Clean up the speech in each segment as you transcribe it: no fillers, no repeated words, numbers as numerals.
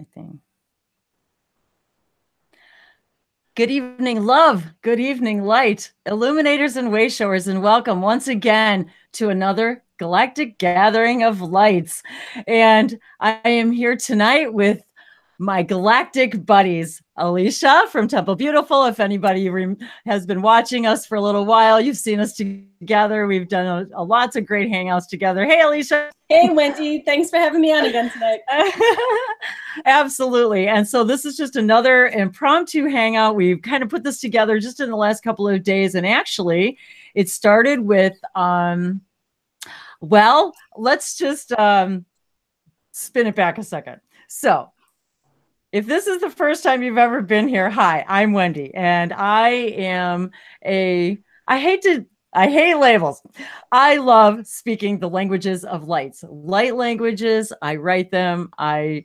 my thing. Good evening, love. Good evening, light, illuminators and wayshowers, and welcome once again to another galactic gathering of lights. And I am here tonight with my galactic buddies, Alicia from Temple Beautiful. If anybody has been watching us for a little while, you've seen us together. We've done lots of great hangouts together. Hey, Alicia. Hey, Wendy. Thanks for having me on again tonight. Absolutely. And so this is just another impromptu hangout. We've kind of put this together just in the last couple of days. And actually, it started with, well, let's just spin it back a second. So if this is the first time you've ever been here, hi, I'm Wendy. And I am I hate labels. I love speaking the languages of lights, light languages. I write them. I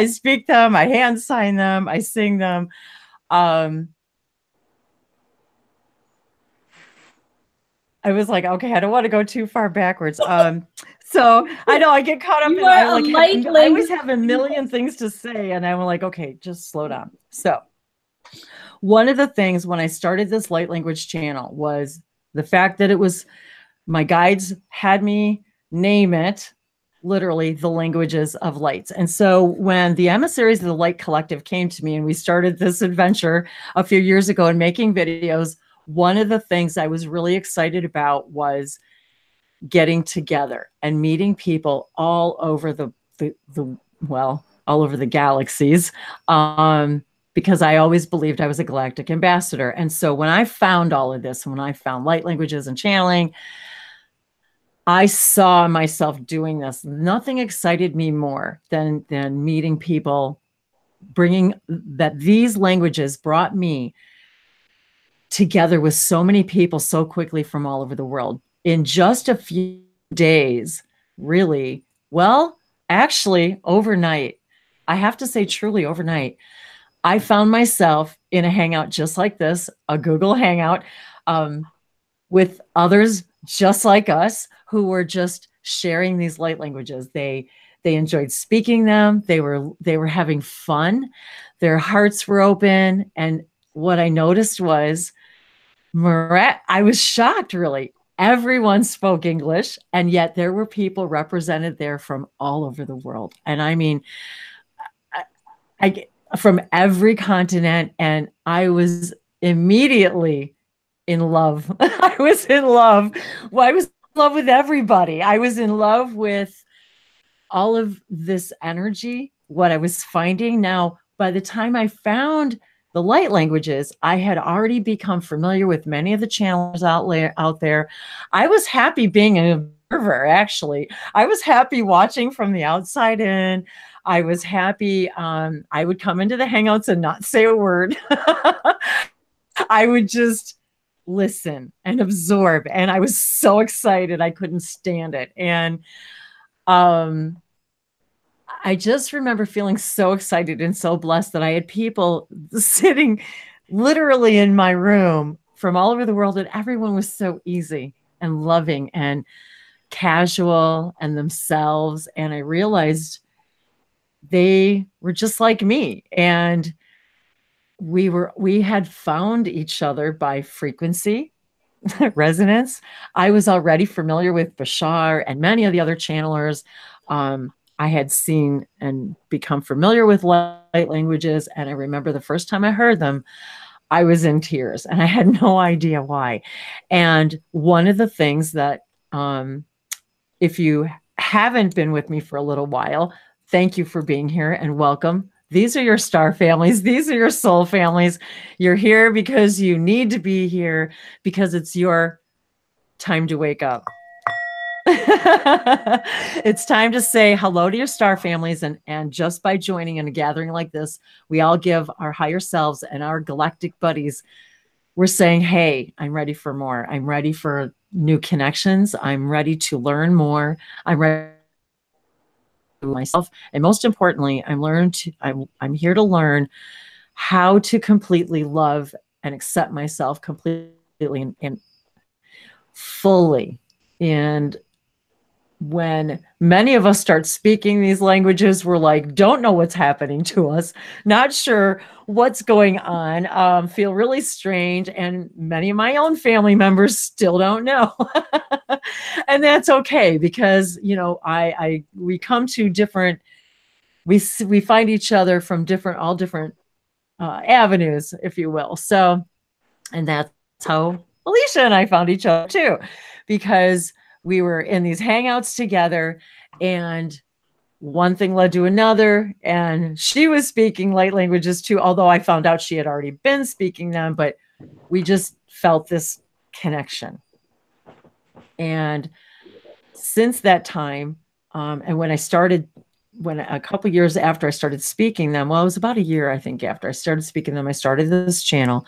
speak them. I hand sign them. I sing them. I was like, okay, I don't want to go too far backwards. So I know I get caught up in I always have a million things to say, and I'm like, okay, just slow down. So one of the things when I started this light language channel was the fact that it was my guides had me name it literally the languages of lights. And so when the emissaries of the Light Collective came to me and we started this adventure a few years ago in making videos, one of the things I was really excited about was getting together and meeting people all over all over the galaxies. Because I always believed I was a galactic ambassador. And so when I found all of this, when I found light languages and channeling, I saw myself doing this. Nothing excited me more than meeting people, bringing that these languages brought me together with so many people so quickly from all over the world in just a few days, really. Well, actually, overnight, I have to say truly overnight, I found myself in a hangout just like this, a Google Hangout, with others just like us who were just sharing these light languages. They enjoyed speaking them. They were having fun. Their hearts were open. And what I noticed was, I was shocked, really. Everyone spoke English, and yet there were people represented there from all over the world. And I mean, from every continent, and I was immediately in love. I was in love. Well, I was in love with everybody. I was in love with all of this energy, what I was finding. Now, by the time I found the light languages, I had already become familiar with many of the channels out there. I was happy being an observer, actually. I was happy watching from the outside in. I was happy. I would come into the hangouts and not say a word. I would just listen and absorb. And I was so excited. I couldn't stand it. And I just remember feeling so excited and so blessed that I had people sitting literally in my room from all over the world, and everyone was so easy and loving and casual and themselves. And I realized they were just like me. And we had found each other by frequency, resonance. I was already familiar with Bashar and many of the other channelers. I had seen and become familiar with light languages. And I remember the first time I heard them, I was in tears and I had no idea why. And one of the things that, if you haven't been with me for a little while, thank you for being here and welcome. These are your star families. These are your soul families. You're here because you need to be here, because it's your time to wake up. It's time to say hello to your star families. And just by joining in a gathering like this, we all give our higher selves and our galactic buddies, we're saying, hey, I'm ready for more. I'm ready for new connections. I'm ready to learn more. I'm ready myself, and most importantly, I'm here to learn how to completely love and accept myself completely and fully. And when many of us start speaking these languages, we're like, don't know what's happening to us, not sure what's going on, feel really strange. And many of my own family members still don't know. And that's okay, because, you know, we come to different, we find each other from all different avenues, if you will. So, and that's how Alicia and I found each other too, because we were in these hangouts together, and one thing led to another, and she was speaking light languages too, although I found out she had already been speaking them, but we just felt this connection. And since that time, and when a couple years after I started speaking them, well, it was about a year, I think, after I started speaking them, I started this channel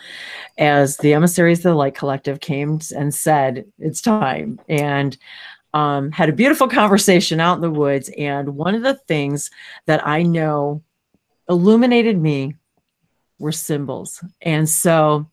as the emissaries of the Light Collective came and said, it's time. And had a beautiful conversation out in the woods. And one of the things that I know illuminated me were symbols. And so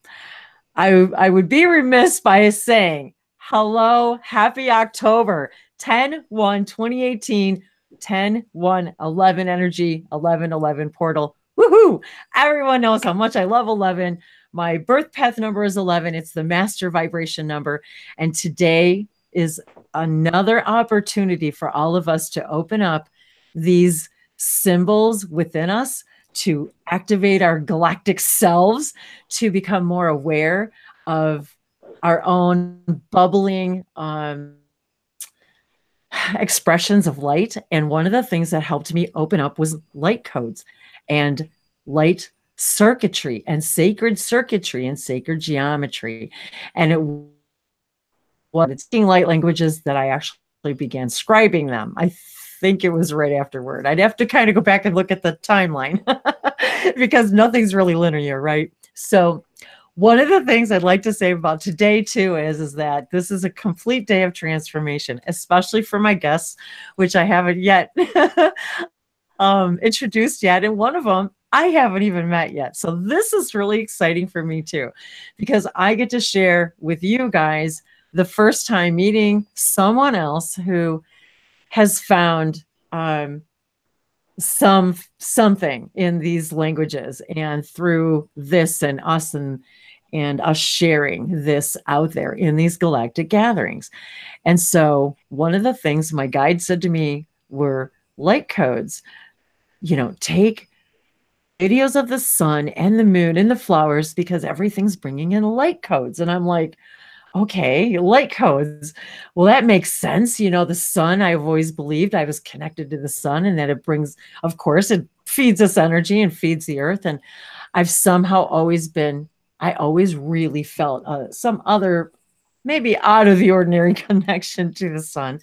I would be remiss by saying, hello, happy October, 10/1/2018, 10/1/11 energy, 11/11 portal. Woohoo! Everyone knows how much I love 11. My birth path number is 11. It's the master vibration number. And today is another opportunity for all of us to open up these symbols within us, to activate our galactic selves, to become more aware of our own bubbling expressions of light. And one of the things that helped me open up was light codes and light circuitry and sacred geometry. And it was speaking light languages that I actually began scribing them. I think it was right afterward. I'd have to kind of go back and look at the timeline because nothing's really linear, right? So one of the things I'd like to say about today too is that this is a complete day of transformation, especially for my guests, which I haven't yet introduced yet. And one of them I haven't even met yet. So this is really exciting for me too, because I get to share with you guys the first time meeting someone else who has found something in these languages, and through this and us sharing this out there in these galactic gatherings. And so one of the things my guide said to me were light codes. You know, take videos of the sun and the moon and the flowers, because everything's bringing in light codes. And I'm like, okay, light codes. Well, that makes sense. You know, the sun, I've always believed I was connected to the sun, and that it brings, of course, it feeds us energy and feeds the earth. And I've somehow I always really felt some other, maybe out of the ordinary connection to the sun,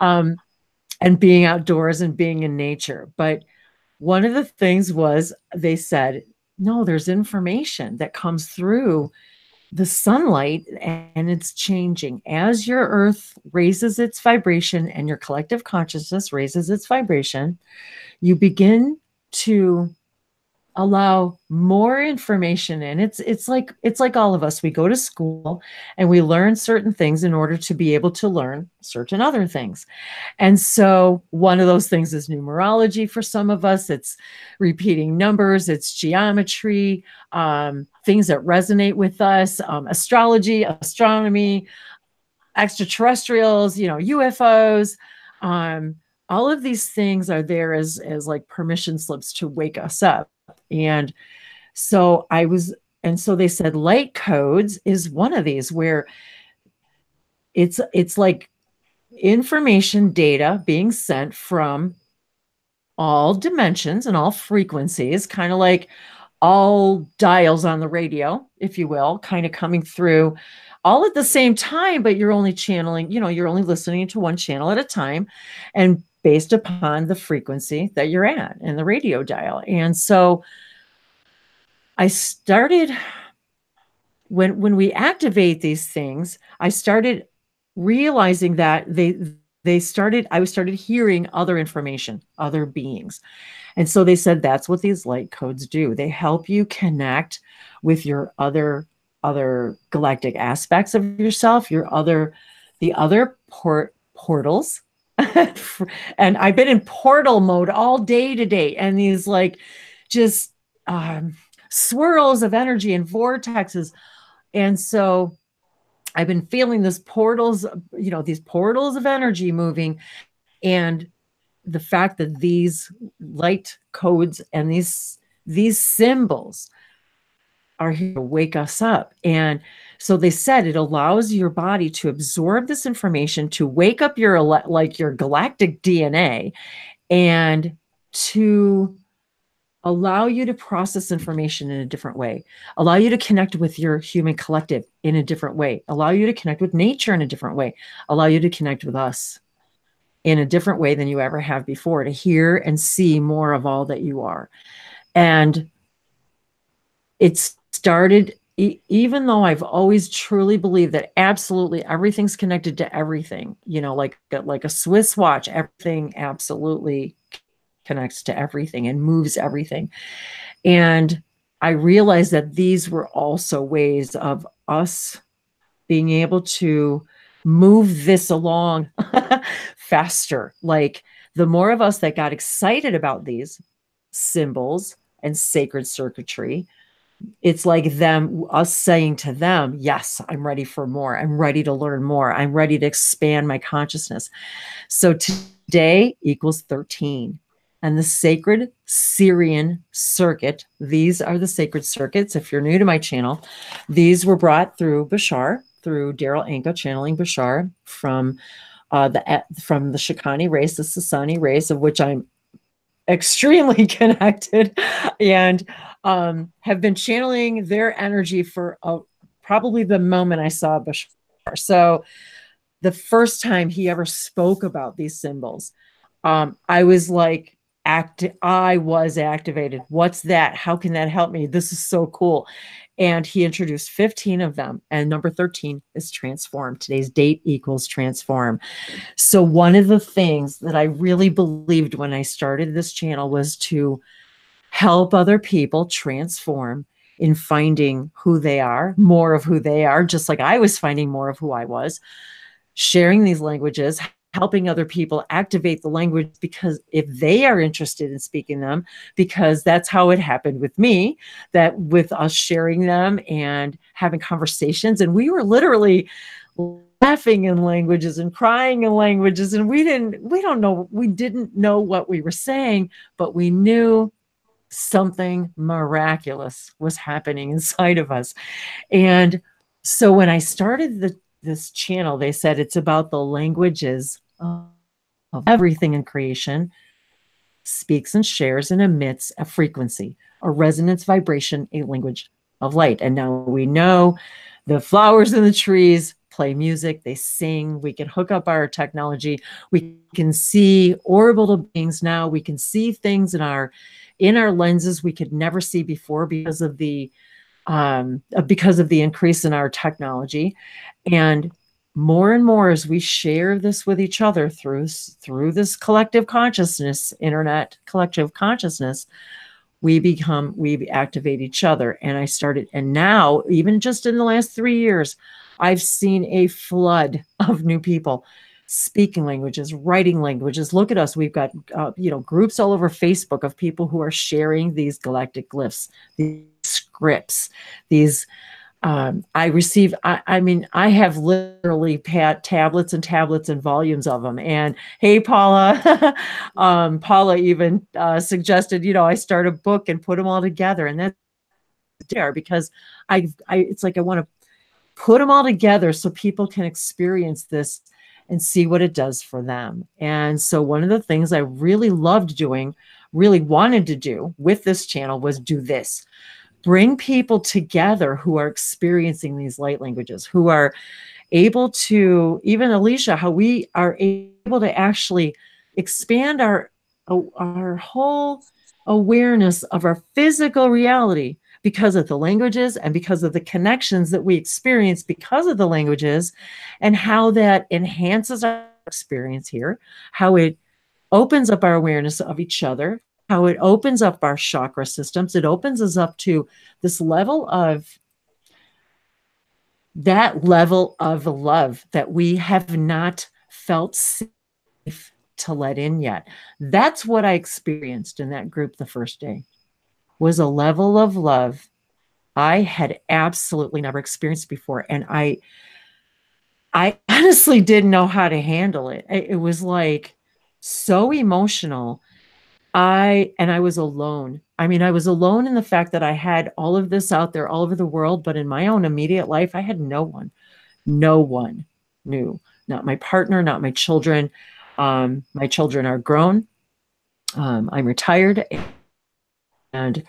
and being outdoors and being in nature. But one of the things was, they said, no, there's information that comes through the sunlight, and it's changing as your earth raises its vibration and your collective consciousness raises its vibration. You begin to allow more information in. It's like all of us. We go to school and we learn certain things in order to be able to learn certain other things. And so one of those things is numerology for some of us. It's repeating numbers, it's geometry, things that resonate with us, astrology, astronomy, extraterrestrials, you know, UFOs. All of these things are there as like permission slips to wake us up. And so they said light codes is one of these, where it's like information data being sent from all dimensions and all frequencies, kind of like all dials on the radio, if you will, kind of coming through all at the same time, but you're only channeling, you know, you're only listening to one channel at a time, and based upon the frequency that you're at in the radio dial. And so I started, when we activate these things, I started realizing that I started hearing other information, other beings. And so they said, that's what these light codes do. They help you connect with your other galactic aspects of yourself, the other portals, And I've been in portal mode all day today, and these like just swirls of energy and vortexes. And so I've been feeling this portals, these portals of energy moving. And the fact that these light codes and these symbols are here to wake us up. And so they said it allows your body to absorb this information, to wake up your galactic DNA, and to allow you to process information in a different way, allow you to connect with your human collective in a different way, allow you to connect with nature in a different way, allow you to connect with us in a different way than you ever have before, to hear and see more of all that you are. And it started, even though I've always truly believed that absolutely everything's connected to everything, like a Swiss watch, everything absolutely connects to everything and moves everything. And I realized that these were also ways of us being able to move this along faster. Like the more of us that got excited about these symbols and sacred circuitry, it's like us saying to them, yes, I'm ready for more. I'm ready to learn more. I'm ready to expand my consciousness. So today equals 13. And the sacred Syrian circuit, these are the sacred circuits. If you're new to my channel, these were brought through Bashar, through Daryl Anka, channeling Bashar from the Shikani race, the Sasani race, of which I'm extremely connected, and have been channeling their energy for probably the moment I saw Bashar. So the first time he ever spoke about these symbols, I was like, I was activated. What's that? How can that help me? This is so cool. And he introduced 15 of them. And number 13 is transform. Today's date equals transform. So one of the things that I really believed when I started this channel was to help other people transform in finding who they are, more of who they are, just like I was finding more of who I was, sharing these languages, helping other people activate the language, because if they are interested in speaking them, because that's how it happened with me, that with us sharing them and having conversations, and we were literally laughing in languages and crying in languages, and we didn't know what we were saying, but we knew something miraculous was happening inside of us. And so when I started this channel, they said it's about the languages of everything in creation, speaks and shares and emits a frequency, a resonance vibration, a language of light. And now we know the flowers and the trees play music, they sing, we can hook up our technology, we can see orbital beings now, we can see things in our lenses we could never see before because of the increase in our technology. And more as we share this with each other through this collective consciousness, internet collective consciousness, we activate each other. And now, even just in the last 3 years, I've seen a flood of new people speaking languages, writing languages. Look at us. We've got, groups all over Facebook of people who are sharing these galactic glyphs, these scripts, these, I have literally tablets and tablets and volumes of them. And hey, Paula, Paula even suggested, I start a book and put them all together. And that's there because it's like I want to put them all together so people can experience this and see what it does for them. And so one of the things I really loved doing, really wanted to do with this channel was do this. Bring people together who are experiencing these light languages, who are able to, even Alicia, how we are able to actually expand our whole awareness of our physical reality because of the languages and because of the connections that we experience because of the languages, and how that enhances our experience here, how it opens up our awareness of each other, how it opens up our chakra systems. It opens us up to this level of love that we have not felt to let in yet. That's what I experienced in that group the first day, was a level of love I had absolutely never experienced before. And I honestly didn't know how to handle it. It was like so emotional. I was alone. I mean, I was alone in the fact that I had all of this out there all over the world, but in my own immediate life, I had no one. No one knew. Not my partner, not my children. My children are grown. I'm retired, and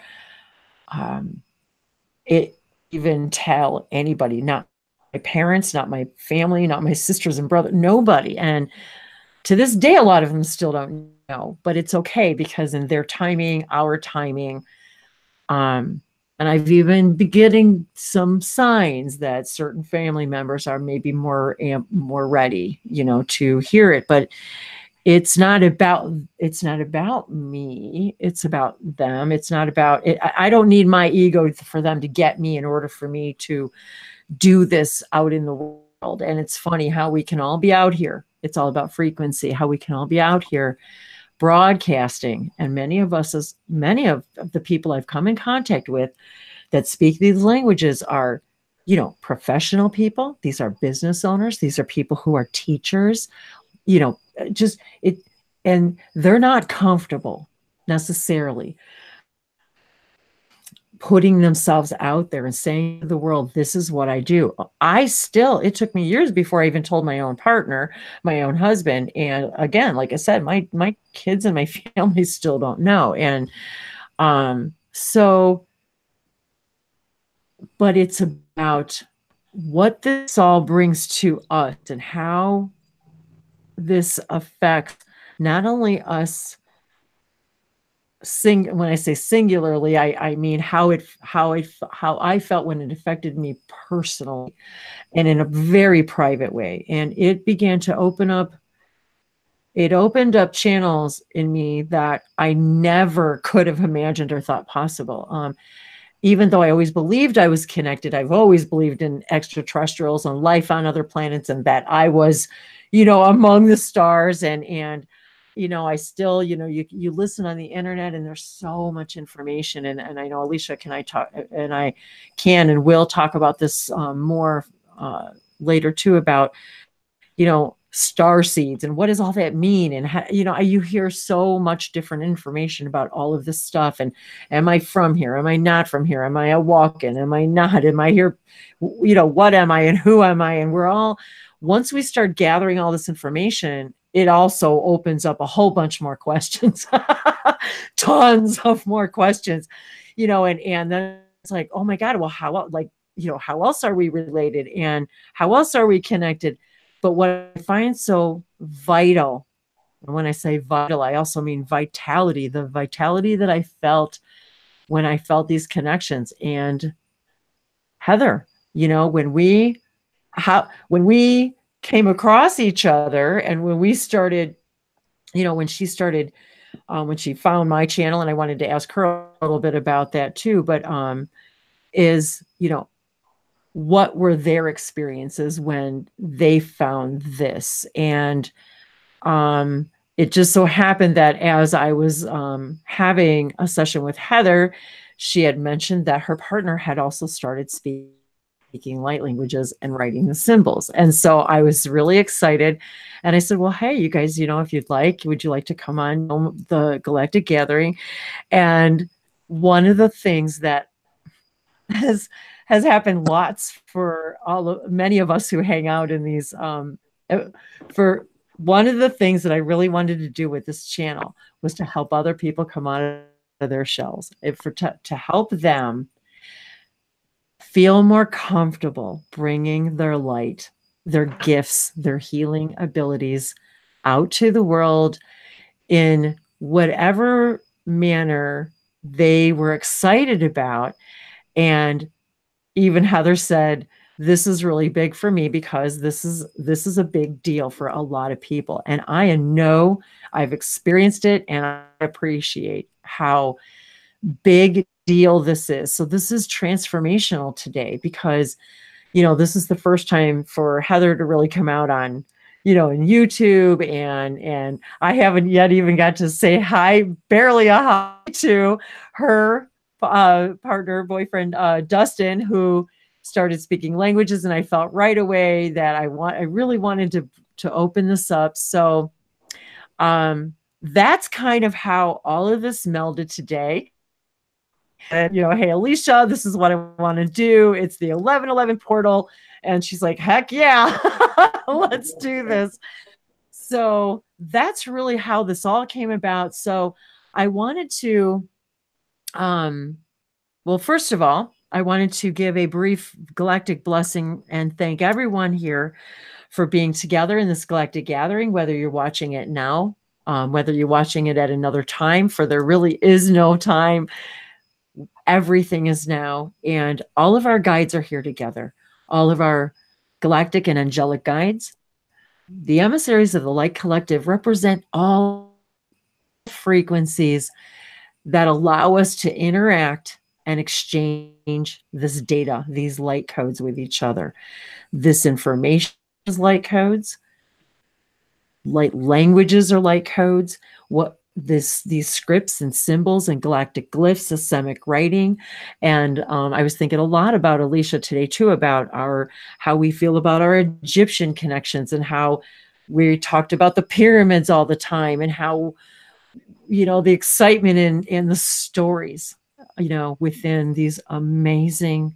it even tell anybody, not my parents, not my family, not my sisters and brother, nobody. And to this day, a lot of them still don't know, but it's okay, because in their timing, our timing, and I've even been getting some signs that certain family members are maybe more ready, to hear it. But it's not about me. It's about them. It's not about it. I don't need my ego for them to get me in order for me to do this out in the world. And it's funny how we can all be out here. It's all about frequency, how we can all be out here broadcasting. And many of the people I've come in contact with that speak these languages are, professional people. These are business owners. These are people who are teachers, and they're not comfortable necessarily putting themselves out there and saying to the world, this is what I do. It took me years before I even told my own partner, my own husband. And again, like I said, my kids and my family still don't know. And but it's about what this all brings to us and how this affects not only us when I say singularly, I mean how I felt when it affected me personally and in a very private way. And it began to opened up channels in me that I never could have imagined or thought possible. Even though I always believed I was connected, I've always believed in extraterrestrials and life on other planets, and that I was, among the stars. And I still, you listen on the internet and there's so much information. And I know Alicia I can and will talk about this more later too, about, star seeds and what does all that mean? And how, you hear so much different information about all of this stuff. And am I from here? Am I not from here? Am I a walk-in? Am I not? Am I here? What am I and who am I? And once we start gathering all this information, it also opens up a whole bunch more questions, tons of more questions, and then it's like, oh my God, well, how else are we related? And how else are we connected? But what I find so vital, and when I say vital, I also mean vitality, the vitality that I felt when I felt these connections. And Heather, when we came across each other, and when we started, when she found my channel, and I wanted to ask her a little bit about that too, but what were their experiences when they found this? And it just so happened that as I was having a session with Heather, she had mentioned that her partner had also started speaking light languages and writing the symbols. And so I was really excited. And I said, well, hey, you guys, if you'd like, would you like to come on the Galactic Gathering? And one of the things that has happened lots for many of us who hang out in these, for one of the things that I really wanted to do with this channel was to help other people come out of their shells, to help them feel more comfortable bringing their light, their gifts, their healing abilities out to the world in whatever manner they were excited about. And even Heather said, this is really big for me because this is a big deal for a lot of people. And I know I've experienced it, and I appreciate how big deal this is. So this is transformational today, because, this is the first time for Heather to really come out on, in YouTube, and I haven't yet even got to say hi, barely a hi, to her partner, boyfriend, Dustin, who started speaking languages, and I felt right away that I really wanted to open this up. So that's kind of how all of this melded today. And, hey, Alicia, this is what I want to do. It's the 1111 portal. And she's like, heck yeah, let's do this. So that's really how this all came about. So I wanted to, well, first of all, I wanted to give a brief galactic blessing and thank everyone here for being together in this galactic gathering, whether you're watching it now, whether you're watching it at another time, for there really is no time. Everything is now, and all of our guides are here together. All of our galactic and angelic guides. The emissaries of the Light Collective represent all frequencies that allow us to interact and exchange this data, these light codes with each other. This information is light codes. Light languages are light codes. These scripts and symbols and galactic glyphs, systemic writing. And I was thinking a lot about Alicia today too, about how we feel about our Egyptian connections, and how we talked about the pyramids all the time, and how, the excitement in the stories, within these amazing.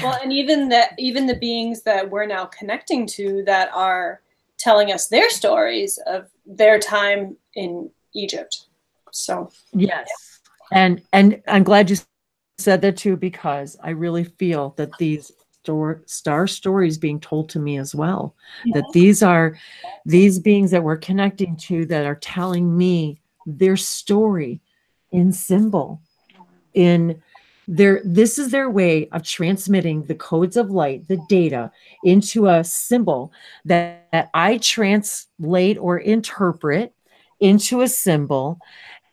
Well, and even the beings that we're now connecting to that are telling us their stories of their time in Egypt. So yes, yeah. And I'm glad you said that too, because I really feel that these star stories being told to me as well, that these beings that we're connecting to, that are telling me their story in symbol, this is their way of transmitting the codes of light, the data, into a symbol that I translate or interpret into a symbol,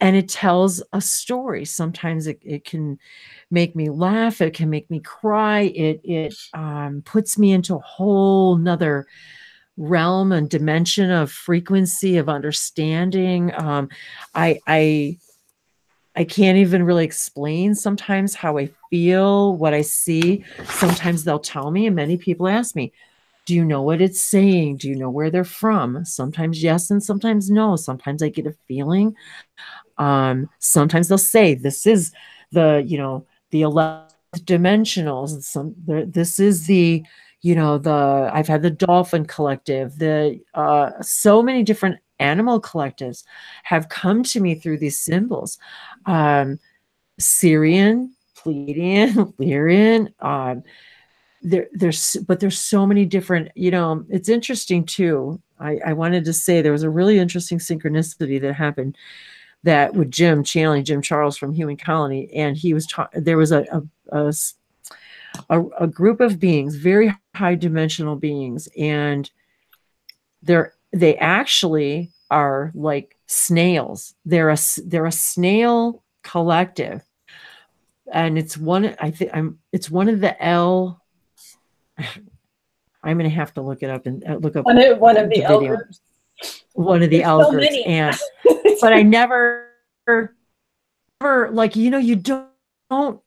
and it tells a story. Sometimes it can make me laugh, it can make me cry, it puts me into a whole nother realm and dimension of frequency, of understanding. I can't even really explain sometimes how I feel, what I see. Sometimes they'll tell me, and many people ask me, do you know what it's saying? Do you know where they're from? Sometimes yes, and sometimes no. Sometimes I get a feeling. Sometimes they'll say, this is the 11th dimensional. This is the, I've had the dolphin collective, so many different animal collectives have come to me through these symbols. Syrian, Pleiadian, Lyrian, there's so many different, it's interesting too. I wanted to say there was a really interesting synchronicity that happened that with Jim channeling Jim Charles from Human Colony, and he was there was a group of beings, very high dimensional beings, and they actually are like snails. They're a snail collective, and it's one of the L. I'm going to have to look it up and look up one of the L groups. One of the L groups, and but I never like, you don't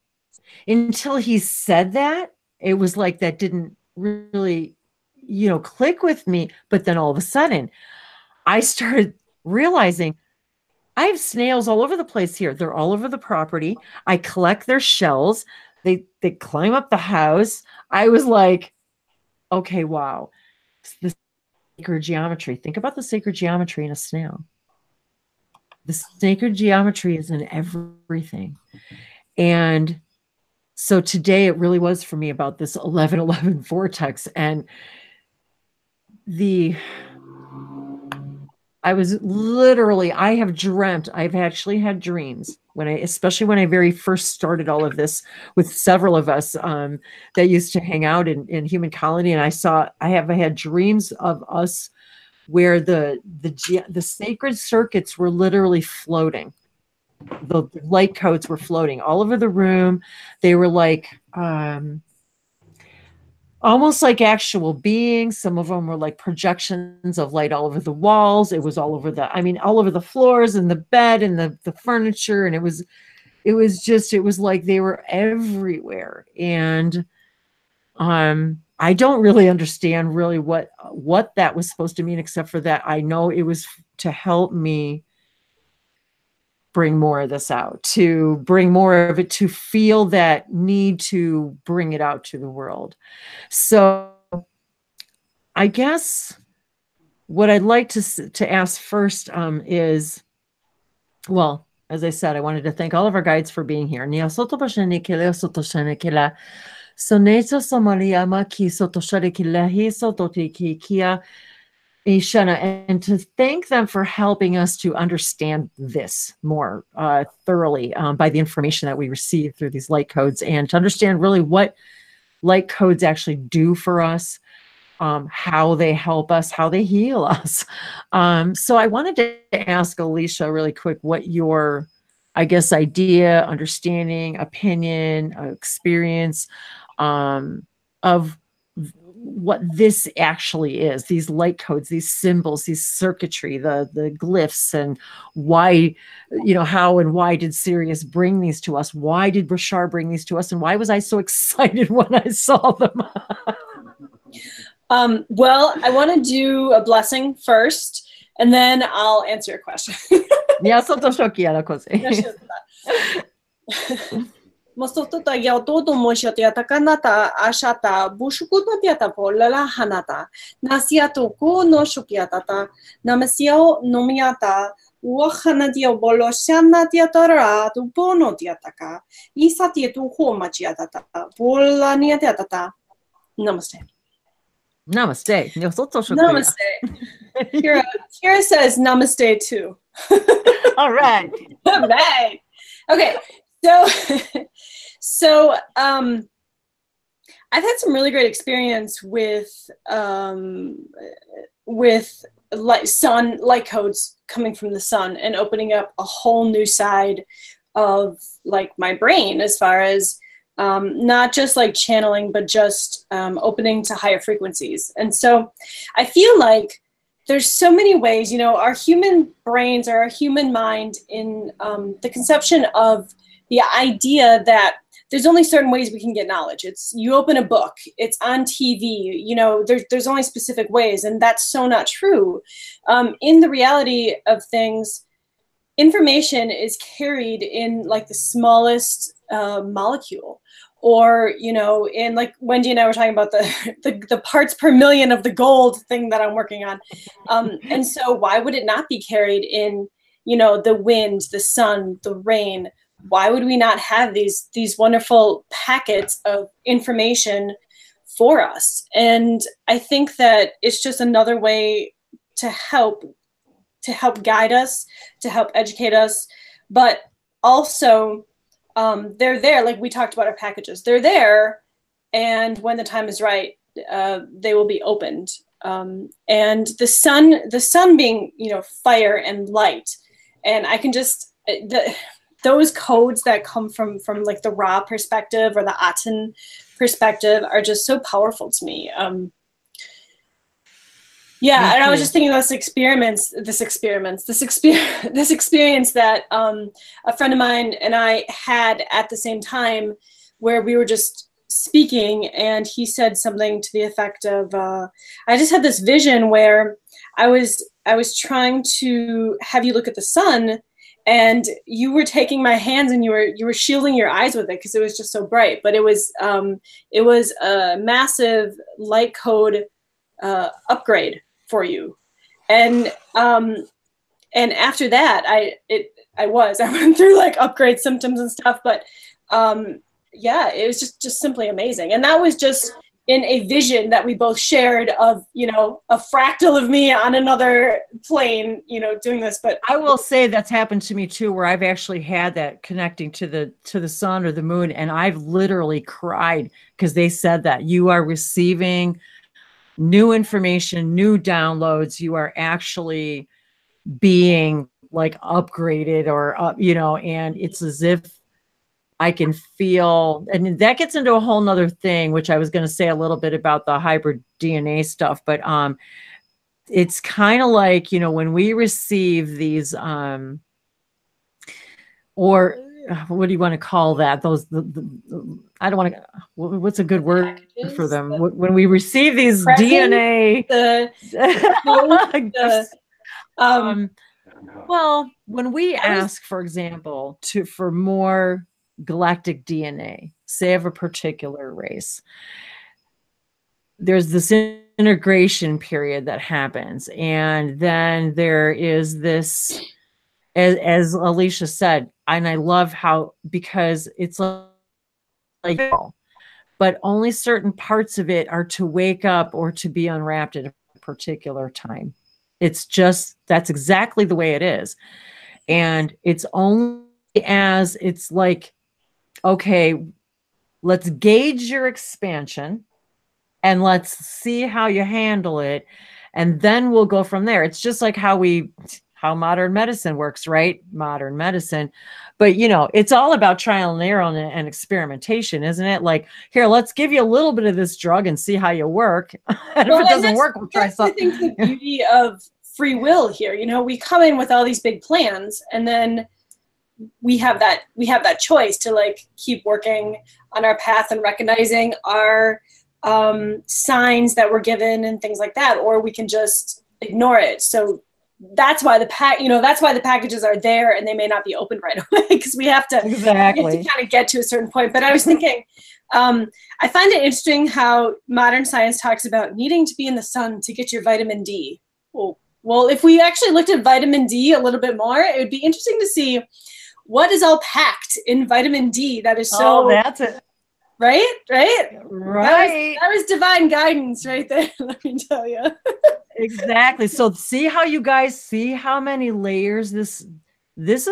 until he said that. It was like that didn't really, click with me. But then all of a sudden, I started realizing I have snails all over the place here. They're all over the property. I collect their shells. They climb up the house. I was like, okay, wow. The sacred geometry. Think about the sacred geometry in a snail. The sacred geometry is in everything. And so today it really was for me about this 1111 vortex. And I have dreamt, I've actually had dreams especially when I very first started all of this with several of us that used to hang out in Human Colony. And I have had dreams of us where the sacred circuits were literally floating. The light codes were floating all over the room. They were like, almost like actual beings. Some of them were like projections of light all over the walls. It was all over all over the floors and the bed and the furniture. And it was like they were everywhere. And I don't really understand really what that was supposed to mean, except for that I know it was to help me bring more of this out, to bring more of it, to feel that need to bring it out to the world. So I guess what I'd like to ask first is, well, as I said, I wanted to thank all of our guides for being here. And to thank them for helping us to understand this more thoroughly by the information that we receive through these light codes, and to understand really what light codes actually do for us, how they help us, how they heal us. So I wanted to ask Alicia really quick what your, I guess, idea, understanding, opinion, experience of what this actually is, these light codes, these symbols, these circuitry, the glyphs, and why, how and why did Sirius bring these to us? Why did Bashar bring these to us? And why was I so excited when I saw them? Well, I want to do a blessing first, and then I'll answer your question. Mostota ya todo moshata takanata ashata bushukuta tiata polala hanata nasiato ko no shukiata namasio nomiata wahanatia boloshana tiatara tu bono tiataka isati tu homa tiata bolania tiata. Namaste. Namaste. Namaste. Kira says namaste too. All right. All right. Okay. So I've had some really great experience with light codes coming from the sun and opening up a whole new side of like my brain, as far as not just like channeling, but just opening to higher frequencies. And so I feel like there's so many ways, our human brains or our human mind in the conception of the idea that there's only certain ways we can get knowledge. It's you open a book, it's on TV, there's only specific ways, and that's so not true. In the reality of things, information is carried in like the smallest molecule, or in like Wendy and I were talking about the parts per million of the gold thing that I'm working on. And so why would it not be carried in the wind, the sun, the rain? Why would we not have these wonderful packets of information for us? And I think that it's just another way to help guide us, to help educate us, but also they're there, like we talked about our packages. They're there, and when the time is right, they will be opened. And the sun being fire and light, and I can just those codes that come from like the Ra perspective or the Aten perspective are just so powerful to me. Yeah, and I was just thinking about this experience that a friend of mine and I had at the same time, where we were just speaking, and he said something to the effect of, I just had this vision where I was trying to have you look at the sun, and you were taking my hands and you were shielding your eyes with it because it was just so bright. But it was a massive light code upgrade for you. And after that, I went through like upgrade symptoms and stuff, but yeah, it was just simply amazing. And that was just in a vision that we both shared of, a fractal of me on another plane, doing this. But I will say that's happened to me too, where I've actually had that connecting to the sun or the moon. And I've literally cried because they said that you are receiving new information, new downloads. You are actually being like upgraded or and it's as if I can feel, and that gets into a whole nother thing, which I was going to say a little bit about the hybrid DNA stuff, but it's kind of like, you know, when we receive these, or what do you want to call that? Those, I don't want to, what's a good word for them? When we receive these DNA, well, when we ask, for example, for more galactic DNA, say of a particular race, there's this integration period that happens. And then there is this, as Alicia said, and I love how, because it's like, but only certain parts of it are to wake up or to be unwrapped at a particular time. It's just, that's exactly the way it is. And it's only as it's like, okay, let's gauge your expansion and let's see how you handle it. And then we'll go from there. It's just like how modern medicine works, right? Modern medicine. But, you know, it's all about trial and error and experimentation, isn't it? Like, here, let's give you a little bit of this drug and see how you work. And if it doesn't work, we'll try something. I think the beauty of free will here, you know, we come in with all these big plans, and then we have that choice to like keep working on our path and recognizing our signs that we're given and things like that, or we can just ignore it. So that's why the packages are there, and they may not be opened right away because we have to kind of get to a certain point. But I was thinking, I find it interesting how modern science talks about needing to be in the sun to get your vitamin D. Well, if we actually looked at vitamin D a little bit more, it would be interesting to see what is all packed in vitamin D that is so. Oh, that's it. Right. That was divine guidance right there. Let me tell you. Exactly. So see how you guys see how many layers this is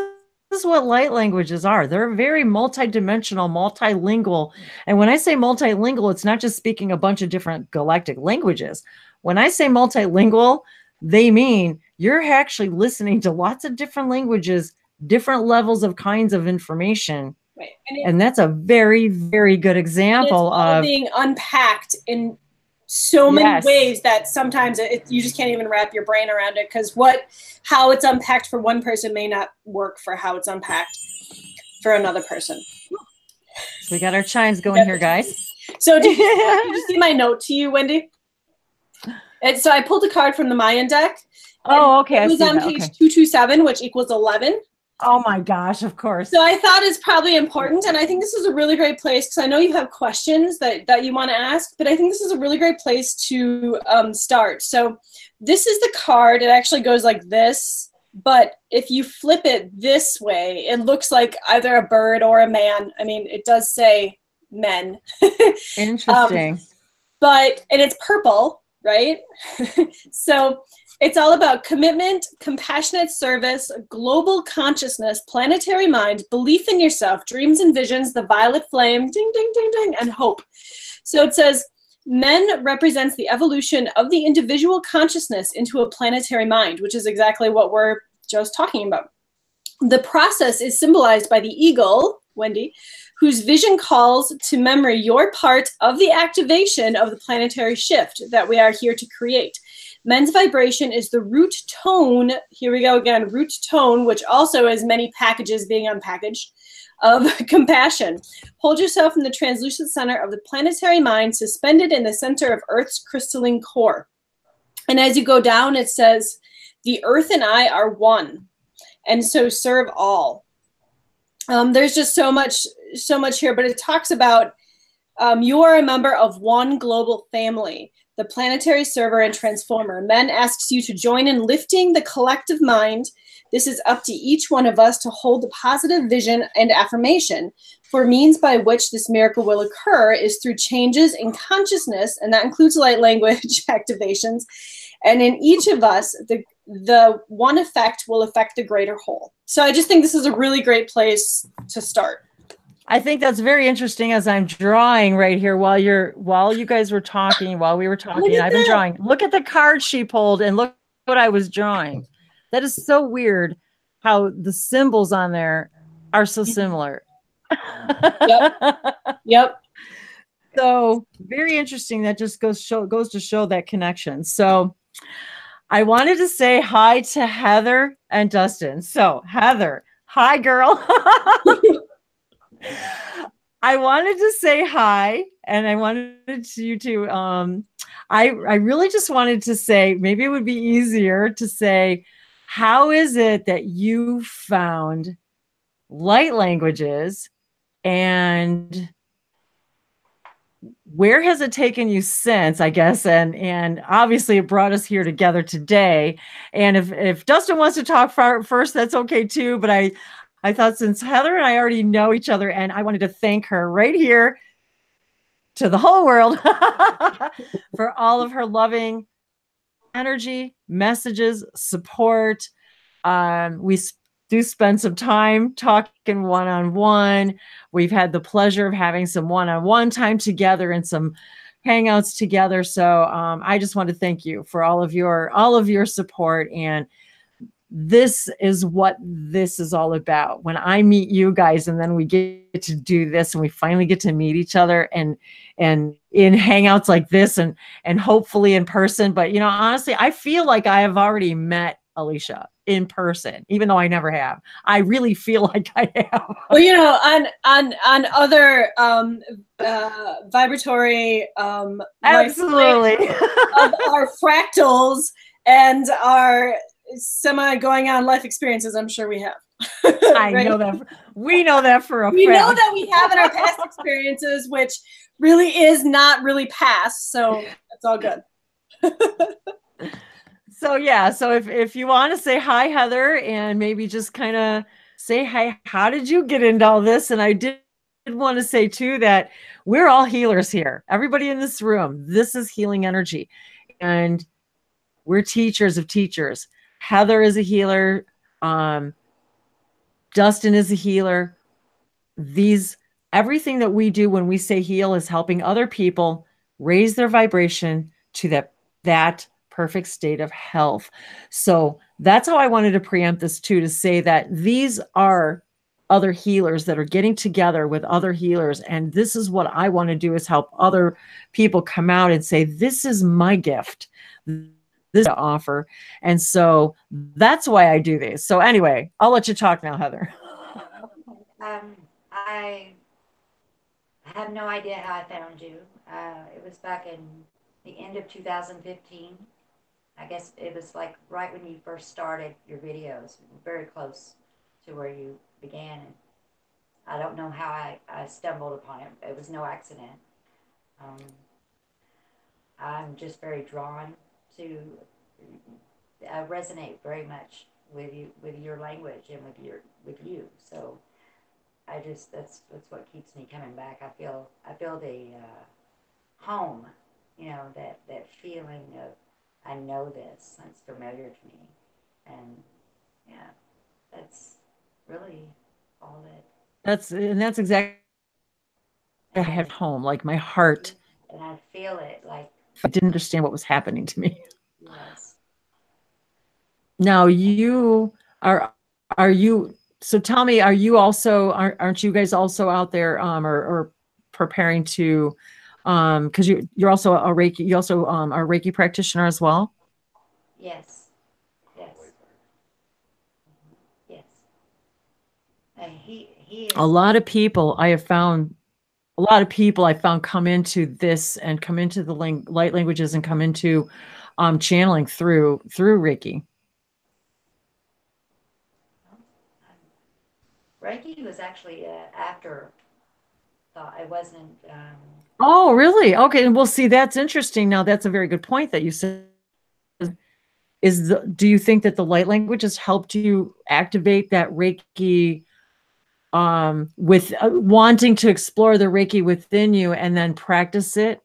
what light languages are. They're very multidimensional, multilingual. And when I say multilingual, it's not just speaking a bunch of different galactic languages. When I say multilingual, they mean you're actually listening to lots of different languages, different levels of kinds of information. Right. And that's a very, very good example of being unpacked in so many ways that sometimes you just can't even wrap your brain around it, because how it's unpacked for one person may not work for how it's unpacked for another person. So we got our chimes going here, guys. So did you see my note to you, Wendy? And so I pulled a card from the Mayan deck. Oh, okay. It was on page 227, which equals 11. Oh my gosh, of course. So I thought it's probably important, and I think this is a really great place, because I know you have questions that you want to ask, but I think this is a really great place to start. So this is the card. It actually goes like this, but if you flip it this way, it looks like either a bird or a man. I mean, it does say men. Interesting. And it's purple, right? So it's all about commitment, compassionate service, global consciousness, planetary mind, belief in yourself, dreams and visions, the violet flame, ding, ding, ding, ding, and hope. So it says, men represents the evolution of the individual consciousness into a planetary mind, which is exactly what we're just talking about. The process is symbolized by the eagle, Wendy, whose vision calls to memory your part of the activation of the planetary shift that we are here to create. Men's vibration is the root tone, here we go again, root tone, which also is many packages being unpackaged, of compassion. Hold yourself in the translucent center of the planetary mind, suspended in the center of Earth's crystalline core. And as you go down, it says, the Earth and I are one, and so serve all. There's just so much here, but it talks about you are a member of one global family, the planetary server and transformer. Men asks you to join in lifting the collective mind. This is up to each one of us to hold the positive vision and affirmation. For means by which this miracle will occur is through changes in consciousness, and that includes light language activations. And in each of us, the one effect will affect the greater whole. So I just think this is a really great place to start. I think that's very interesting as I'm drawing right here while you guys were talking, while we were talking, I've been drawing. Look at the card she pulled and look what I was drawing. That is so weird how the symbols on there are so similar. Yep. Yep. So very interesting. That just goes to show that connection. So I wanted to say hi to Heather and Dustin. So Heather, hi girl. I wanted to say hi, and I wanted you to I really just wanted to say, maybe it would be easier to say, how is it that you found light languages, and where has it taken you since, I guess? And obviously it brought us here together today. And if Dustin wants to talk first, that's okay too. But I thought, since Heather and I already know each other, and I wanted to thank her right here to the whole world for all of her loving energy, messages, support. We do spend some time talking one-on-one. We've had the pleasure of having some one-on-one time together and some hangouts together. So I just want to thank you for all of your support. And this is what this is all about. When I meet you guys, and then we get to do this, and we finally get to meet each other, and in hangouts like this, and hopefully in person. But honestly, I feel like I have already met Alicia in person, even though I never have. I really feel like I have. Well, on other vibratory absolutely of our fractals and our semi going on life experiences, I'm sure we have. I know that. We know that for a fact. We know that we have in our past experiences, which really is not really past. So it's all good. So yeah, so if you want to say hi, Heather, and maybe just kind of say, hi, how did you get into all this? And I did want to say too that we're all healers here. Everybody in this room, this is healing energy, and we're teachers of teachers. Heather is a healer. Dustin is a healer. Everything that we do when we say heal is helping other people raise their vibration to that perfect state of health. So that's how I wanted to preempt this too, to say that these are other healers that are getting together with other healers. And this is what I want to do, is help other people come out and say, this is my gift, this to offer. And so that's why I do this. So anyway, I'll let you talk now, Heather. I have no idea how I found you. It was back in the end of 2015. I guess it was like right when you first started your videos, very close to where you began. And I don't know how I stumbled upon it. It was no accident. I'm just very drawn to, I resonate very much with you, with your language, and with you. So that's what keeps me coming back. I feel the home, that feeling of, I know this, it's familiar to me, and yeah, that's really all that. That's exactly. I have home, like my heart. And I feel it, like I didn't understand what was happening to me. yes. Now are you, so tell me, are you also, aren't you guys also out there or preparing to because you're also a Reiki, you also are a Reiki practitioner as well? Yes. Yes. Yes. And he is A lot of people I found come into this and come into the light languages and come into channeling through Reiki. Reiki was actually after thought. I wasn't. Oh, really? Okay. Well, see, that's interesting. Now, that's a very good point that you said. Do you think that the light language has helped you activate that Reiki with wanting to explore the Reiki within you and then practice it?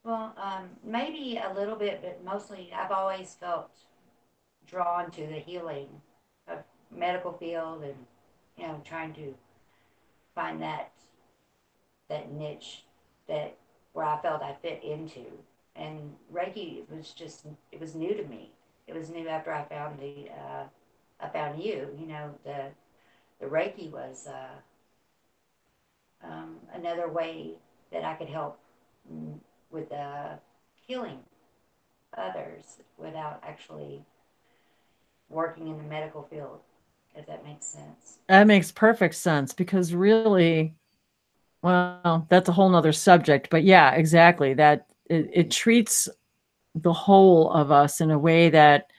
Well, maybe a little bit, but mostly I've always felt drawn to the healing of medical field, and trying to find that niche that where I felt I fit into. And Reiki was just, it was new to me. It was new after I found you. The Reiki was another way that I could help with healing others without actually working in the medical field, if that makes sense. That makes perfect sense, because really, well, that's a whole nother subject, but yeah, exactly. That it treats the whole of us in a way that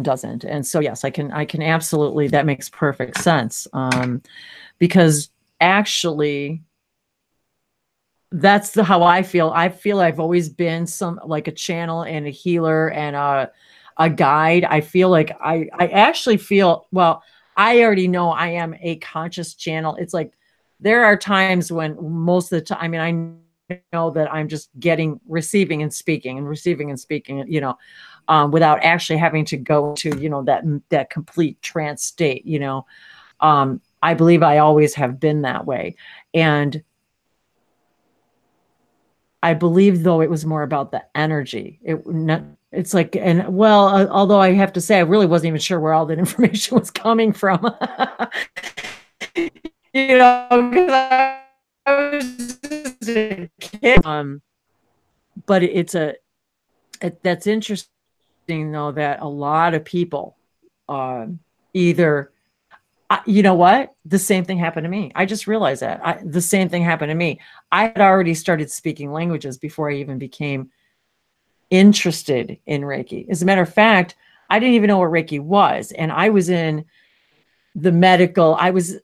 doesn't. And so, yes, I can absolutely, that makes perfect sense. Because actually, that's how I feel. I feel I've always been like a channel and a healer and a guide. I feel like I actually feel, well, I already know I am a conscious channel. It's like there are times when most of the time, I mean, I know that I'm just receiving and speaking, you know, without actually having to go to, you know, that complete trance state, you know. I believe I always have been that way. And I believe, though, it was more about the energy. It's like, and well, although I have to say, I really wasn't even sure where all that information was coming from. You know, because I was just a kid. But that's interesting, though, that a lot of people either, you know what? The same thing happened to me. I just realized that. The same thing happened to me. I had already started speaking languages before I even became interested in Reiki. As a matter of fact, I didn't even know what Reiki was. And I was in the medical, I was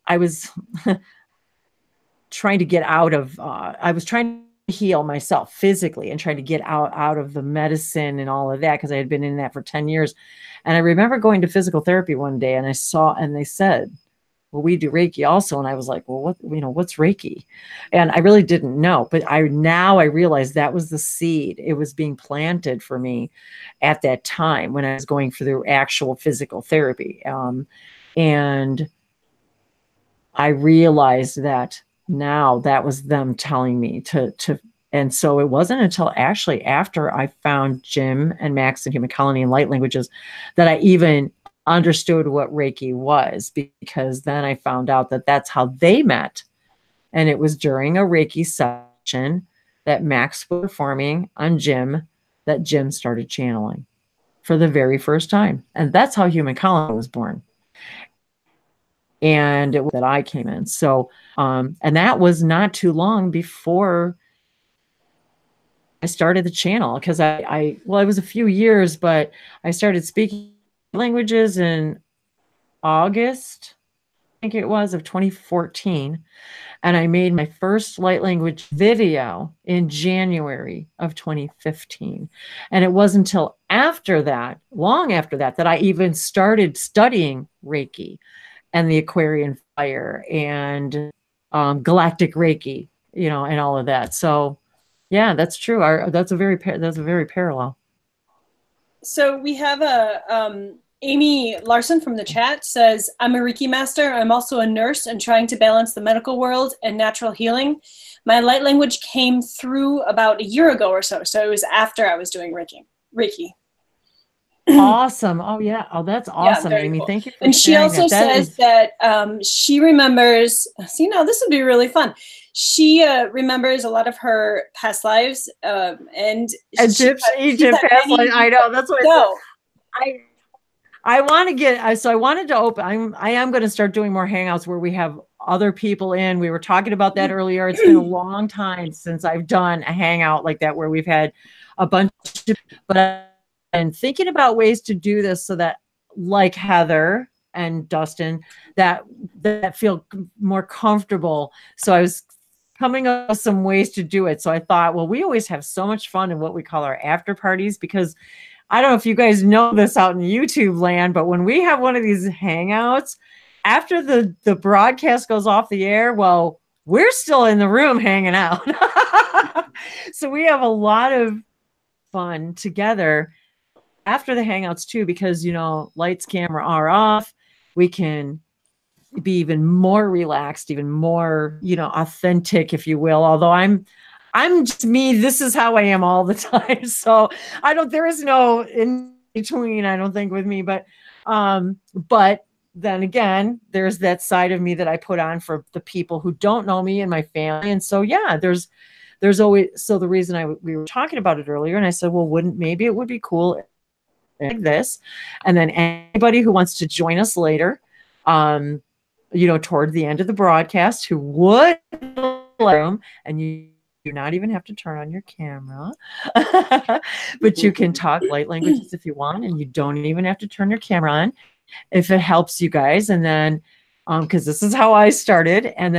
trying to get out of, I was trying to heal myself physically and trying to get out of the medicine and all of that, because I had been in that for 10 years. And I remember going to physical therapy one day, and they said, well, we do Reiki also. And I was like, well, what's Reiki? And I really didn't know, but I realized that was the seed. It was being planted for me at that time when I was going through actual physical therapy. And I realized that now that was them telling me to, and so it wasn't until actually after I found Jim and Max and Human Colony and Light Languages that I even understood what Reiki was, because then I found out that that's how they met. And it was during a Reiki session that Max was performing on Jim that Jim started channeling for the very first time. And that's how Human Colony was born. And it was that I came in. So, and that was not too long before I started the channel, because it was a few years, but I started speaking languages in August, I think it was, of 2014. And I made my first light language video in January of 2015. And it wasn't until after that, long after that, that I even started studying Reiki and the Aquarian fire and Galactic Reiki, you know, and all of that. So yeah, that's true. That's a very parallel. So we have Amy Larson from the chat says, I'm a Reiki master. I'm also a nurse and trying to balance the medical world and natural healing. My light language came through about a year ago or so. So it was after I was doing Reiki. Awesome. Oh yeah. Oh, that's awesome, yeah, Amy. Cool. Thank you for and she also says that she remembers, see, now this would be really fun. She remembers a lot of her past lives and Egypt past lives. I know. That's what I want to get. So I wanted to open. I am going to start doing more hangouts where we have other people in. We were talking about that earlier. It's been a long time since I've done a hangout like that where we've had a bunch of, but and thinking about ways to do this so that, like Heather and Dustin, that feel more comfortable. So I was coming up with some ways to do it. So I thought, well, we always have so much fun in what we call our after parties, because I don't know if you guys know this out in YouTube land, but when we have one of these hangouts, after the broadcast goes off the air, well, we're still in the room hanging out. So we have a lot of fun together after the hangouts too, because, you know, lights, camera are off. We can be even more relaxed, even more, you know, authentic, if you will. Although I'm just me. This is how I am all the time. So there is no in between, I don't think, with me, but then again, there's that side of me that I put on for the people who don't know me and my family. And so, yeah, there's always, so the reason we were talking about it earlier, and I said, well, maybe it would be cool like this. And then anybody who wants to join us later, toward the end of the broadcast, who would room, and you do not even have to turn on your camera, but you can talk light languages if you want, and you don't even have to turn your camera on if it helps you guys. And then, because this is how I started, and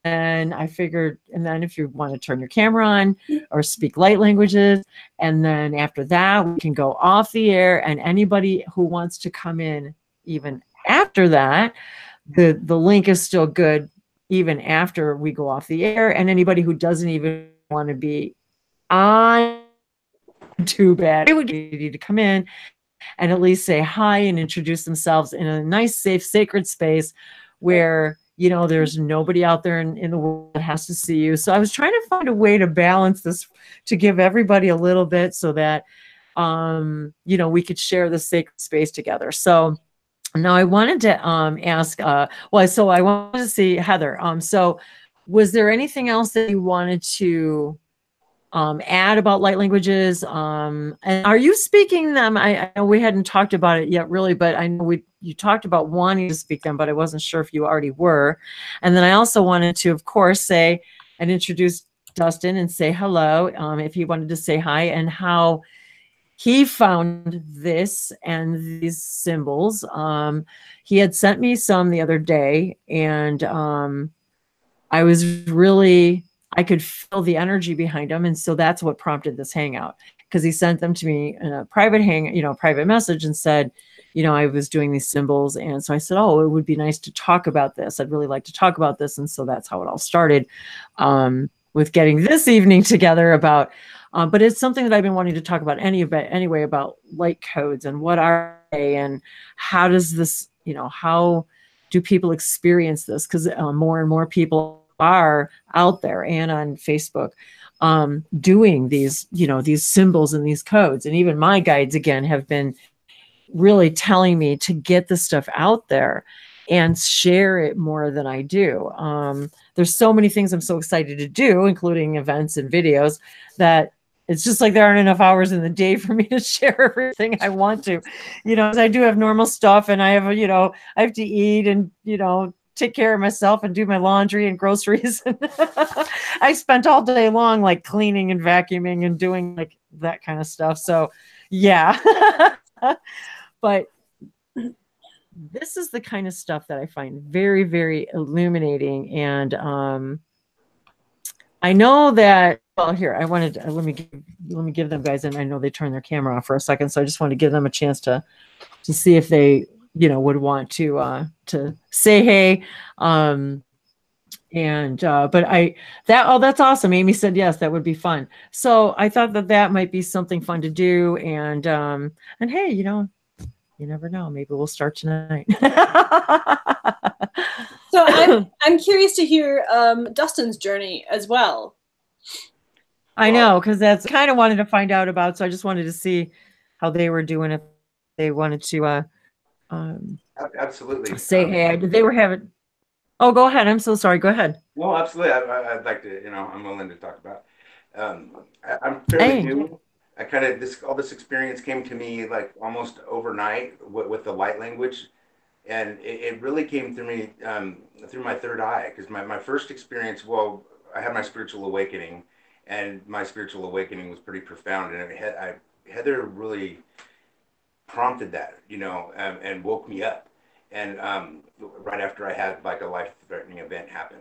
then I figured, and then if you want to turn your camera on or speak light languages, and then after that, we can go off the air, and anybody who wants to come in even after that, the link is still good even after we go off the air. And anybody who doesn't even want to be on, too bad, it would get you to come in and at least say hi and introduce themselves in a nice, safe, sacred space where, there's nobody out there in the world that has to see you. So I was trying to find a way to balance this, to give everybody a little bit so that, we could share the sacred space together. So now I wanted to ask, so I wanted to see Heather. So was there anything else that you wanted to add about light languages? And are you speaking them? I know we hadn't talked about it yet, really, but I know you talked about wanting to speak them, but I wasn't sure if you already were. And then I also wanted to, of course, say and introduce Dustin and say hello, if he wanted to say hi, and how he found this and these symbols. He had sent me some the other day, and I could feel the energy behind them. And so that's what prompted this hangout, because he sent them to me in a private message and said, I was doing these symbols. And so I said, oh, it would be nice to talk about this. I'd really like to talk about this. And so that's how it all started, with getting this evening together about, but it's something that I've been wanting to talk about anyway, about light codes and what are they, and how does this, how do people experience this? Because more and more people are out there and on Facebook doing these, these symbols and these codes. And even my guides, again, have been really telling me to get this stuff out there and share it more than I do. There's so many things I'm so excited to do, including events and videos, that it's just like there aren't enough hours in the day for me to share everything I want to, I do have normal stuff, and I have, I have to eat and, take care of myself and do my laundry and groceries. I spent all day long, like cleaning and vacuuming and doing like that kind of stuff. So yeah, but this is the kind of stuff that I find very, very illuminating. And I know that, well, here, I wanted to, let me give them guys, and I know they turned their camera off for a second, so I just want to give them a chance to see if they, would want to say hey. But that's awesome. Amy said yes, that would be fun. So I thought that might be something fun to do. And hey, you never know, maybe we'll start tonight. So I'm curious to hear Dustin's journey as well. I know, because that's kind of wanted to find out about. So I just wanted to see how they were doing, if they wanted to absolutely say hey. They were having. Oh, go ahead. I'm so sorry. Go ahead. No, absolutely. I'd like to. I'm willing to talk about. I'm fairly new. I kind of all this experience came to me like almost overnight with the light language, and it really came through me through my third eye, because my first experience. Well, I had my spiritual awakening, and my spiritual awakening was pretty profound, and Heather really prompted that, and woke me up. And right after I had like a life-threatening event happen,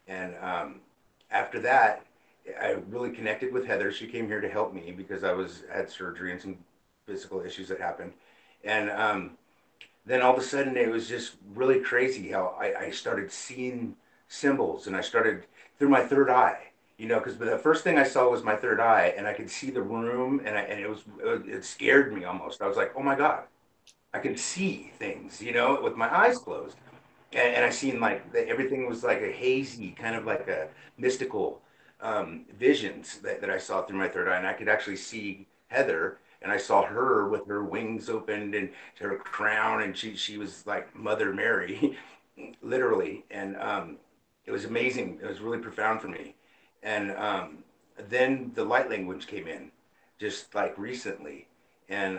and after that, I really connected with Heather. She came here to help me because I had surgery and some physical issues that happened, and then all of a sudden it was just really crazy how I started seeing symbols, and I started through my third eye. Because the first thing I saw was my third eye, and I could see the room, and it scared me almost. I was like, oh my God, I could see things, with my eyes closed. And I seen like everything was like a hazy, kind of like a mystical visions that I saw through my third eye. And I could actually see Heather and I saw her with her wings opened and her crown, and she was like Mother Mary, literally, and it was amazing. It was really profound for me, and then the light language came in, just like recently, and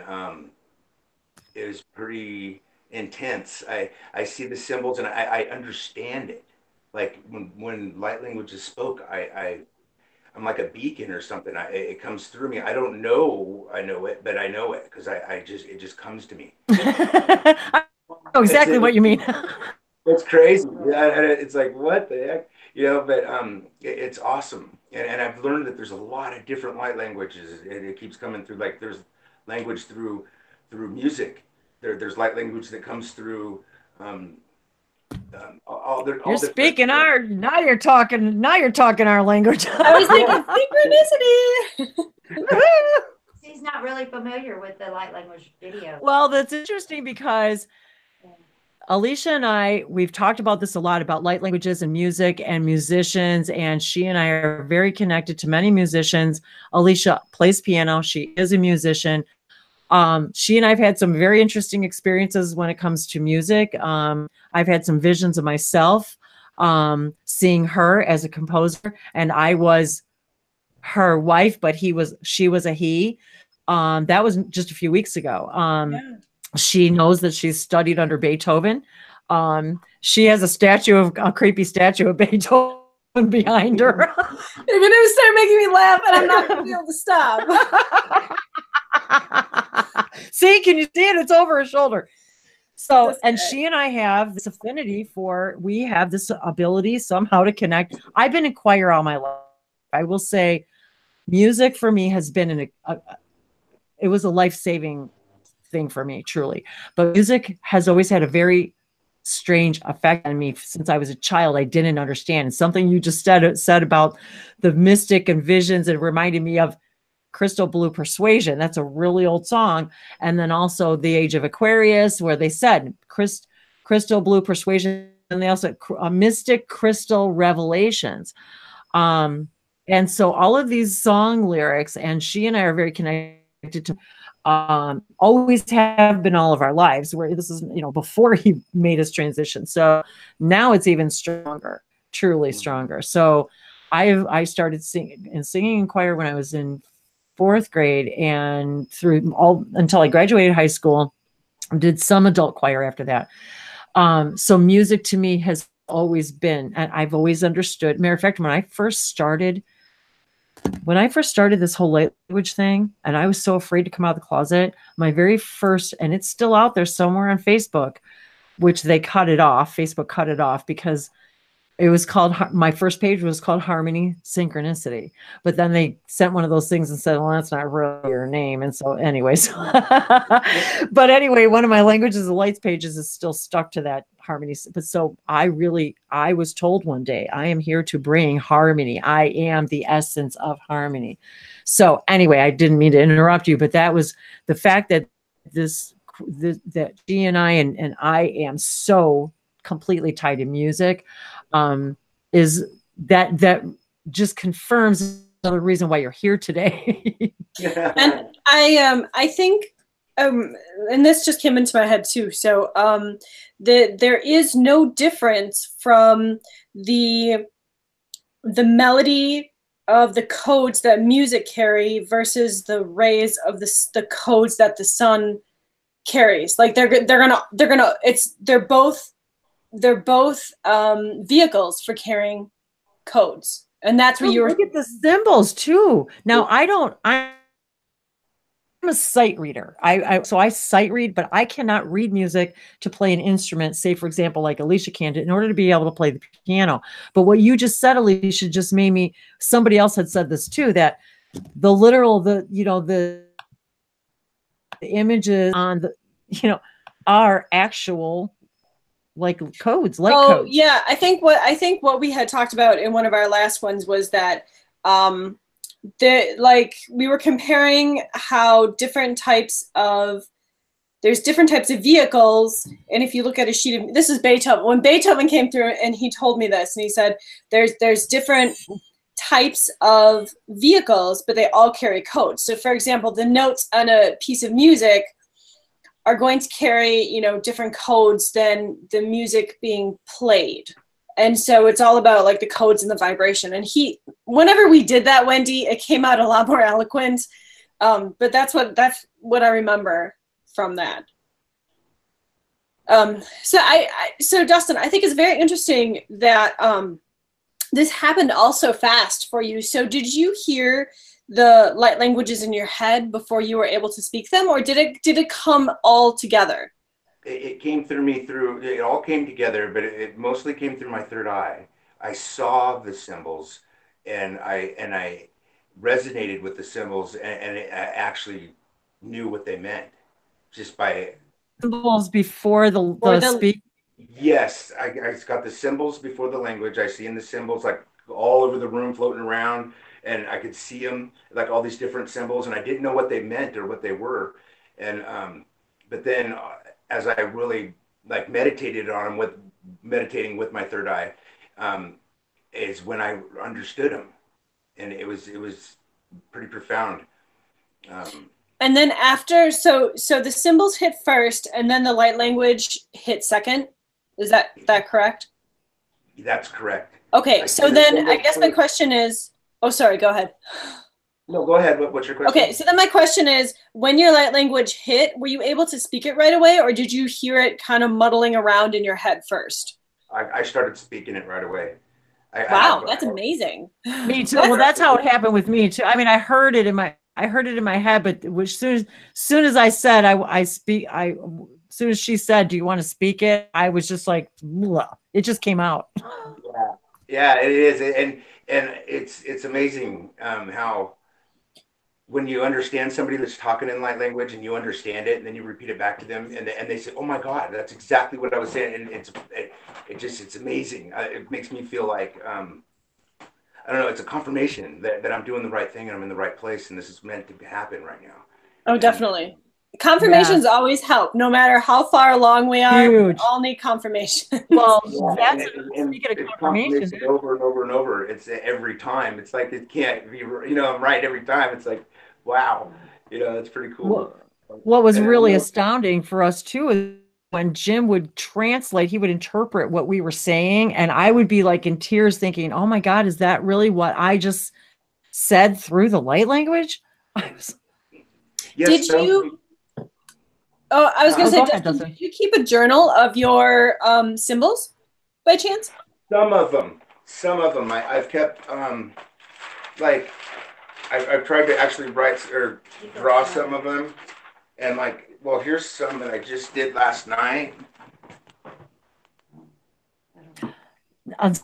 it was pretty intense. I see the symbols and I understand it. Like when light languages spoke, I'm like a beacon or something. It comes through me. I don't know I know it, but I know it because it just comes to me. I know exactly what you mean. It's crazy. Yeah, and it's like what the heck, you know. But it's awesome, and I've learned that there's a lot of different light languages. It keeps coming through. Like there's language through music. There's light language that comes through. You're speaking our now. You're talking our language. I was thinking synchronicity. She's not really familiar with the light language video. Well, that's interesting because Alicia and we've talked about this a lot, about light languages and music and musicians, and she and I are very connected to many musicians. Alicia plays piano. She is a musician. She and I've had some very interesting experiences when it comes to music. I've had some visions of myself, seeing her as a composer, and I was her wife, but she was a he. That was just a few weeks ago. Yeah. She knows that she's studied under Beethoven. She has a creepy statue of Beethoven behind her. You're going to start making me laugh, and I'm not going to be able to stop. See, can you see it? It's over her shoulder. So, and she and I have this affinity we have this ability somehow to connect. I've been in choir all my life. I will say music for me has been it was a life-saving thing for me, truly. But music has always had a very strange effect on me since I was a child. I didn't understand. And something you just said about the mystic and visions, it reminded me of Crystal Blue Persuasion. That's a really old song. And then also The Age of Aquarius, where they said Crystal Blue Persuasion, and they also mystic crystal revelations. And so all of these song lyrics, and she and I are very connected to, always have been all of our lives, where this is, before he made his transition. So now it's even stronger, truly stronger. So I started singing in choir when I was in 4th grade, and through until I graduated high school, did some adult choir after that. So music to me has always been, and I've always understood. Matter of fact, when I first started this whole language thing, and I was so afraid to come out of the closet, my very first, and it's still out there somewhere on Facebook, which they cut it off. Facebook cut it off because it was called, my first page was called Harmony Synchronicity, but then they sent one of those things and said, well, that's not really your name. And so anyways, but anyway, one of my languages of lights pages is still stuck to that harmony. But so I was told one day, I am here to bring harmony. I am the essence of harmony. So anyway, I didn't mean to interrupt you, but that was the fact that that she and I am so completely tied to music, is that just confirms another reason why you're here today. And I think, and this just came into my head too. So there is no difference from the melody of the codes that music carry versus the rays of the codes that the sun carries. Like they're both vehicles for carrying codes. And that's where you look at the symbols too. Now I'm a sight reader. So I sight read, but I cannot read music to play an instrument, say for example, like Alicia can, in order to be able to play the piano. But what you just said, Alicia, just made me, somebody else had said this too, that the images on the, are actual like codes, codes. Yeah. I think what we had talked about in one of our last ones was that, we were comparing how there's different types of vehicles. And if you look at a sheet of, this is Beethoven, when Beethoven came through and he told me this, and he said, there's different types of vehicles, but they all carry codes. So for example, the notes on a piece of music are going to carry, you know, different codes than the music being played. And so it's all about like the codes and the vibration. And whenever we did that, Wendy, it came out a lot more eloquent. But that's what I remember from that. So Dustin, I think it's very interesting that this happened all so fast for you. So did you hear the light languages in your head before you were able to speak them, or did it come all together? It came through me it all came together, but it mostly came through my third eye. I saw the symbols, and I resonated with the symbols, and I actually knew what they meant just by symbols before the speak. Yes, I got the symbols before the language. I seen the symbols like all over the room floating around, and I could see them like all these different symbols, and I didn't know what they meant or what they were. And but then as I really like meditated on them, meditating with my third eye, is when I understood them, and it was pretty profound. And then after, so the symbols hit first, and then the light language hit second. Is that correct? That's correct. Okay, so then I guess my question is, oh, sorry, go ahead. No, go ahead. What's your question? Okay, so then my question is, when your light language hit, were you able to speak it right away, or did you hear it kind of muddling around in your head first? I started speaking it right away. Wow, that's amazing. Me too. Well, that's how it happened with me too. I mean, I heard it in my head, but as soon as I said as soon as she said, "Do you want to speak it?" I was just like, blah. It just came out. Yeah, it is, and it's amazing how when you understand somebody that's talking in light language and you understand it, and then you repeat it back to them, and they say, "Oh my God, that's exactly what I was saying," and it's amazing. It makes me feel like I don't know. It's a confirmation that I'm doing the right thing and I'm in the right place, and this is meant to happen right now. Oh, definitely. Confirmations always help, no matter how far along we are. Huge. We all need confirmation. Well, that's speaking of confirmation over and over and over. It's every time. It's like it can't be. You know, I'm right every time. It's like, wow. You know, it's pretty cool. What was really astounding for us too is when Jim would translate, he would interpret what we were saying, and I would be like in tears thinking, oh my God, is that really what I just said through the light language? Yes, did you? Oh, I was going to say, Dustin, did you keep a journal of your symbols by chance? Some of them. I've kept, like, I've tried to actually write or draw some of them. And like, well, here's some that I just did last night. Some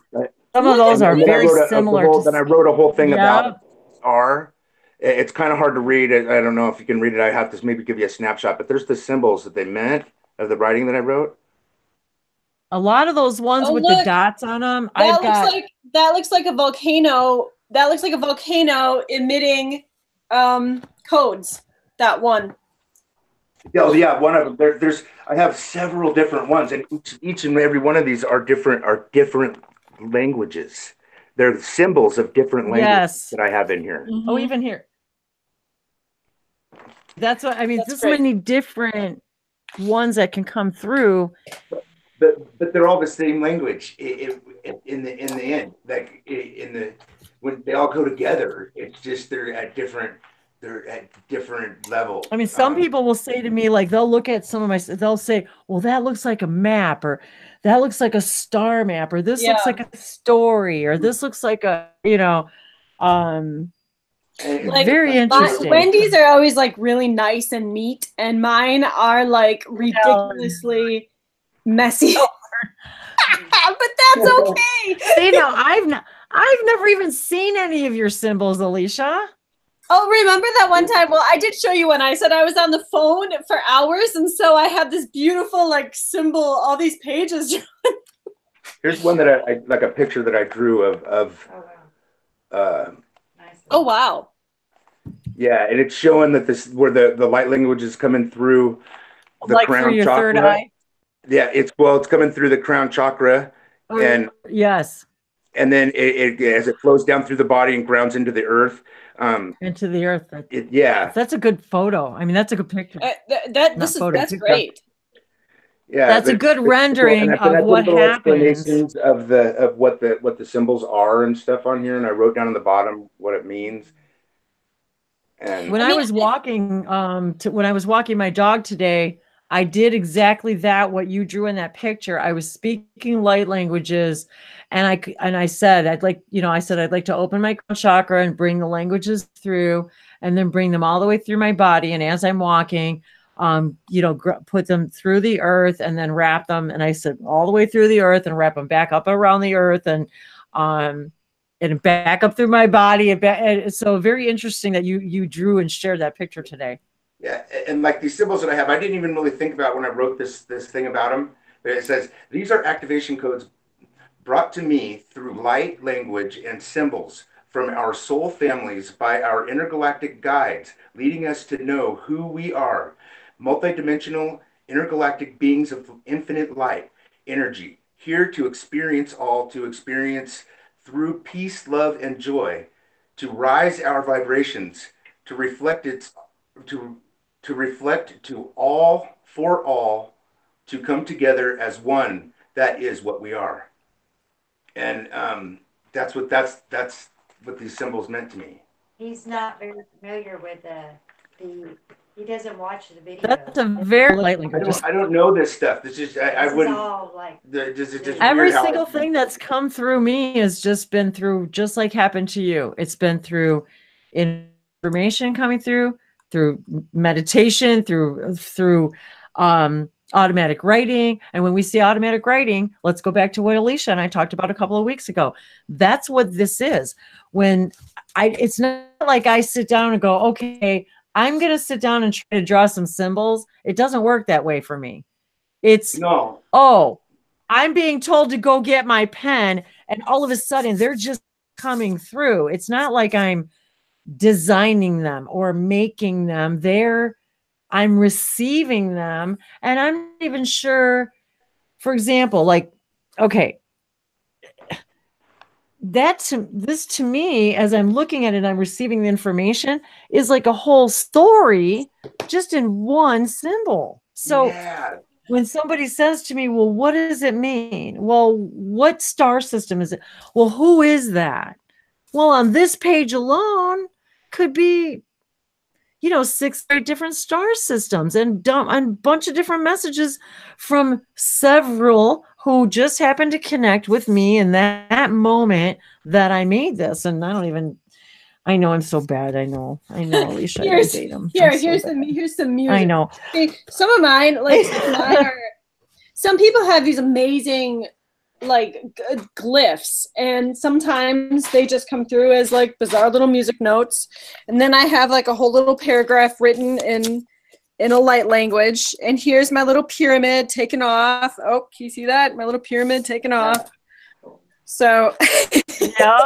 of those are very similar. Then I wrote a whole thing about R. It's kind of hard to read. I don't know if you can read it. I have to maybe give you a snapshot, but there's the symbols that they meant of the writing that I wrote. A lot of those ones with the dots on them. That looks like a volcano. That looks like a volcano emitting codes. That one. Yeah, one of them. I have several different ones, and each and every one of these are different languages. They're symbols of different languages that I have in here. Mm-hmm. Oh, even here. That's what I mean. There's so many different ones that can come through. But they're all the same language in the end. Like when they all go together, it's just they're at different levels. I mean, some people will say to me, like, they'll look at they'll say, well, that looks like a map, or that looks like a star map, or this looks like a story, or this looks like a, like, very interesting. Wendy's are always like really nice and neat, and mine are like ridiculously messy. But that's okay. See, now I've never even seen any of your symbols, Alicia. Oh, remember that one time? Well, I did show you when I said I was on the phone for hours, and so I had this beautiful like symbol, all these pages. Here's one that I like, a picture that I drew of. Oh wow. Yeah, and it's showing that this where the light language is coming through the crown through your chakra. Third eye. Yeah, it's coming through the crown chakra, and yes. and then as it flows down through the body and grounds into the earth. Into the earth. Yeah, that's a good photo. I mean, that's a good picture. That's great. Yeah, that's a good rendering of what happens. Of what the symbols are and stuff on here, and I wrote down on the bottom what it means. And when I was walking my dog today, I did exactly that, what you drew in that picture. I was speaking light languages, and I said I'd like to open my crown chakra and bring the languages through, and then bring them all the way through my body. And as I'm walking, put them through the earth and then wrap them. And I said all the way through the earth and wrap them back up around the earth and back up through my body. And so very interesting that you drew and shared that picture today. Yeah, and like these symbols that I have, I didn't even really think about when I wrote this thing about them. But it says, these are activation codes brought to me through light language and symbols from our soul families by our intergalactic guides, leading us to know who we are. Multidimensional, intergalactic beings of infinite light, energy, here to experience all, to experience through peace, love, and joy, to rise our vibrations, to reflect to all, for all, to come together as one. That is what we are. And that's what these symbols meant to me. He's not very familiar with he doesn't watch the video. That's a very light language. I don't know this stuff. This is I wouldn't. All like every single thing that's come through me has just been through, just like happened to you. It's been through information coming through meditation, through automatic writing. And when we see automatic writing, let's go back to what Alicia and I talked about a couple of weeks ago. That's what this is. It's not like I sit down and go, okay, I'm going to sit down and try to draw some symbols. It doesn't work that way for me. It's no. Oh, I'm being told to go get my pen, and all of a sudden they're just coming through. It's not like I'm designing them or making them. I'm receiving them, and I'm not even sure. For example, like, okay, this to me, as I'm looking at it, I'm receiving the information, is like a whole story just in one symbol. So yeah. When somebody says to me, well, what does it mean? Well, what star system is it? Well, who is that? Well, on this page alone could be, 6 or 8 different star systems and a bunch of different messages from several who just happened to connect with me in that moment that I made this. And I know I'm so bad. I know, Alicia. Here's some music. I know. See, some of mine are. Some people have these amazing, glyphs, and sometimes they just come through as bizarre little music notes, and then I have a whole little paragraph written in a light language. And here's my little pyramid taken off. Oh, can you see that? My little pyramid taken off. So yeah,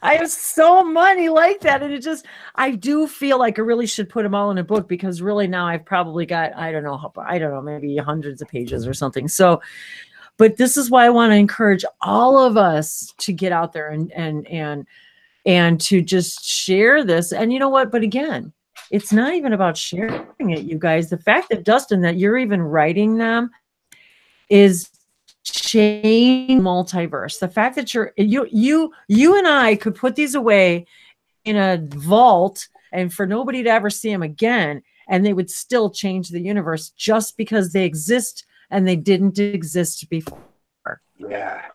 I have so many like that. And I do feel like I really should put them all in a book, because really now I've probably got, I don't know, maybe hundreds of pages or something. So, but this is why I want to encourage all of us to get out there and to just share this. And you know what? But again, it's not even about sharing it, you guys. The fact that, Dustin, that you're even writing them is change multiverse. The fact that you and I could put these away in a vault and for nobody to ever see them again, and they would still change the universe just because they exist and they didn't exist before. Yeah,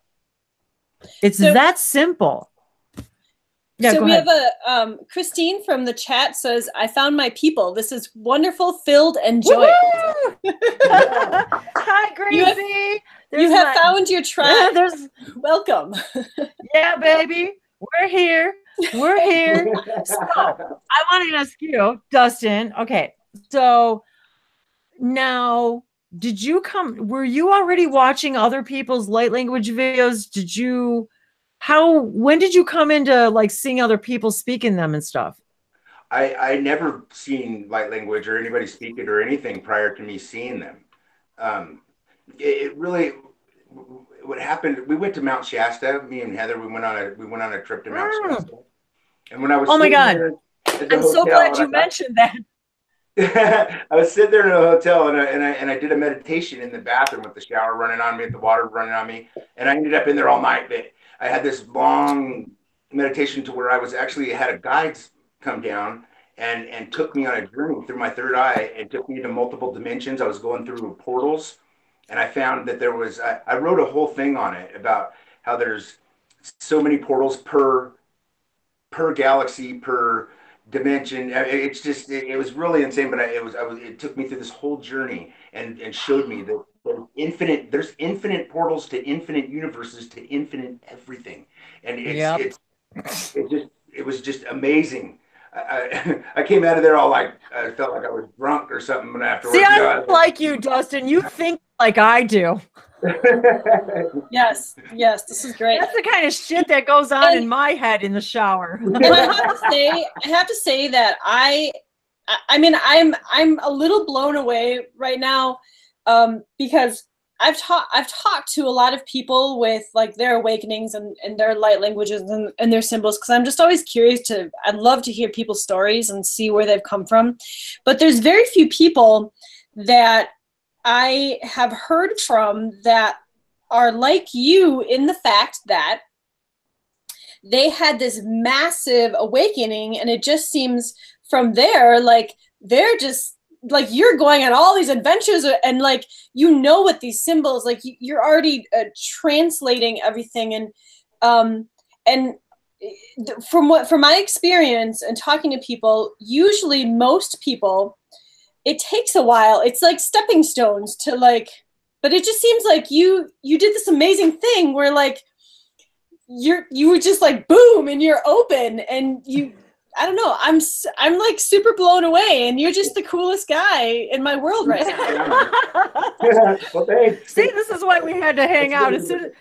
it's that simple. Yeah, so we have a Christine from the chat says, I found my people. This is wonderful, filled, and joyous. Hi, Gracie. You have found your tribe. Welcome. Yeah, baby. We're here. We're here. So I want to ask you, Dustin. Okay. So now, were you already watching other people's light language videos? When did you come into seeing other people speaking them and stuff? I never seen light language or anybody speak it or anything prior to me seeing them. It really, what happened, we went to Mount Shasta, me and Heather, we went on a trip to Mount Shasta. And when I was oh my God, there at the I'm hotel, so glad you mentioned that. I was sitting there in a hotel and I did a meditation in the bathroom with the shower running on me, the water running on me, and I ended up in there all night. But I had this long meditation to where I was actually had a guide come down and took me on a journey through my third eye and took me into multiple dimensions. I was going through portals, and I found that there was I wrote a whole thing on it about how there's so many portals per galaxy, per dimension. It's just it was really insane. But it took me through this whole journey and showed me that there's infinite portals to infinite universes to infinite everything, and it was just amazing. I came out of there all like I felt like I was drunk or something afterwards. See, I like you, Dustin. You think like I do. Yes, this is great. That's the kind of shit that goes on in my head in the shower. And I have to say that I mean, I'm a little blown away right now, because I've talked to a lot of people with like their awakenings and their light languages and their symbols, because I'm just always curious I'd love to hear people's stories and see where they've come from. But there's very few people that I have heard from that are like you in the fact that they had this massive awakening, and it just seems from there like they're just like you're going on all these adventures and like what these symbols like you're already translating everything and from my experience and talking to people, usually most people, it takes a while. It's like stepping stones to like, but it just seems like you did this amazing thing where like you were just like boom and you're open and I don't know. I'm like super blown away, and you're just the coolest guy in my world right now. Well, thanks. See, this is why we had to hang out. As soon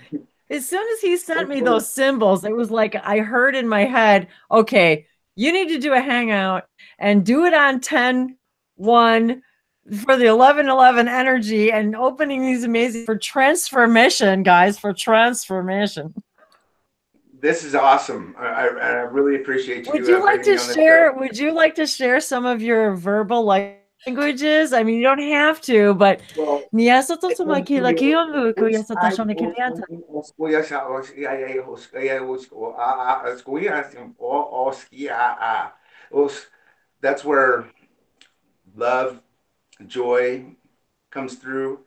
as he sent me those symbols, it was like I heard in my head, okay, you need to do a hangout and do it on 10-1 for the 11-11 energy and opening these amazing for transformation, guys, for transformation. This is awesome. I really appreciate you. Would you like to share some of your verbal languages? I mean, you don't have to, but that's where love, joy comes through.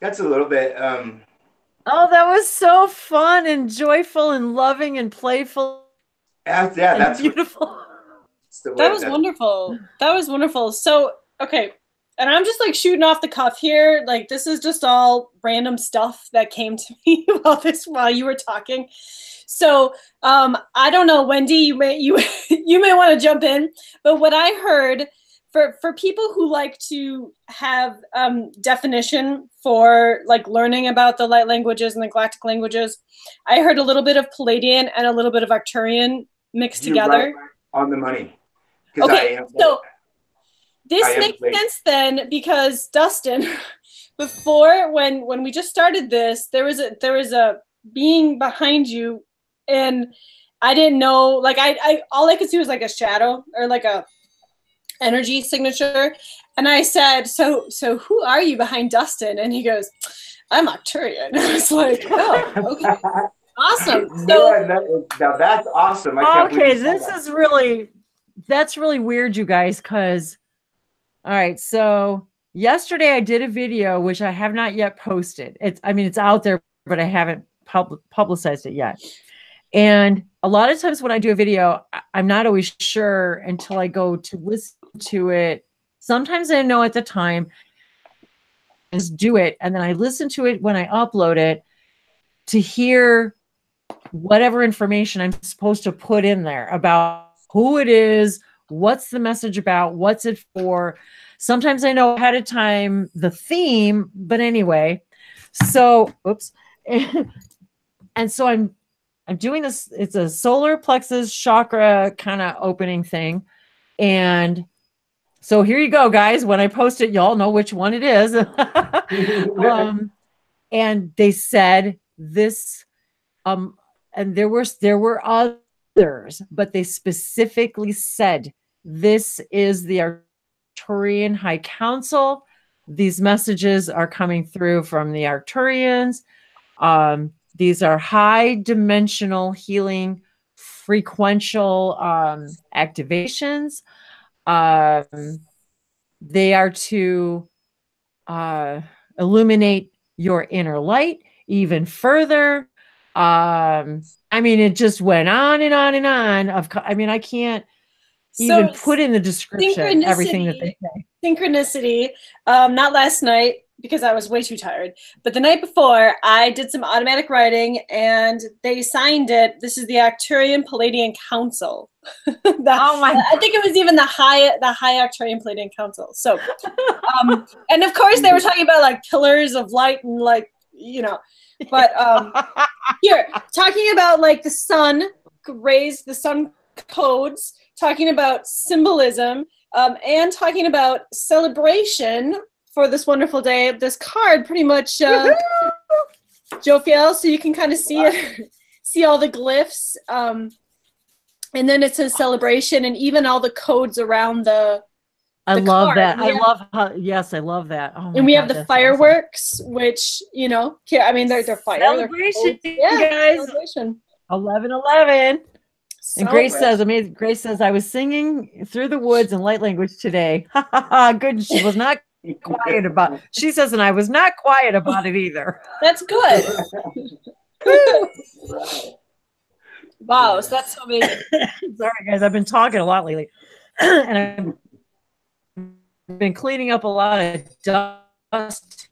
That's a little bit. Oh, that was so fun and joyful and loving and playful. That's beautiful. That was wonderful. That was wonderful. So, okay. And I'm just like shooting off the cuff here. Like this is just all random stuff that came to me while you were talking. So I don't know, Wendy, you may want to jump in. But what I heard for people who like to have definition for like learning about the light languages and the galactic languages, I heard a little bit of Palladian and a little bit of Arcturian mixed together. Right on the money. Okay, so this makes sense then, because Dustin, before when we just started this, there was a being behind you, and I didn't know, like I all I could see was like a shadow or like a energy signature, and I said, so who are you behind Dustin? And he goes, I'm Arcturian. I was like, oh, okay, awesome. So now that's awesome. That's really weird, you guys, because all right, so yesterday I did a video which I have not yet posted. It's out there, but I haven't publicized it yet. And a lot of times when I do a video, I'm not always sure until I go to listen to it. Sometimes I know at the time, just do it. And then I listen to it when I upload it to hear whatever information I'm supposed to put in there about who it is, what's the message about, what's it for. Sometimes I know ahead of time the theme, but anyway, so, oops. And so I'm doing this. It's a solar plexus chakra kind of opening thing. And so here you go, guys. When I post it, y'all know which one it is. And they said this, and there were others, but they specifically said this is the Arcturian High Council. These messages are coming through from the Arcturians. These are high dimensional healing frequential activations. They are to illuminate your inner light even further. I mean, it just went on and on and on. I mean, I can't even put in the description everything that they say. Synchronicity. Not last night because I was way too tired, but the night before I did some automatic writing and they signed it. This is the Arcturian Palladian Council. I think it was even the high Arcturian Palladian Council. So, and of course they were talking about like pillars of light and like, you know, but here talking about like the sun rays, the sun codes, talking about symbolism, and talking about celebration for this wonderful day. This card pretty much, Jophiel, so you can kind of see it, see all the glyphs. And then it says celebration and even all the codes around the I love card. That. I love how, yes, I love that. Oh and we have the fireworks, awesome. Which, you know, I mean, they're fire. Celebration, guys. Celebration. 11/11. And Grace says, amazing. Grace says, I was singing through the woods in light language today. Good. She was not quiet about it. She says, and I was not quiet about it either. That's good. Wow, so that's so amazing. Sorry, guys. I've been talking a lot lately. And I've been cleaning up a lot of dust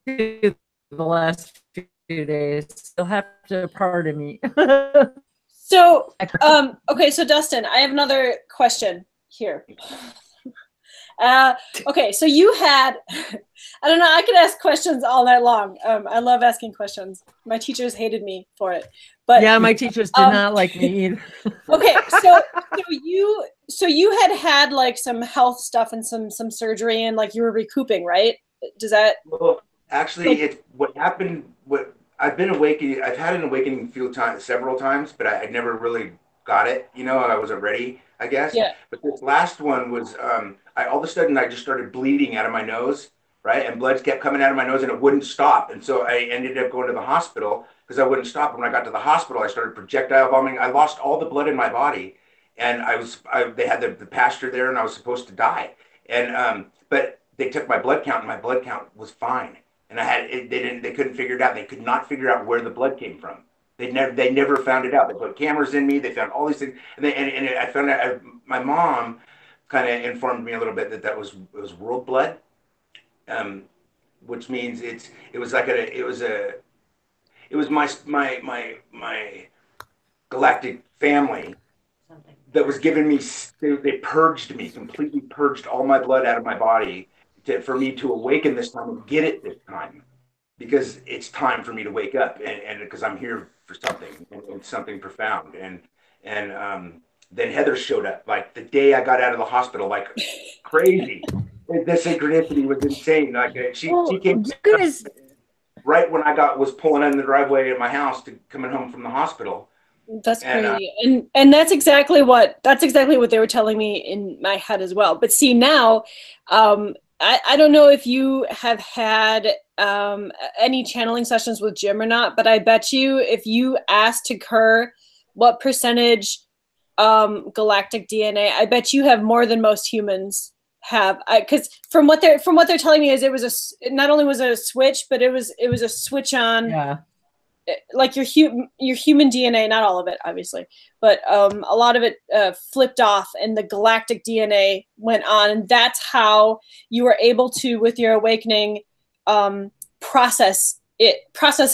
the last few days. You'll have to pardon me. So, okay, so Dustin, I have another question here. Okay, so you had, I don't know, I could ask questions all night long. I love asking questions. My teachers hated me for it. But yeah, my teachers did not like me either. Okay, so you had like some health stuff and some surgery and like you were recouping, right? Does that? Well, actually, it's what happened. What I've been awakening. I've had an awakening several times, but I never really got it. You know, I wasn't ready, I guess. Yeah. But this last one was, all of a sudden I just started bleeding out of my nose, right? And blood kept coming out of my nose and it wouldn't stop. And so I ended up going to the hospital because I wouldn't stop. When I got to the hospital, I started projectile vomiting. I lost all the blood in my body, and they had the pastor there, and I was supposed to die. And but they took my blood count, and my blood count was fine. And they couldn't figure it out. They could not figure out where the blood came from. They never found it out. They put cameras in me. They found all these things, and I found out. My mom kind of informed me a little bit that it was world blood, which means it was my galactic family that was giving me. They purged me, completely purged all my blood out of my body for me to awaken this time and get it this time, because it's time for me to wake up and because I'm here for something and something profound. And then Heather showed up like the day I got out of the hospital, like crazy. The synchronicity was insane. Like she came right when I was pulling in the driveway of my house to coming home from the hospital. That's crazy. And that's exactly what they were telling me in my head as well. But see now, I don't know if you have had any channeling sessions with Jim or not, but I bet you if you asked her what percentage galactic DNA, I bet you have more than most humans have. Because from what they're telling me is it was not only was it a switch, but it was a switch on. Yeah. like your human DNA, not all of it, obviously, but a lot of it flipped off, and the galactic DNA went on, and that's how you were able to, with your awakening, process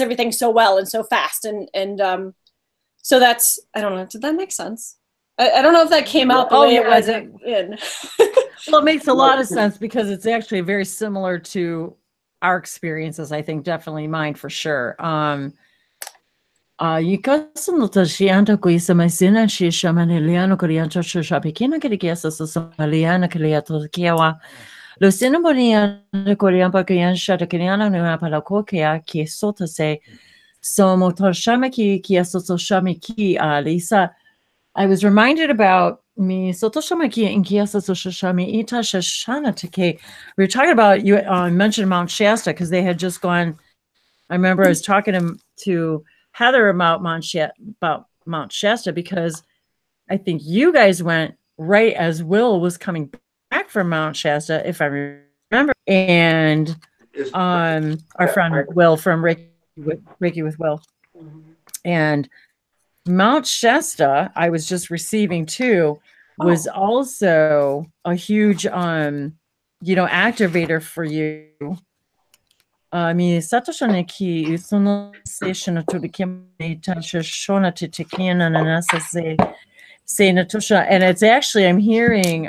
everything so well and so fast, and so that's, I don't know, did that make sense? I don't know if that came out the way it was in. Well, it makes a lot of sense because it's actually very similar to our experiences. I think definitely mine for sure. You guys know that she and the guys my sin she shaman Eliano Koreanto Shapikina Kiriasa Somaliana Kiriato Kiawa. Lucina Bonia the Korean Pakian Shatakiniana Napala Kokea ki sota say so motor shamaki kiaso shamiki Lisa. I was reminded about me Sotoshamaki and Kiasa Soshami Ita Shashana Take. We were talking about, you mentioned Mount Shasta because they had just gone. I remember I was talking to Heather about Mount Shasta because I think you guys went right as Will was coming back from Mount Shasta, if I remember. And our friend Will from Reiki with Will. And Mount Shasta, I was just receiving too, was also a huge, activator for you. Mi satoshone ki usono session to the kimita shona to tekina nanasa say natusha, and it's actually I'm hearing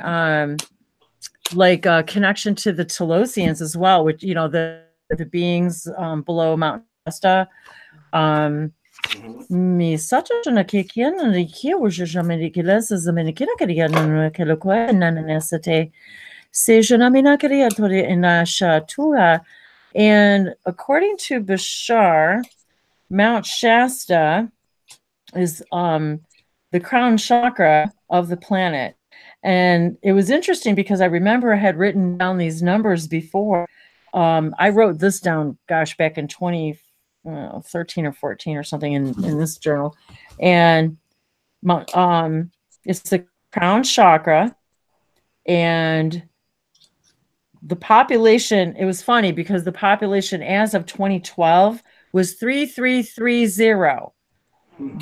like a connection to the Telosians as well, which the beings below Mount Shasta. Mi satoshona ki kiana the kia was jamani kilesa zamenikina kariana kelokwa nanasate se janamina karia tori inasha tua. And according to Bashar, Mount Shasta is the crown chakra of the planet. And it was interesting because I remember I had written down these numbers before. I wrote this down, gosh, back in 2013 or 14 or something in this journal. And it's the crown chakra. And the population, it was funny because the population as of 2012 was 3330.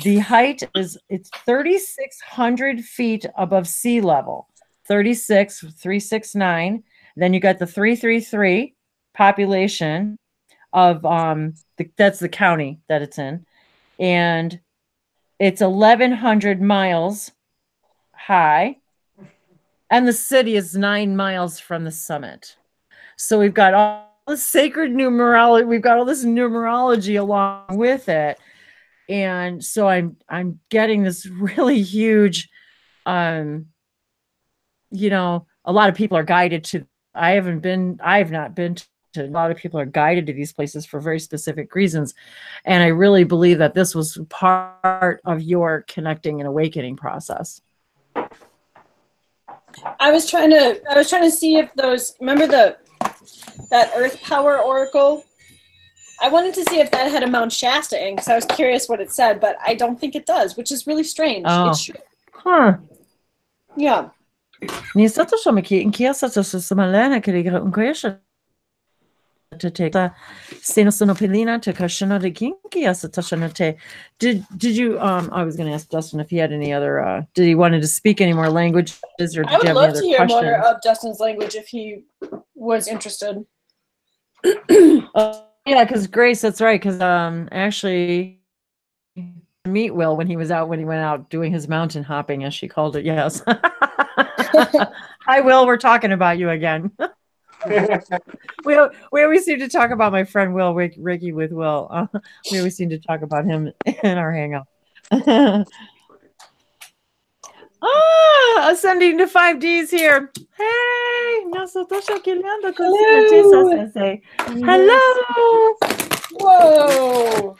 The height it's 3,600 feet above sea level, 369. Then you got the 333 population of, that's the county that it's in. And it's 1,100 miles high. And the city is 9 miles from the summit. So we've got all the sacred numerology. We've got all this numerology along with it. And so I'm getting this really huge, a lot of people are guided to, I have not been to, a lot of people are guided to these places for very specific reasons. And I really believe that this was part of your connecting and awakening process. I was trying to see if those, remember that Earth Power Oracle? I wanted to see if that had a Mount Shasta in, because I was curious what it said, but I don't think it does, which is really strange. Oh. Huh. Yeah. Did you I was going to ask Dustin if he had any other did he wanted to speak any more languages, or did I would you have love any other to hear questions? more of Dustin's language if he was interested. Yeah, because Grace, that's right, because actually meet Will when he went out doing his mountain hopping, as she called it. Yes. Hi Will, we're talking about you again. we always seem to talk about my friend Will, Ricky with Will. We always seem to talk about him in our hangout. Ascending to 5Ds here. Hey, hello. Whoa.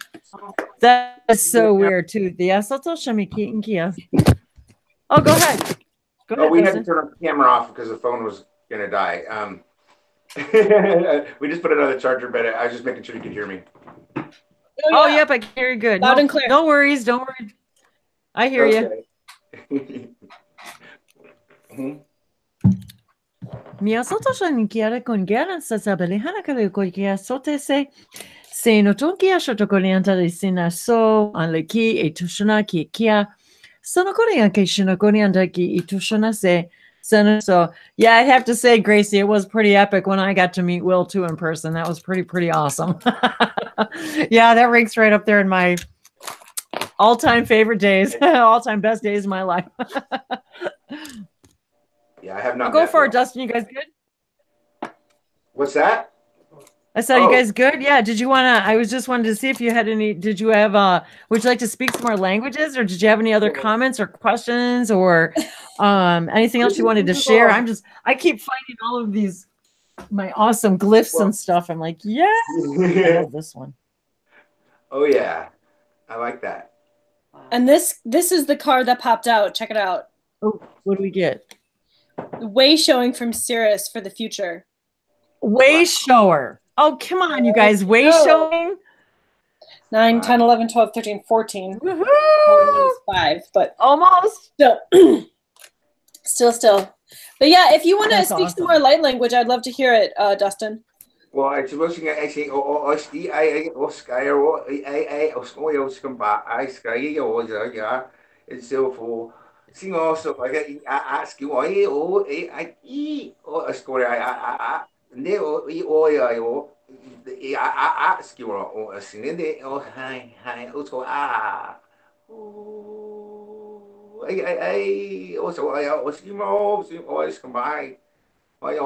That is so weird too. Oh, go ahead. We had to turn the camera off because the phone was gonna die. We just put it on the charger, but I was just making sure you could hear me. Oh, yep, I can hear you good. Loud and clear. No worries, don't worry. I hear you. Se no tonkia shotokorianta de sina so an leki e tushona ki kia. Sonokorian ke shinokorianta ki itushona se. So yeah, I have to say, Gracie, it was pretty epic when I got to meet Will too in person. That was pretty awesome. Yeah, that ranks right up there in my all-time favorite days, all-time best days of my life. Yeah, I have not. I'll go for it, Dustin. You guys good? What's that? I said, you guys good? Yeah. Did you want to? I was just wanted to see if you had any. Did you have? Would you like to speak some more languages, or did you have any other comments or questions, or anything else you wanted to share? I keep finding all of these my awesome glyphs and stuff. I'm like, yeah, I love this one. Oh yeah, I like that. And this is the card that popped out. Check it out. Oh, what do we get? Way showing from Cirrus for the future. Way shower. Oh, come on, you guys. Way showing. 9, 10, 11, 12, 13, 14. Woohoo! 5, but almost. Still. But yeah, if you want to speak some more light language, I'd love to hear it, Dustin. Well, I suppose I think it's so for sing also I get ask you I score I neo I skill or sing it oh hi also I also I was always combine my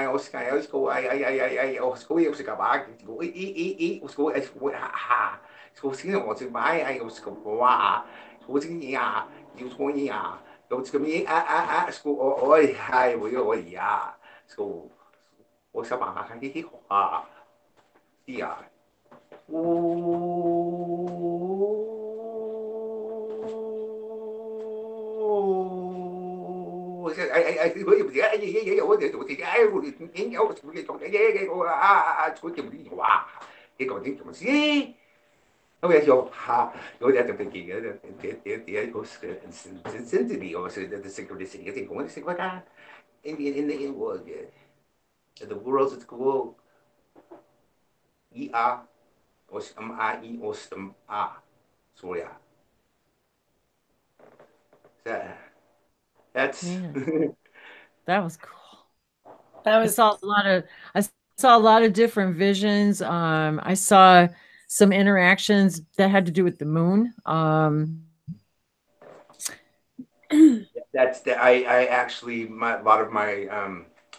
Oscar I go I also was go back go was go ha so sing was my I was go wow so sing yeah you so yeah so it's me school oi hai we oi yeah so 我想把它看起啊，对啊，我这我也不知道，我这我这我你要我出去做这我出去不理哇，这个这怎么行？OK， 就哈，有点这个我是个甚至比我是的 synchronicity， 这个我是个啥 ？in the world， the world is cool。so yeah. That's that was cool. I saw a lot of different visions. I saw some interactions that had to do with the moon. That's I actually a lot of my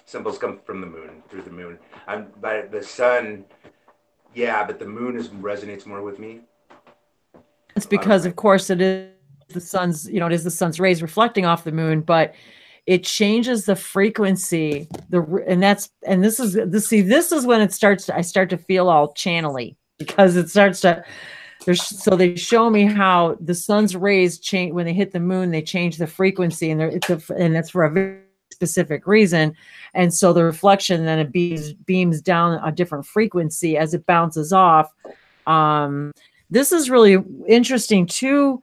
symbols come from the moon, through the moon. But the sun, yeah, but the moon resonates more with me. It's because, of course, it is the sun's, it is the sun's rays reflecting off the moon, but it changes the frequency. This is when it starts I start to feel all channely, because it starts to. So they show me how the sun's rays change when they hit the moon. They change the frequency, and that's for a very specific reason. And so the reflection then it beams down a different frequency as it bounces off. This is really interesting too,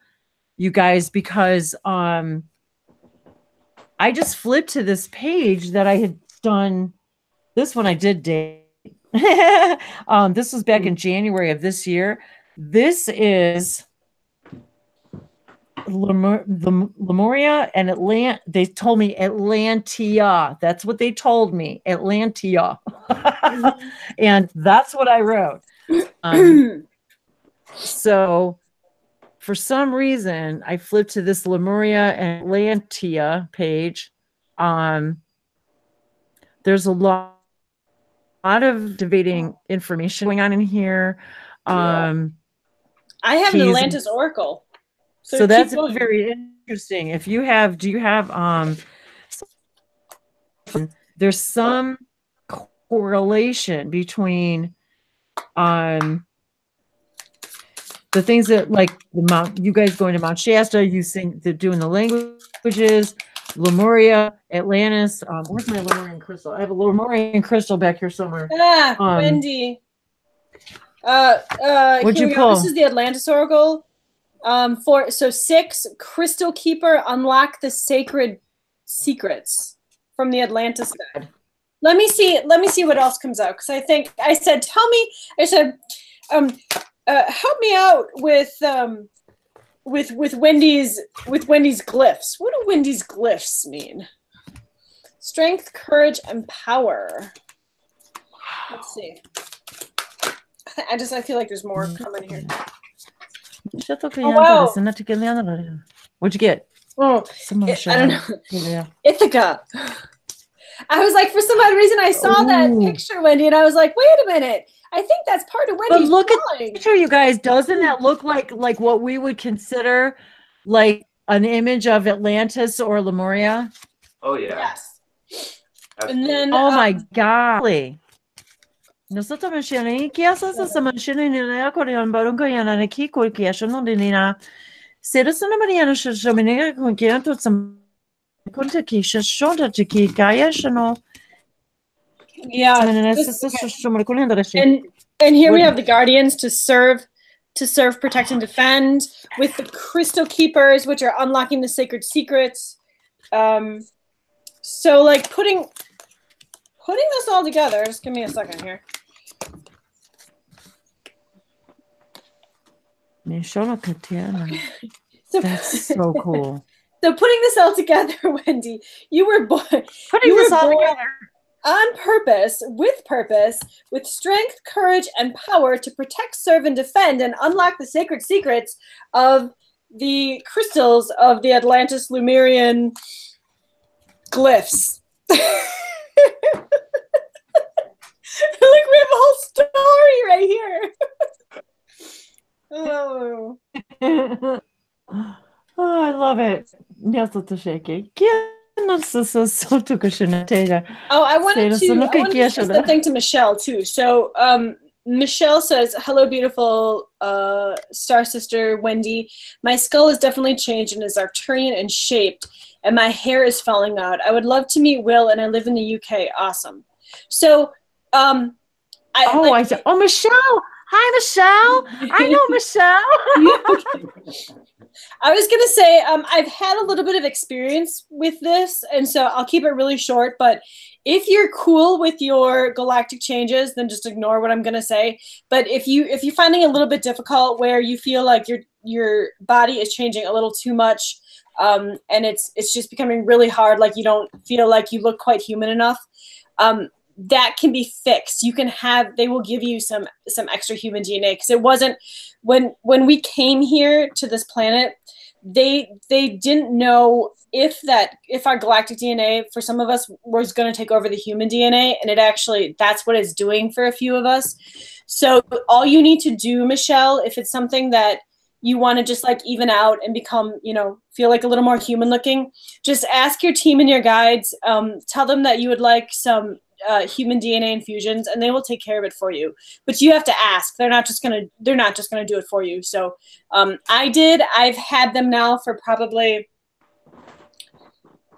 you guys, because I just flipped to this page that I had done. This one I did date. This was back in January of this year. This is Lemuria and Atlant. They told me Atlantia. That's what they told me, Atlantia. And that's what I wrote. So for some reason, I flipped to this Lemuria and Atlantia page. There's a lot of debating information going on in here. I have an Atlantis Oracle. So that's very interesting. If you have, do you have, there's some correlation between, the things that like you guys going to Mount Shasta, they're doing the languages, Lemuria, Atlantis. Where's my Lemurian crystal? I have a Lemurian crystal back here somewhere. Wendy. What'd you pull? This is the Atlantis Oracle. 6 Crystal Keeper, unlock the sacred secrets from the Atlantis God. Let me see what else comes out, because I think I said help me out with Wendy's glyphs. What do Wendy's glyphs mean? Strength, courage, and power. Let's see. I feel like there's more coming here. Oh, wow. What'd you get? Oh, I don't know. Ithaca. I was like, for some odd reason, I saw that picture, Wendy, and I was like, wait a minute. I think that's part of Wendy's. But look at the picture, you guys. Doesn't that look like what we would consider like an image of Atlantis or Lemuria? Oh yeah. Yes. And then, oh my golly. Nosotros mencioné que haces esa mencioné ni la coreana baron kayana na ki ko ki ashono dinina. Será na Mariana shomenega con que anto some kunta ki shonda ki kaya shono. Yeah. And here we have the guardians to serve, protect, and defend, with the crystal keepers, which are unlocking the sacred secrets. So like putting this all together, just give me a second here. That's so cool. So putting this all together, Wendy, you were born together on purpose, with strength, courage, and power to protect, serve, and defend, and unlock the sacred secrets of the crystals of the Atlantis Lemurian glyphs. Like we have a whole story right here. Oh. Oh, I love it. Oh, I wanted to say something to Michelle too. So Michelle says, hello, beautiful star sister Wendy. My skull is definitely changed and is Arcturian and shaped, and my hair is falling out. I would love to meet Will, and I live in the UK. Awesome. So Michelle. Hi, Michelle. I know Michelle. I was going to say, I've had a little bit of experience with this, and so I'll keep it really short. But if you're cool with your galactic changes, then just ignore what I'm going to say. But if you're finding it a little bit difficult, where you feel like your body is changing a little too much, and it's just becoming really hard, like you don't feel like you look quite human enough, that can be fixed. They will give you some extra human DNA, because it wasn't when we came here to this planet, they didn't know if our galactic DNA for some of us was going to take over the human DNA, and that's what it's doing for a few of us. So all you need to do, Michelle, if it's something that you want to just like even out and become, feel like a little more human looking, just ask your team and your guides, tell them that you would like some human DNA infusions, and they will take care of it for you. But you have to ask. They're not just gonna do it for you. So I've had them now for probably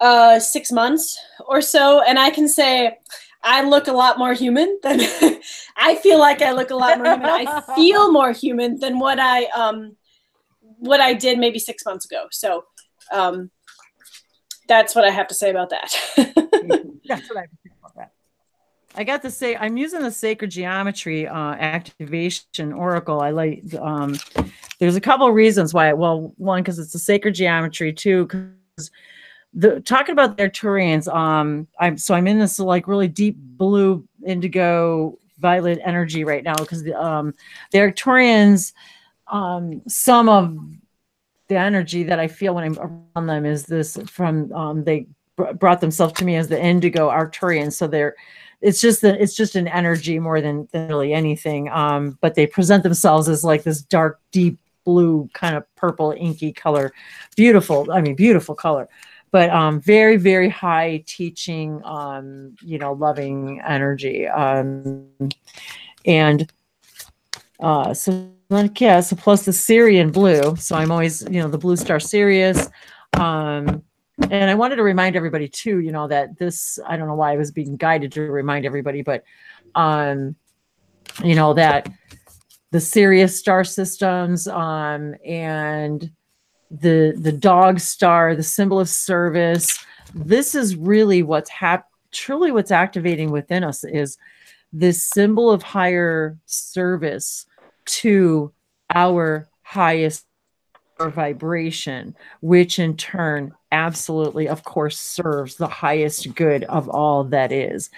6 months or so, and I can say I look a lot more human than I feel like I look a lot more human. I feel more human than what I did maybe 6 months ago. So that's what I have to say about that. That's what I have to say about that. I got to say, I'm using the Sacred Geometry Activation Oracle. I like, there's a couple of reasons why. Well, one, because it's a Sacred Geometry. Two, because talking about the Arcturians, I'm in this like really deep blue, indigo, violet energy right now, because the Arcturians, some of the energy that I feel when I'm around them is this from, they brought themselves to me as the indigo Arcturians. So it's just an energy more than really anything. But they present themselves as like this dark, deep blue kind of purple, inky color. Beautiful color, but very, very high teaching, loving energy. So plus the Syrian blue. So I'm always, the blue star Sirius. And I wanted to remind everybody too, that this, I don't know why I was being guided to remind everybody, but, that the Sirius star systems, and the dog star, the symbol of service, this is really truly what's activating within us is this symbol of higher service, to our highest vibration, which in turn absolutely, of course, serves the highest good of all that is.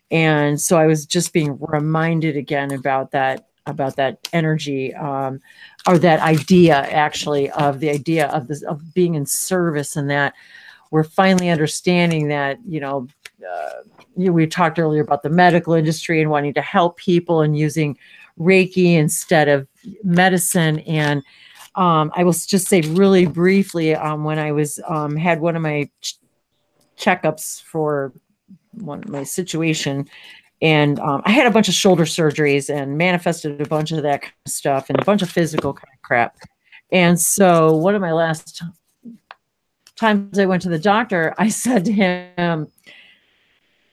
And so I was just being reminded again about that energy, or that idea, actually, of the idea of this, of being in service, and that we're finally understanding that, we talked earlier about the medical industry and wanting to help people and using Reiki instead of medicine. And I will just say really briefly, when I was had one of my checkups for my situation, and I had a bunch of shoulder surgeries and manifested a bunch of that kind of stuff and a bunch of physical kind of crap. And so one of my last times I went to the doctor, I said to him,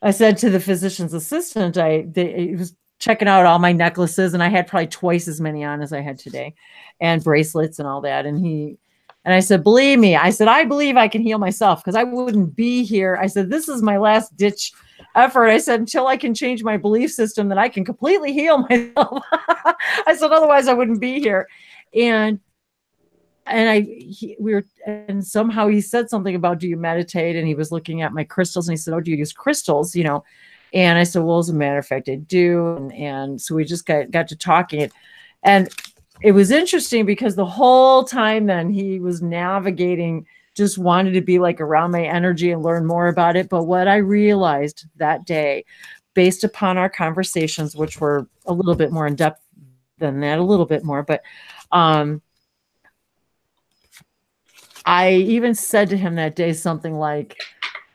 I said to the physician's assistant, he was checking out all my necklaces, and I had probably twice as many on as I had today, and bracelets and all that. And I said, believe me, I said, I believe I can heal myself, because I wouldn't be here. I said, this is my last ditch effort. I said, until I can change my belief system that I can completely heal myself. I said, otherwise I wouldn't be here. And somehow he said something about, do you meditate? And he was looking at my crystals, and he said, oh, do you use crystals? And I said, well, as a matter of fact, I do. And so we just got to talking, and it was interesting because the whole time then he was navigating, just wanted to be like around my energy and learn more about it. But what I realized that day, based upon our conversations, which were a little bit more in depth than that, a little bit more, but I even said to him that day something like,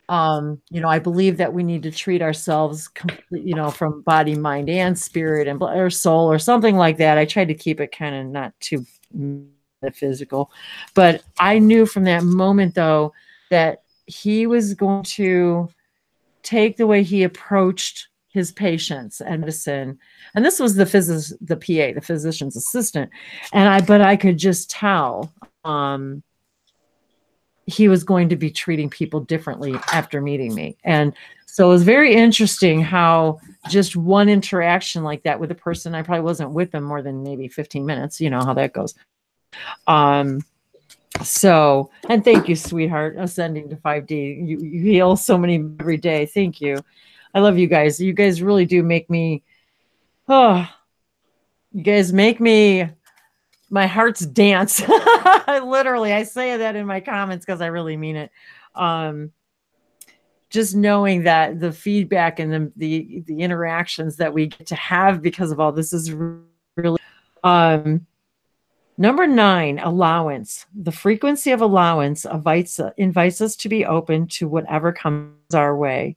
I believe that we need to treat ourselves complete, from body, mind, and spirit, and or soul, or something like that. I tried to keep it kind of not too metaphysical, but I knew from that moment, though, that he was going to take the way he approached his patients and medicine. And this was the PA, the physician's assistant. But I could just tell, he was going to be treating people differently after meeting me. And so it was very interesting how just one interaction like that with a person, I probably wasn't with them more than maybe 15 minutes, you know how that goes. So, and thank you, sweetheart, ascending to 5D. You heal so many every day. Thank you. I love you guys. You guys really do make me, you guys make me, my heart's dance. Literally, I say that in my comments because I really mean it. Just knowing that the feedback and the interactions that we get to have because of all this is really. Number 9, allowance. The frequency of allowance invites us to be open to whatever comes our way,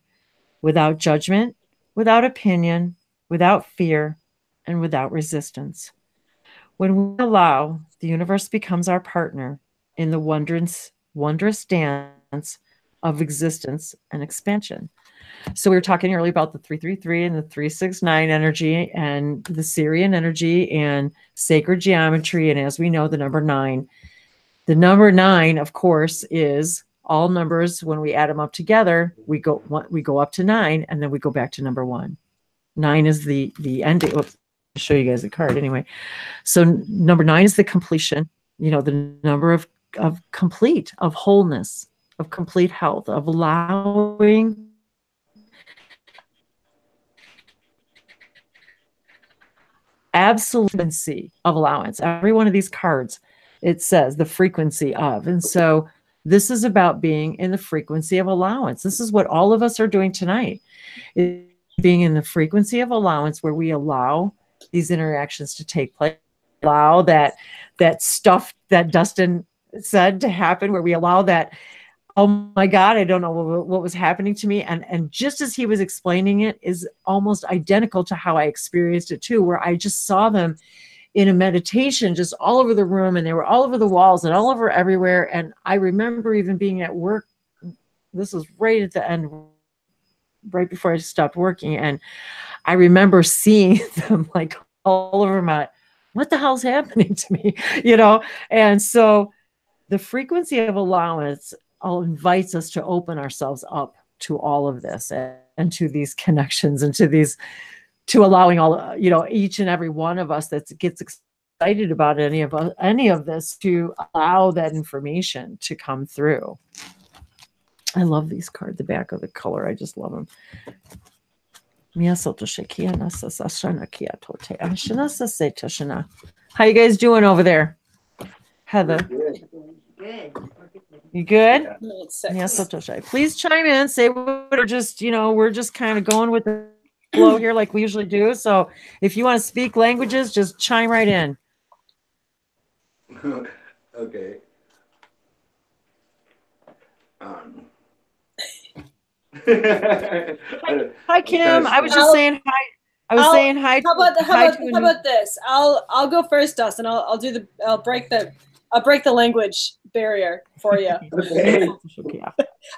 without judgment, without opinion, without fear, and without resistance. When we allow, the universe becomes our partner in the wondrous dance of existence and expansion. So we were talking earlier about the 333 and the 369 energy and the Syrian energy and sacred geometry. And as we know, the number 9. The number 9, of course, is all numbers. When we add them up together, we go up to 9, and then we go back to number 1. 9 is the ending. Oops. I'll show you guys a card anyway. So number 9 is the completion, the number of complete, of wholeness, of complete health, of allowing absolutency of allowance. Every one of these cards, it says the frequency of. And so this is about being in the frequency of allowance. This is what all of us are doing tonight, is being in the frequency of allowance, where we allow these interactions to take place, allow that stuff that Dustin said to happen, where we allow that, oh my God, I don't know what was happening to me. And just as he was explaining it is almost identical to how I experienced it too, where I just saw them in a meditation just all over the room, and they were all over the walls and all over everywhere. And I remember even being at work. This was right at the end, right before I stopped working. And I remember seeing them like all over my, what the hell's happening to me, And so the frequency of allowance invites us to open ourselves up to all of this, and to these connections, and to allowing all, each and every one of us that gets excited about any of this to allow that information to come through. I love these cards, the back of the color. I just love them. How you guys doing over there? Heather. Good. You good? Yeah. Please chime in. Say we're just, we're just kind of going with the flow here like we usually do. So if you want to speak languages, just chime right in. Okay. Hi, Kim. I was just saying hi. I was saying hi. How about this? I'll go first, Dustin. I'll break the language barrier for you. Okay.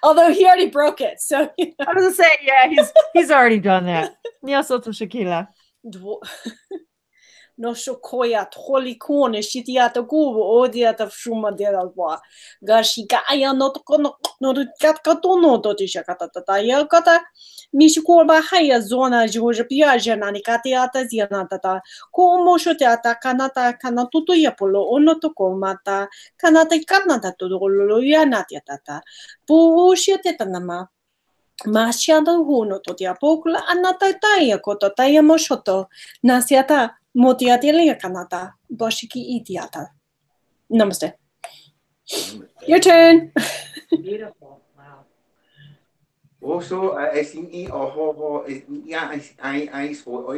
Although he already broke it, so I was gonna say, yeah, he's already done that. Shakila. No shokoya toli kone shitiata gubo odiata shuma de la bois. Gashika aya no kono no katono to tishakata ya kata mishikoba haya zona joja piaja nanikatiata zianata ko moshoteata kanata kanatuto yapolo ono to komata kanata kanata to lo yanatiata bu shiateta nama Masiada huno to dia pokula anata taya koto taya moshoto nasiata motiatilia kanata boshiki itiata. Namaste. Your turn. Beautiful. Wow. Also, I think I score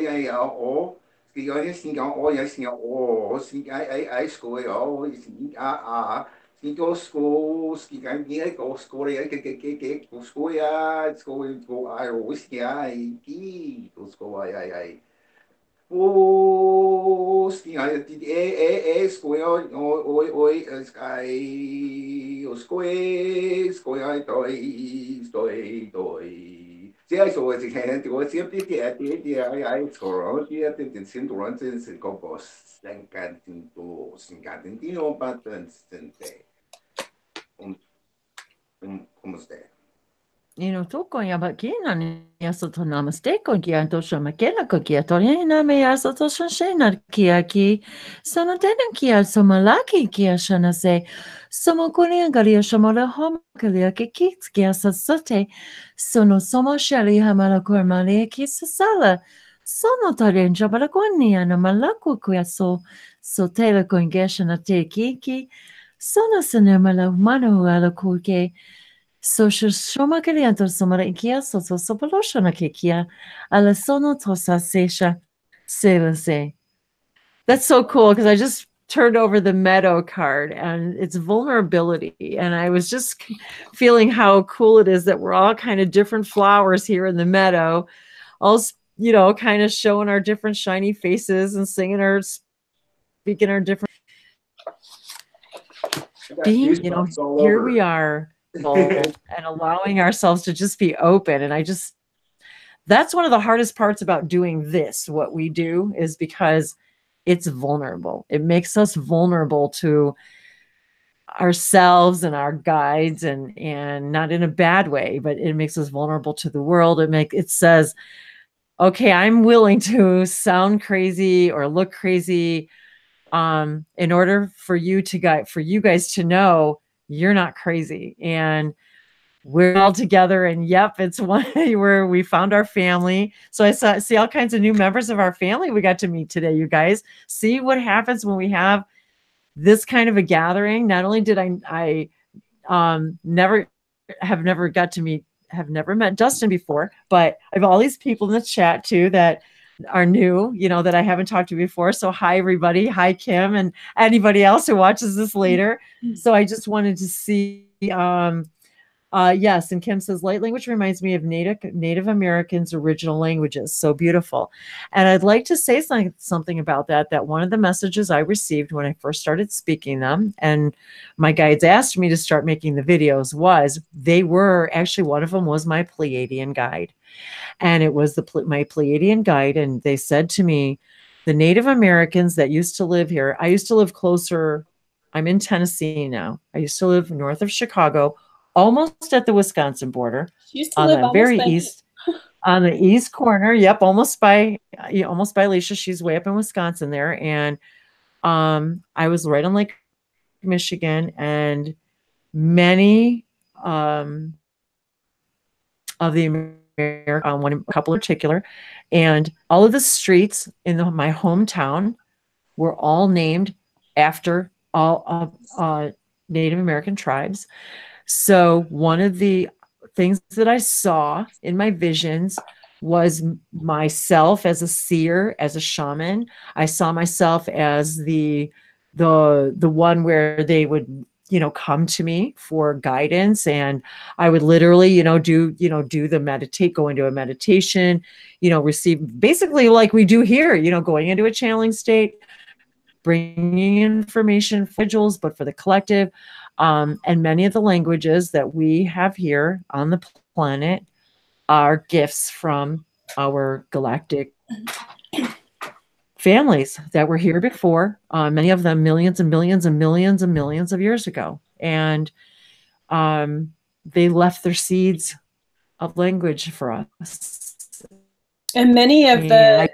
Go school, ski go school, go school, yeah, it's going to go. I always go school, I. Oh, ski, I did a school, oi, sky, school, I toy. See, I saw it again, to go see if I score, yeah, the same to run since it go boss, then can't do, sing, but then ¿Cómo esté? Toko ya bakina ni asoto namaste ko kia to shamakela ko kia to na me asoto shana kia ki sono tenen kia somalaki kia shana se somo kunia galia shamala hom kalia ki kia sasote sono somo shali hamala kormale ki sasala sono taren jabala konia na malaku kia so tela ko ngeshana te ki sono sanemala manu ala kuke So shoma kelianto somara ikia so sopoloshona kekia ala sono tosa sesha selase. That's so cool because I just turned over the meadow card and it's vulnerability. And I was just feeling how cool it is that we're all kind of different flowers here in the meadow, all, kind of showing our different shiny faces and speaking our different being, here we are. And allowing ourselves to just be open. And that's one of the hardest parts about doing this, what we do, is because it's vulnerable. It makes us vulnerable to ourselves and our guides and not in a bad way, but it makes us vulnerable to the world. It says, okay, I'm willing to sound crazy or look crazy in order for you guys to know you're not crazy and we're all together. And yep, it's one where we found our family. So I see all kinds of new members of our family we got to meet today, you guys. See what happens when we have this kind of a gathering. Not only did I never met Dustin before, but I have all these people in the chat too that are new, that I haven't talked to before. So hi, everybody. Hi, Kim, and anybody else who watches this later. So I just wanted to see, yes. And Kim says, light language reminds me of Native Americans' original languages. So beautiful. And I'd like to say something about that one of the messages I received when I first started speaking them, and my guides asked me to start making the videos, was one of them was my Pleiadian guide. And it was my Pleiadian guide. And they said to me, the Native Americans that used to live here, I used to live closer. I'm in Tennessee now. I used to live north of Chicago, almost at the Wisconsin border, on the very east, on the east corner. Yep, almost by Alicia. She's way up in Wisconsin there. And I was right on Lake Michigan, and many of the American, a couple in particular, and all of the streets in my hometown were all named after all Native American tribes. So one of the things that I saw in my visions was myself as a seer, as a shaman. I saw myself as the one where they would, come to me for guidance, and I would literally, do the meditate, go into a meditation, receive basically like we do here, going into a channeling state, bringing information for individuals, but for the collective. And many of the languages that we have here on the planet are gifts from our galactic families that were here before, many of them millions and millions and millions and millions of years ago. And they left their seeds of language for us. And many of they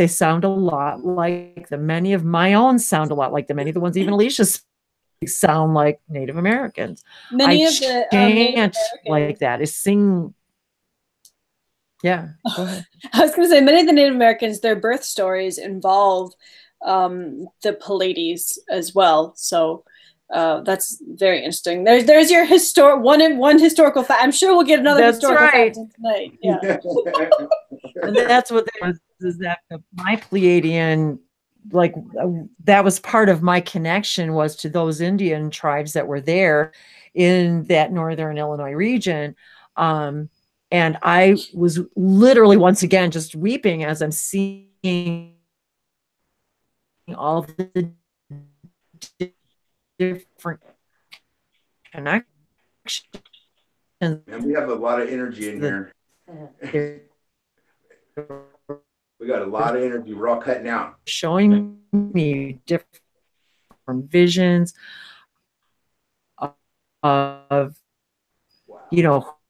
sound a lot like many of my own sound a lot like many of the ones even Alicia sound like Native Americans. Many of the chant like that. Is sing. Yeah. Go ahead. I was going to say many of the Native Americans, their birth stories involve the Pleiades as well. So that's very interesting. There's your one historical fact. I'm sure we'll get another historical fact tonight. Yeah. And that's what there was, is that my Pleiadian, like that was part of my connection, was to those Indian tribes that were there in that northern Illinois region. And I was literally once again just weeping as I'm seeing all the different connections. And we have a lot of energy in here. We got a lot of energy. We're all cutting out. Showing me different visions of,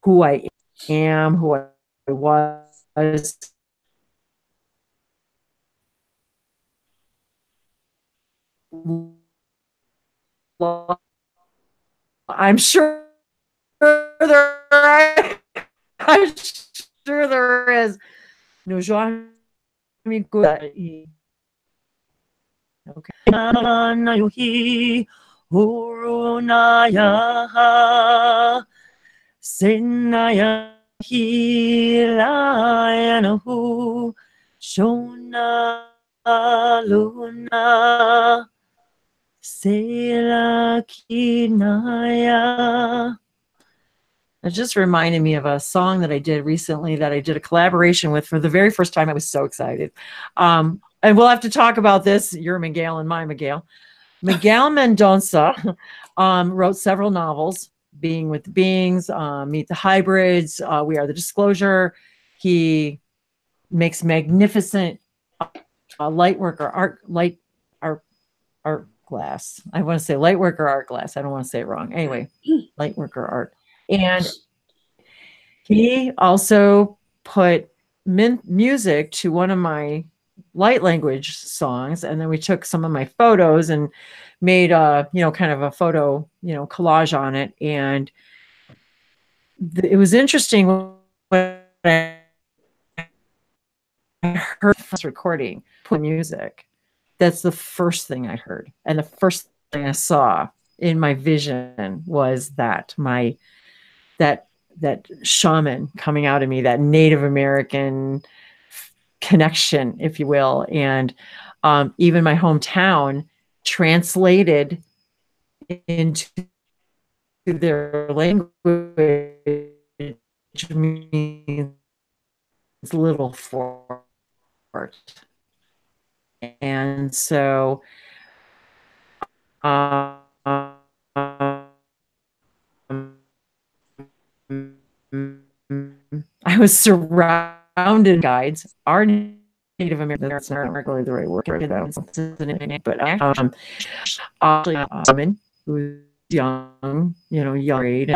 who I am, who I was. Well, I'm sure there is. Okay. Senaya hilayanahu shona luna selakinaya. It just reminded me of a song that I did recently that I did a collaboration with for the very first time. I was so excited. And we'll have to talk about this. Your Miguel and my Miguel. Miguel Mendonça wrote several novels. Being with the Beings, Meet the Hybrids, We Are the Disclosure. He makes magnificent lightworker art glass. I want to say lightworker art glass. I don't want to say it wrong. Anyway, lightworker art. And he also put music to one of my light language songs, and then we took some of my photos and made kind of a photo collage on it. And it was interesting when I heard this recording, put music. That's the first thing I heard, and the first thing I saw in my vision was that that shaman coming out of me, that Native American connection, if you will. And even my hometown translated into their language means little fort. And so I was surrounded guides. Our Native American, that's not regularly the right word, but actually a woman who's young, young age.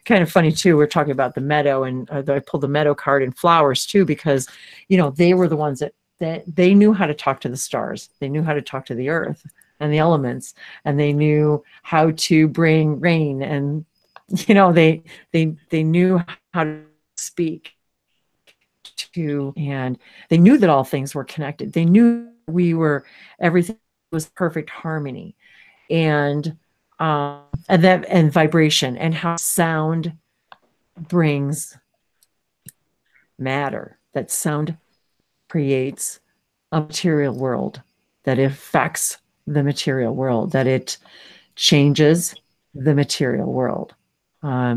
Kind of funny too. We're talking about the meadow, and I pulled the meadow card and flowers too, because they were the ones that that they knew how to talk to the stars. They knew how to talk to the earth and the elements, and they knew how to bring rain, and they knew how to speak to, and they knew that all things were connected. They knew everything was perfect harmony, and vibration, and how sound brings matter, that sound creates a material world, that it affects the material world, that it changes the material world.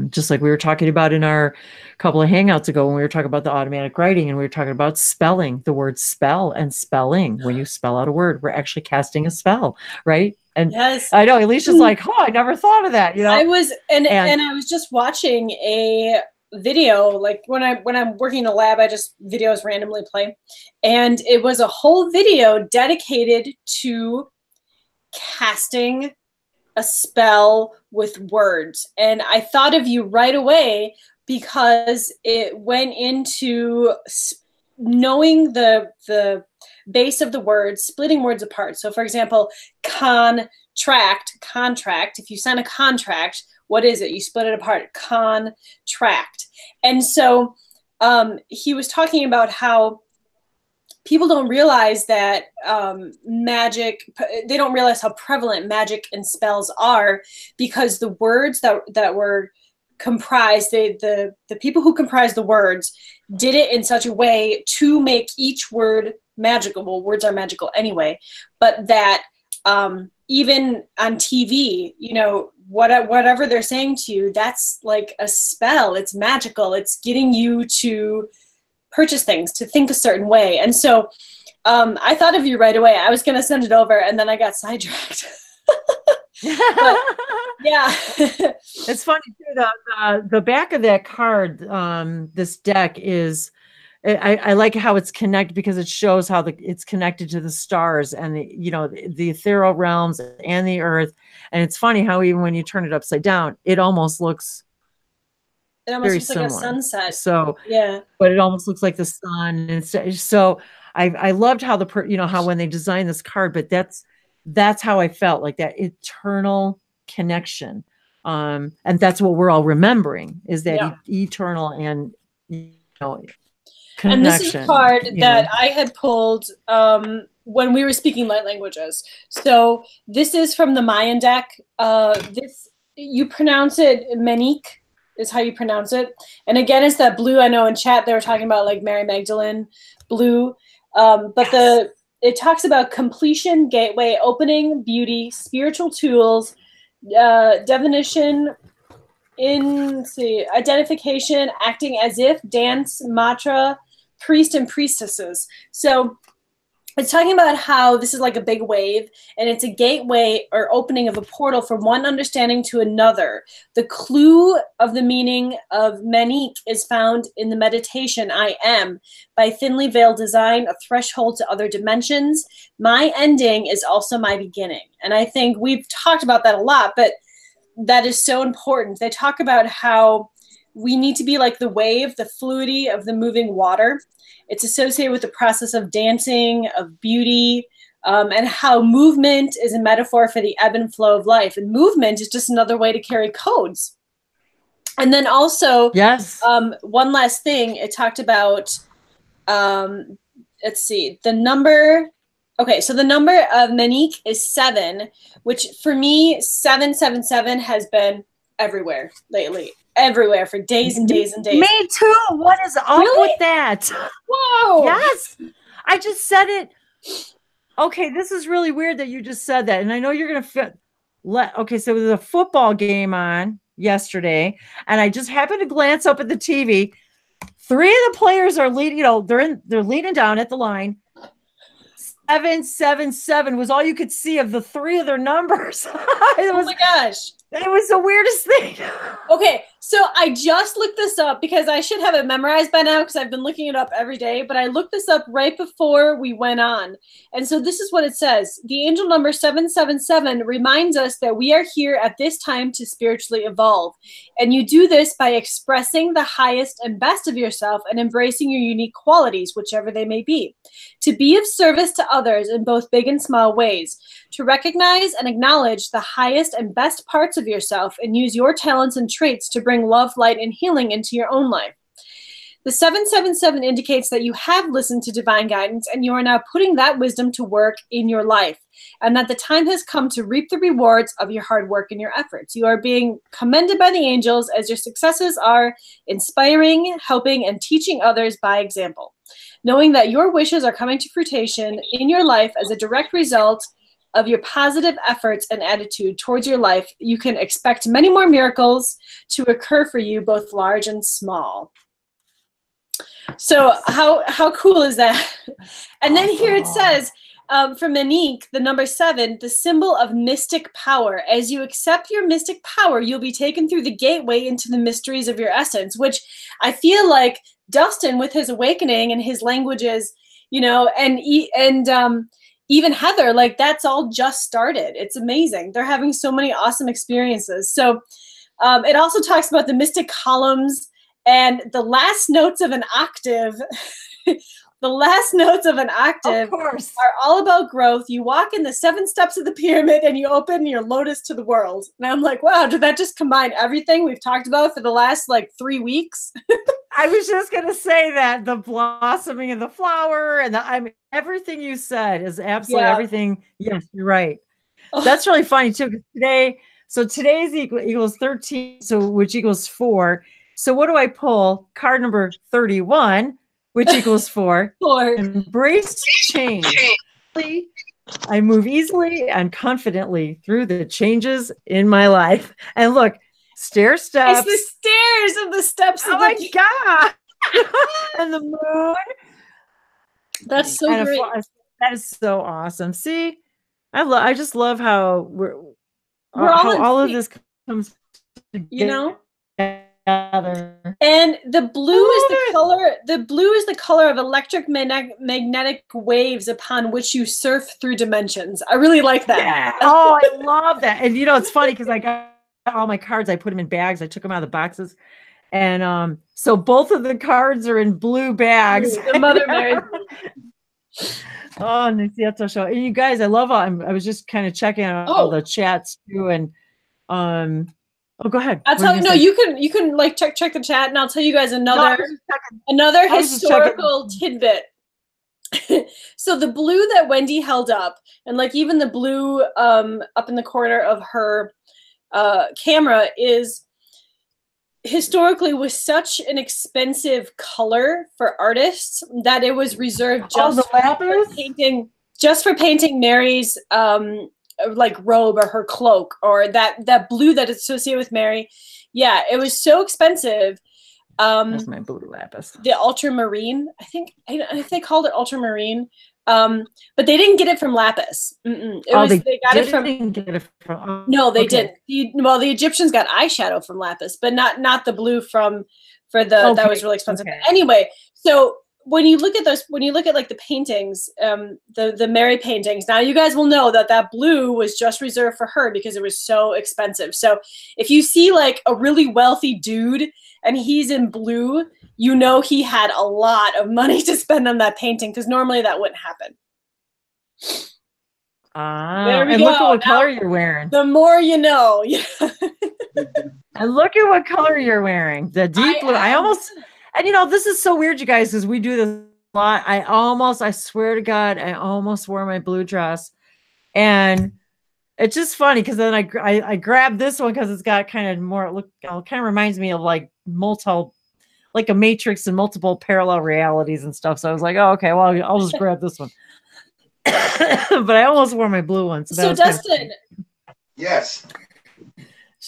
Just like we were talking about in our couple of hangouts ago, when we were talking about the automatic writing, and we were talking about spelling, the word spell and spelling. When you spell out a word, we're actually casting a spell, right? And yes, I know Alicia's like, oh, I never thought of that. I was, and I was just watching a video, like when I'm working in a lab, videos randomly play, and it was a whole video dedicated to casting a spell with words. And I thought of you right away because it went into knowing the base of the words, splitting words apart. So for example, contract, if you sign a contract, what is it? You split it apart, contract. And so he was talking about how people don't realize that magic, they don't realize how prevalent magic and spells are, because the words that were comprised, the people who comprised the words did it in such a way to make each word magical. Well, words are magical anyway, but that even on TV, whatever they're saying to you, that's like a spell. It's magical. It's getting you to purchase things, to think a certain way. And so I thought of you right away. I was going to send it over, and then I got sidetracked. But, yeah. It's funny too, the back of that card, this deck is, I like how it's connected, because it shows how it's connected to the stars and the ethereal realms and the earth. And it's funny how even when you turn it upside down, it almost looks very similar. Like a sunset. So yeah, but it almost looks like the sun. And so I loved how how when they designed this card, but that's how I felt, like that eternal connection. And that's what we're all remembering, is that eternal and connection. And this is a card that I had pulled when we were speaking light languages. So this is from the Mayan deck. This, you pronounce it Menik, is how you pronounce it. And again, it's that blue. I know in chat they were talking about like Mary Magdalene blue. But yes. It talks about completion, gateway, opening, beauty, spiritual tools, divination, identification, acting as if, dance, mantra, priest, and priestesses. So it's talking about how this is like a big wave, and it's a gateway or opening of a portal from one understanding to another. The clue of the meaning of Menik is found in the meditation I Am by Thinly Veiled Design, a threshold to other dimensions. My ending is also my beginning. And I think we've talked about that a lot, but that is so important. They talk about how we need to be like the wave, the fluidity of the moving water. It's associated with the process of dancing, of beauty, and how movement is a metaphor for the ebb and flow of life. And movement is just another way to carry codes. And then also, yes, one last thing, it talked about, let's see, the number. Okay, so the number of Menik is 7, which for me, 777 has been everywhere lately. Everywhere for days and days and days. Me too. What is up with that? Whoa. Yes. I just said it. Okay, this is really weird that you just said that. And I know you're going to fit. Okay, so there was a football game on yesterday, and I just happened to glance up at the TV. 3 of the players are leading, they're leaning down at the line. 777 was all you could see of the 3 of their numbers. Oh my gosh. It was the weirdest thing. Okay, So I just looked this up because I should have it memorized by now because I've been looking it up every day, but I looked this up right before we went on. And so this is what it says. The angel number 777 reminds us that we are here at this time to spiritually evolve. And you do this by expressing the highest and best of yourself and embracing your unique qualities, whichever they may be. To be of service to others in both big and small ways. To recognize and acknowledge the highest and best parts of yourself and use your talents and traits to bring love, light, and healing into your own life. The 777 indicates that you have listened to divine guidance and you are now putting that wisdom to work in your life, and that the time has come to reap the rewards of your hard work and your efforts. You are being commended by the angels as your successes are inspiring, helping, and teaching others by example. Knowing that your wishes are coming to fruition in your life as a direct result of your positive efforts and attitude towards your life, you can expect many more miracles to occur for you, both large and small. So how cool is that? And then here it says, from Monique, the number 7, the symbol of mystic power. As you accept your mystic power, you'll be taken through the gateway into the mysteries of your essence, which I feel like Dustin, with his awakening and his languages, you know, and even Heather, like that's all just started. It's amazing. They're having so many awesome experiences. So it also talks about the mystic columns and the last notes of an octave. The last notes of an octave are all about growth. You walk in the 7 steps of the pyramid and you open your lotus to the world. And I'm like, wow, did that just combine everything we've talked about for the last like 3 weeks? I was just going to say that the blossoming of the flower and I mean, everything you said is absolutely everything. Yes, you're right. Oh. That's really funny too. Today's equals 13, so which equals 4. So what do I pull? Card number 31. Which equals 4. 4. Embrace change. I move easily and confidently through the changes in my life. And look, stair steps. It's the stairs of the steps. Oh my God. And the moon. That's so great. That is so awesome. See, I just love how all of this comes together. You know? And the blue is the color. The blue is the color of electric magnetic waves upon which you surf through dimensions. I really like that. Yeah. Oh, I love that. And you know, it's funny because I got all my cards. I put them in bags. I took them out of the boxes, and so both of the cards are in blue bags. The Mother Mary. Oh, Niciato show. And you guys, I love. I was just kind of checking out all the chats too, and Oh, go ahead. I'll tell you. No, you can like check the chat, and I'll tell you guys another historical tidbit. So the blue that Wendy held up, and like even the blue up in the corner of her camera, is historically was such an expensive color for artists that it was reserved just for painting Mary's like robe or her cloak, or that blue that is associated with Mary. Yeah, it was so expensive. That's my blue lapis. The ultramarine, I think they called it ultramarine, but they didn't get it from lapis. They got it from. No, they didn't. The Egyptians got eyeshadow from lapis, but not the blue that was really expensive. Okay. Anyway, so when you look at like the paintings, the Mary paintings, now you guys will know that blue was just reserved for her because it was so expensive. So if you see like a really wealthy dude and he's in blue, you know he had a lot of money to spend on that painting, because normally that wouldn't happen. And look at what color you're wearing. The more you know. And look at what color you're wearing. The deep blue. And you know, this is so weird, you guys, because we do this a lot. I swear to God, I almost wore my blue dress. And it's just funny because then I grabbed this one because it's got kind of more, kind of reminds me of like like a matrix and multiple parallel realities and stuff. So I was like, oh, okay, well, I'll just grab this one. But I almost wore my blue one. So Dustin. Yes.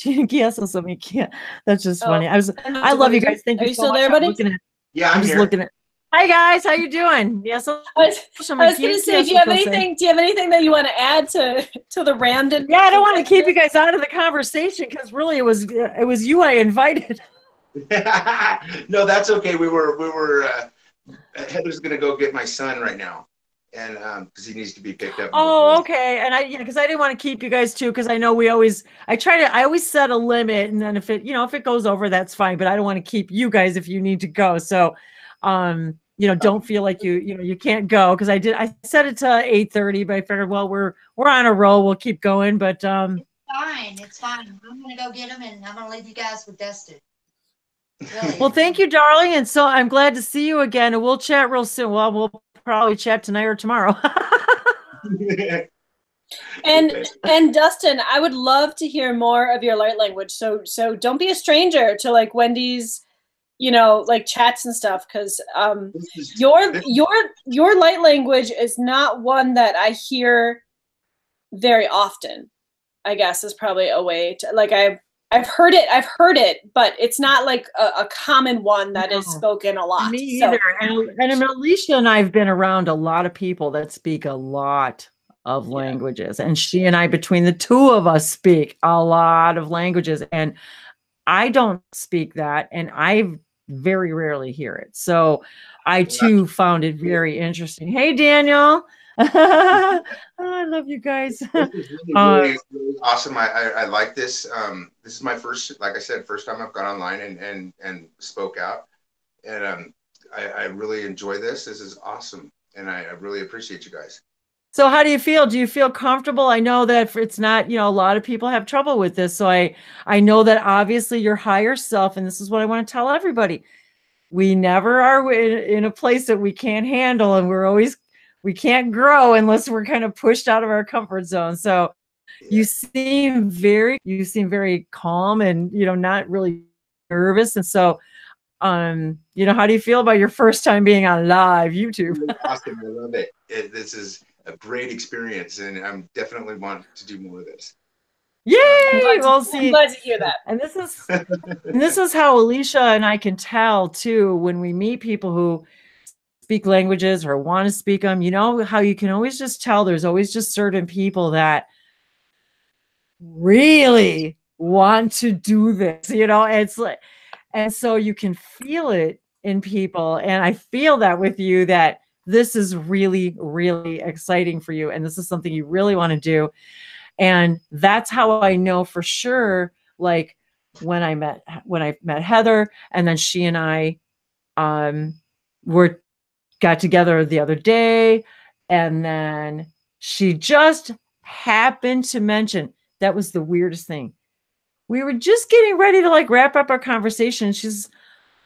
That's just funny. I love you guys. Thank you so much. Are you still there, buddy? Yeah, I'm just here. looking at. Hi guys, how you doing? Yes, I was going to say, do you have anything that you want to add to the Ramden? Yeah, I don't want to keep you guys out of the conversation because really it was you I invited. No, that's okay. We were Heather's gonna go get my son right now, and because he needs to be picked up. Oh, okay. And because I didn't want to keep you guys too, because I know I always set a limit, and then if it goes over, that's fine. But I don't want to keep you guys if you need to go. So, don't feel like you can't go, because I set it to 8:30, but I figured, well, we're on a roll, we'll keep going. But it's fine. I'm gonna go get him, and I'm gonna leave you guys with Dustin. Really. Well, thank you, darling. And so I'm glad to see you again, and we'll chat real soon. Well, we'll probably chat tonight or tomorrow. And Dustin, I would love to hear more of your light language. So don't be a stranger to like Wendy's, like chats and stuff, because your light language is not one that I hear very often, I guess, is probably a way to, like, I've heard it, but it's not like a common one that is spoken a lot. Me either. And Alicia and I have been around a lot of people that speak a lot of languages, and she and I, between the two of us, speak a lot of languages, and I don't speak that, and I very rarely hear it. So I too found it very interesting. Hey, Daniel. Oh, I love you guys. This is really awesome. I like this. This is my first, like I said, first time I've gone online and spoke out, and I really enjoy this. This is awesome, and I really appreciate you guys. So how do you feel? Do you feel comfortable? I know that it's not, a lot of people have trouble with this. So I know that obviously your higher self, and this is what I want to tell everybody, we never are in a place that we can't handle, and we can't grow unless we're kind of pushed out of our comfort zone. So you seem very calm and, not really nervous. And so, how do you feel about your first time being on live YouTube? Awesome. I love it. This is a great experience, and I'm definitely want to do more of this. Yay! Well, see, I'm glad to hear that. And this is how Alicia and I can tell too, when we meet people who speak languages or want to speak them, how you can always just tell there's always just certain people that really want to do this, it's like, and so you can feel it in people. And I feel that with you, that this is really, really exciting for you. And this is something you really want to do. And that's how I know for sure, like when I met Heather, and then she and I got together the other day, and then she just happened to mention, that was the weirdest thing. We were just getting ready to like wrap up our conversation. She's,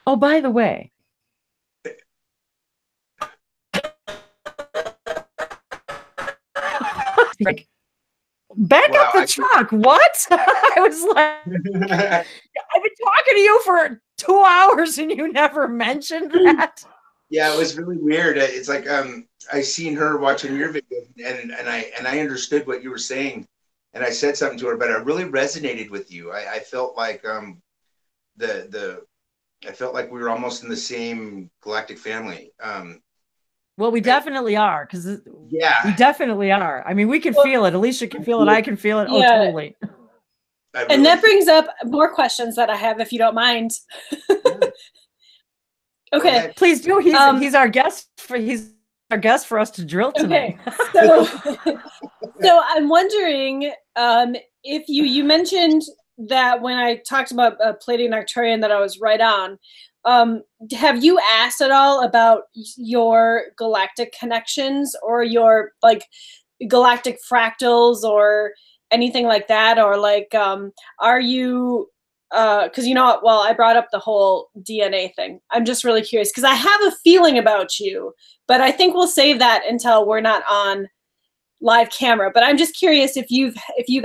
oh, by the way, like, back up the truck. What? I was like, I've been talking to you for 2 hours and you never mentioned that. Yeah, it was really weird. It's like I seen her watching your video, and I understood what you were saying, and I said something to her, but I really resonated with you. I felt like I felt like we were almost in the same galactic family. Well, we definitely are, because we definitely are. I mean, we can feel it. Alicia can feel it. I can feel it. Oh, totally. And that brings up more questions that I have, if you don't mind. Okay, please do. He's our guest for us to drill tonight. Okay, so I'm wondering if you mentioned that when I talked about Pleiadian Arcturian that I was right on. Have you asked at all about your galactic connections or your like galactic fractals or anything like that? Or like, are you, cause well, I brought up the whole DNA thing. I'm just really curious because I have a feeling about you, but I think we'll save that until we're not on live camera. But I'm just curious if you've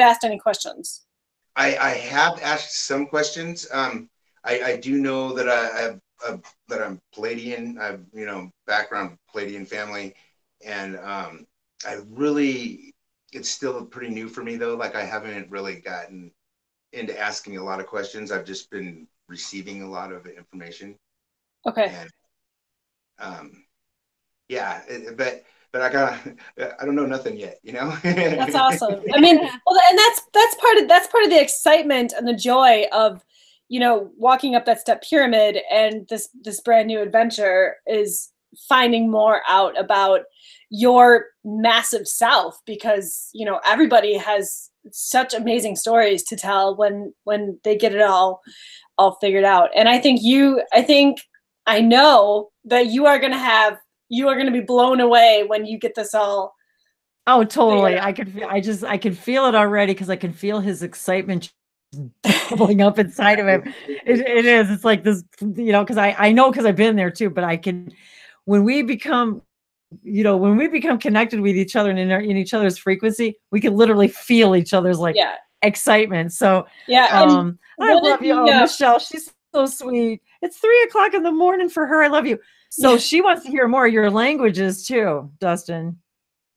asked any questions. I have asked some questions. I do know that that I'm Pleiadian. I've background Pleiadian family, and it's still pretty new for me though. Like I haven't really gotten into asking a lot of questions. I've just been receiving a lot of information. Okay. Yeah, but I don't know nothing yet, you know. That's awesome. I mean, well, and that's part of the excitement and the joy of, you know, walking up that step pyramid, and this brand new adventure is finding more out about your massive self, because, you know, everybody has such amazing stories to tell when they get it all figured out. And I know that you are going to be blown away when you get this all. Oh, totally. I can feel it already, because I can feel his excitement bubbling up inside of him. It is. It's like this, you know, because I know, because I've been there too, but I can, when we become connected with each other and in each other's frequency, we can literally feel each other's like excitement. So I love you. Oh, Michelle, she's so sweet. It's 3:00 in the morning for her. I love you. So she wants to hear more of your languages too, Dustin.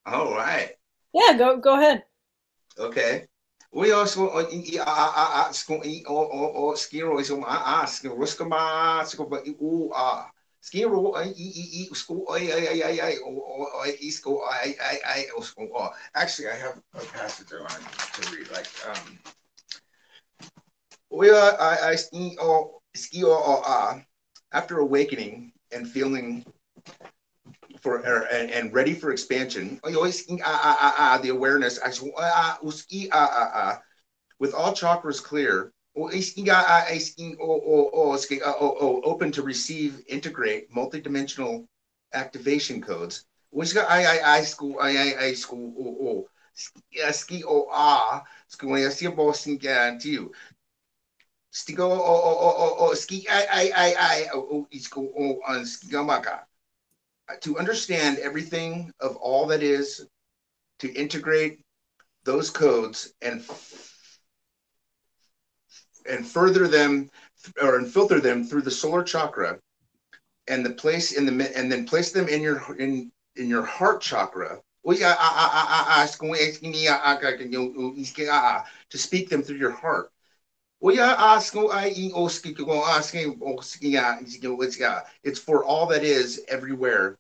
All right. Yeah, go ahead. Okay. We also actually, I have a passage I want to read. Like, after awakening and feeling and ready for expansion, the awareness, with all chakras clear, open to receive, integrate multidimensional activation codes. To understand everything of all that is, to integrate those codes and further them, and filter them through the solar chakra, and then place them in your heart chakra. To speak them through your heart. It's for all that is, everywhere,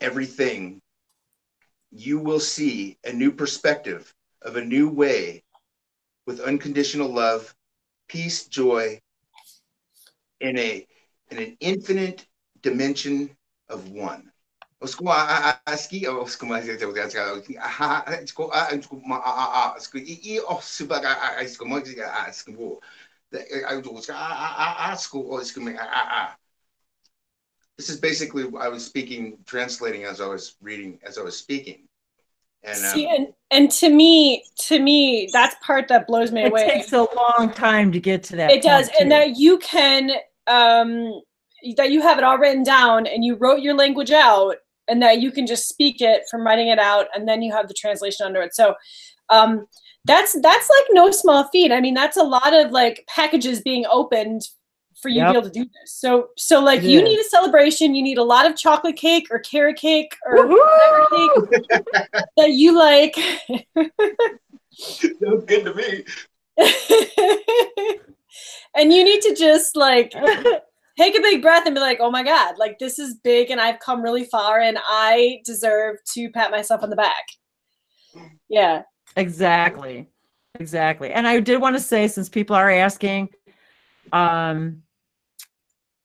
everything. You will see a new perspective of a new way, with unconditional love, peace, joy, in an infinite dimension of one. This is basically, I was translating as I was reading, as I was speaking. And to me, that's part that blows me away. It takes a long time to get to that. It does, and that you can, that you have it all written down, and you wrote your language out, and that you can just speak it from writing it out, and then you have the translation under it. So that's like no small feat. I mean, that's a lot of like packages being opened for you to be able to do this. So like you need a celebration. You need a lot of chocolate cake or carrot cake or whatever cake that you like. Sounds good to me. And you need to just like take a big breath and be like, oh my God, like this is big and I've come really far and I deserve to pat myself on the back. Yeah. Exactly. And I did want to say, since people are asking,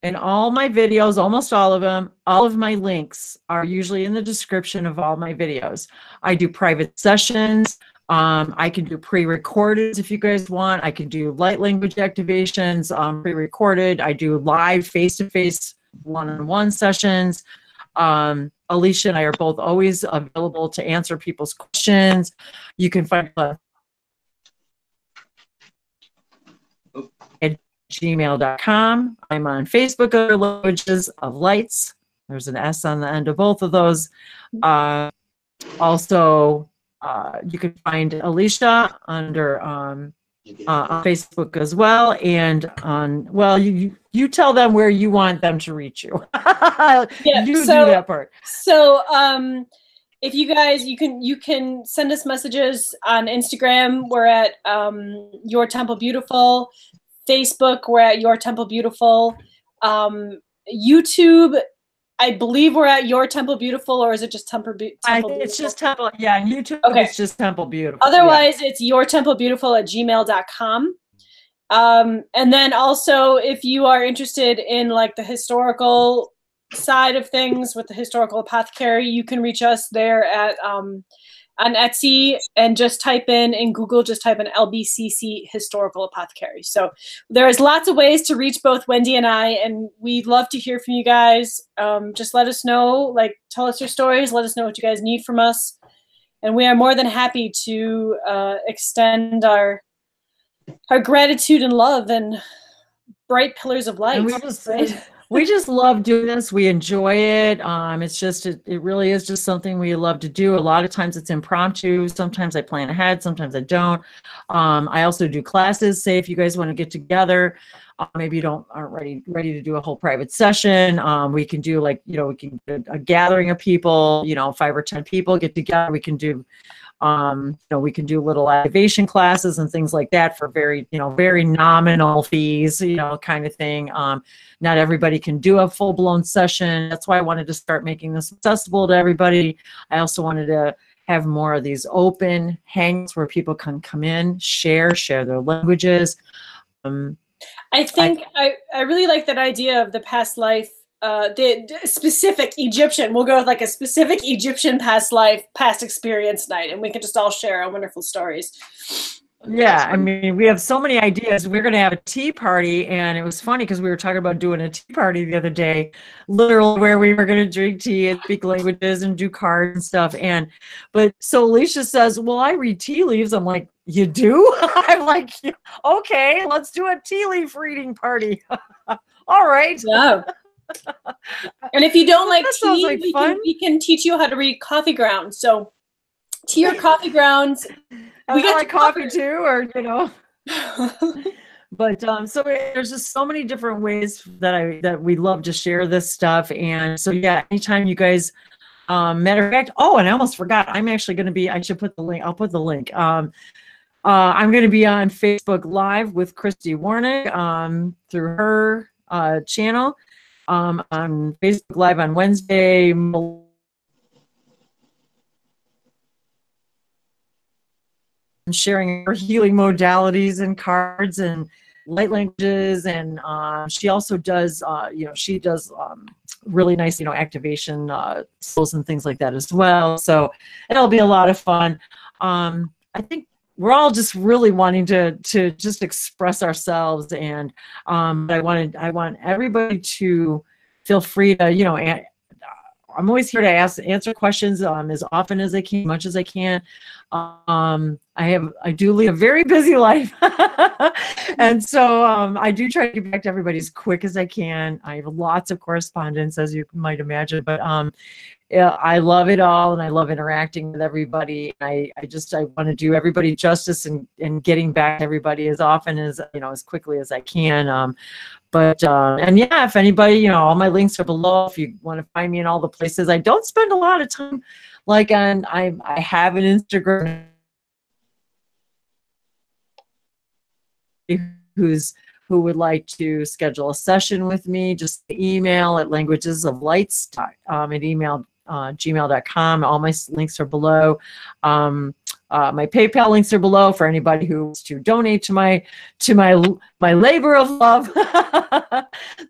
in all my videos, almost all of them, all of my links are usually in the description of all my videos. I do private sessions. I can do pre-recorded if you guys want. I can do light language activations, pre-recorded. I do live face-to-face one-on-one sessions. Alicia and I are both always available to answer people's questions. You can find at gmail.com. I'm on Facebook under Languages of Lights. There's an S on the end of both of those. Also, you can find Alicia under on Facebook as well, and on, well, you tell them where you want them to reach you. You do that part. So if you guys, you can send us messages on Instagram. We're at Your Temple Beautiful. Facebook, we're at Your Temple Beautiful. YouTube, I believe we're at Your Temple Beautiful, or is it just Temple Beautiful? It's just Temple. Yeah, on YouTube, okay. It's just Temple Beautiful. Otherwise, it's yourtemplebeautiful@gmail.com. And then also, if you are interested in like the historical side of things with the Historical Apothecary, you can reach us there at on Etsy, and just type in Google, just type in LBCC Historical Apothecary. So there's lots of ways to reach both Wendy and I, and we'd love to hear from you guys. Just let us know, like, tell us your stories, let us know what you guys need from us. And we are more than happy to extend our gratitude and love and bright pillars of light. We just love doing this. We enjoy it. It's just, it really is just something we love to do. A lot of times it's impromptu. Sometimes I plan ahead. Sometimes I don't. I also do classes. Say if you guys want to get together, maybe you aren't ready to do a whole private session. We can do like, we can do a gathering of people, 5 or 10 people get together. We can do we can do little activation classes and things like that for very nominal fees, kind of thing. Not everybody can do a full-blown session. That's why I wanted to start making this accessible to everybody. I also wanted to have more of these open hangs where people can come in, share their languages. I think I really like that idea of the past life. The specific Egyptian, we'll go with like a specific Egyptian past experience night, and we can just all share our wonderful stories. Yeah, I mean, we have so many ideas. We're going to have a tea party, and it was funny because we were talking about doing a tea party the other day, literally where we were going to drink tea and speak languages and do cards and stuff. But so Alicia says, well, I read tea leaves. I'm like, you do? I'm like, okay, let's do a tea leaf reading party. All right. Yeah. And if you don't like tea, like we can teach you how to read coffee grounds. So tea or coffee grounds. We get like coffee too, or But so there's just so many different ways that we love to share this stuff. And so yeah, anytime you guys, matter of fact, and I almost forgot, I'm actually going to be, I should put the link, I'll put the link. I'm going to be on Facebook Live with Christy Warnick through her channel. On Facebook Live on Wednesday. Sharing her healing modalities and cards and light languages, and she also does she does really nice activation skills and things like that as well. So it'll be a lot of fun. I think we're all just really wanting to just express ourselves, and I want everybody to feel free to I'm always here to answer questions as often as I can, much as I can. I do lead a very busy life, and so I do try to get back to everybody as quick as I can. I have lots of correspondence, as you might imagine, but yeah, I love it all, and I love interacting with everybody. I want to do everybody justice and getting back to everybody as often as as quickly as I can. And yeah, if anybody, all my links are below. If you want to find me in all the places, I don't spend a lot of time. Like I have an Instagram who would like to schedule a session with me, just email at languagesoflights at gmail.com. All my links are below. My PayPal links are below for anybody who wants to donate to my labor of love.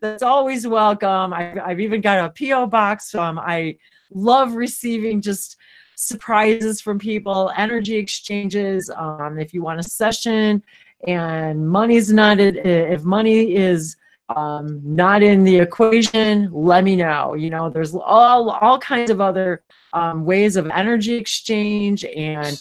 That's always welcome. I've even got a PO box. I love receiving just surprises from people, energy exchanges. If you want a session and money's not, if money is not in the equation, let me know. There's all kinds of other ways of energy exchange, and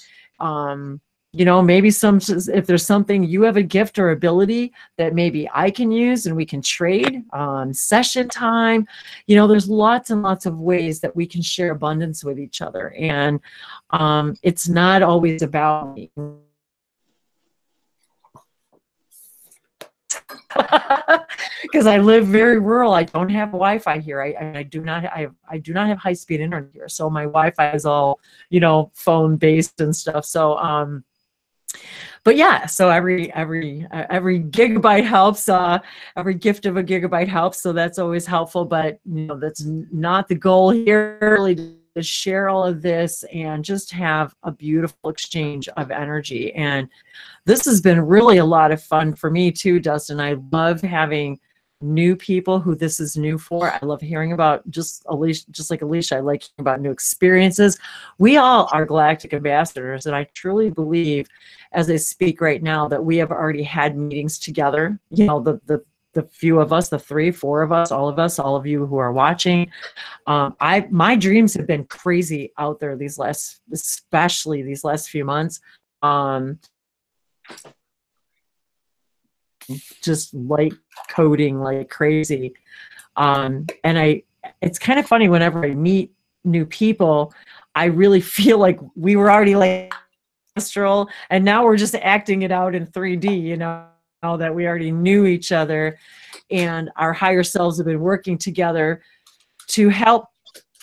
maybe if there's something, you have a gift or ability that maybe I can use and we can trade session time. There's lots and lots of ways that we can share abundance with each other, and it's not always about me. Because I live very rural. I don't have Wi-Fi here. I do not have high-speed internet here. So my Wi-Fi is all phone based and stuff. So But yeah, so every gigabyte helps. Every gift of a gigabyte helps, so that's always helpful. But that's not the goal here. Really, to share all of this and just have a beautiful exchange of energy. And this has been really a lot of fun for me too, Dustin. I love having new people who this is new for. I love hearing about just like Alicia. I like hearing about new experiences. We all are galactic ambassadors, and I truly believe, as I speak right now, that we have already had meetings together. The few of us, the 3, 4 of us, all of you who are watching. My dreams have been crazy out there especially these last few months. Just like coding like crazy. And it's kind of funny, whenever I meet new people, I really feel like we were already like astral, and now we're just acting it out in 3D, that we already knew each other, and our higher selves have been working together to help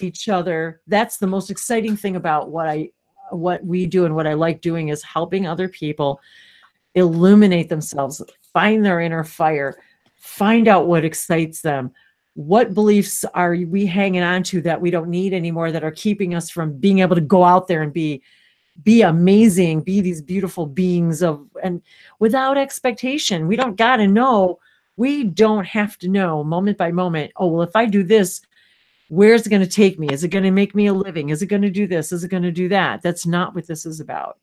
each other. That's the most exciting thing about what we do and what I like doing, is helping other people illuminate themselves, find their inner fire, find out what excites them. What beliefs are we hanging on to that we don't need anymore, that are keeping us from being able to go out there and be amazing, be these beautiful beings and without expectation. We don't got to know. We don't have to know moment by moment. Oh, well, if I do this, where's it going to take me? Is it going to make me a living? Is it going to do this? Is it going to do that? That's not what this is about.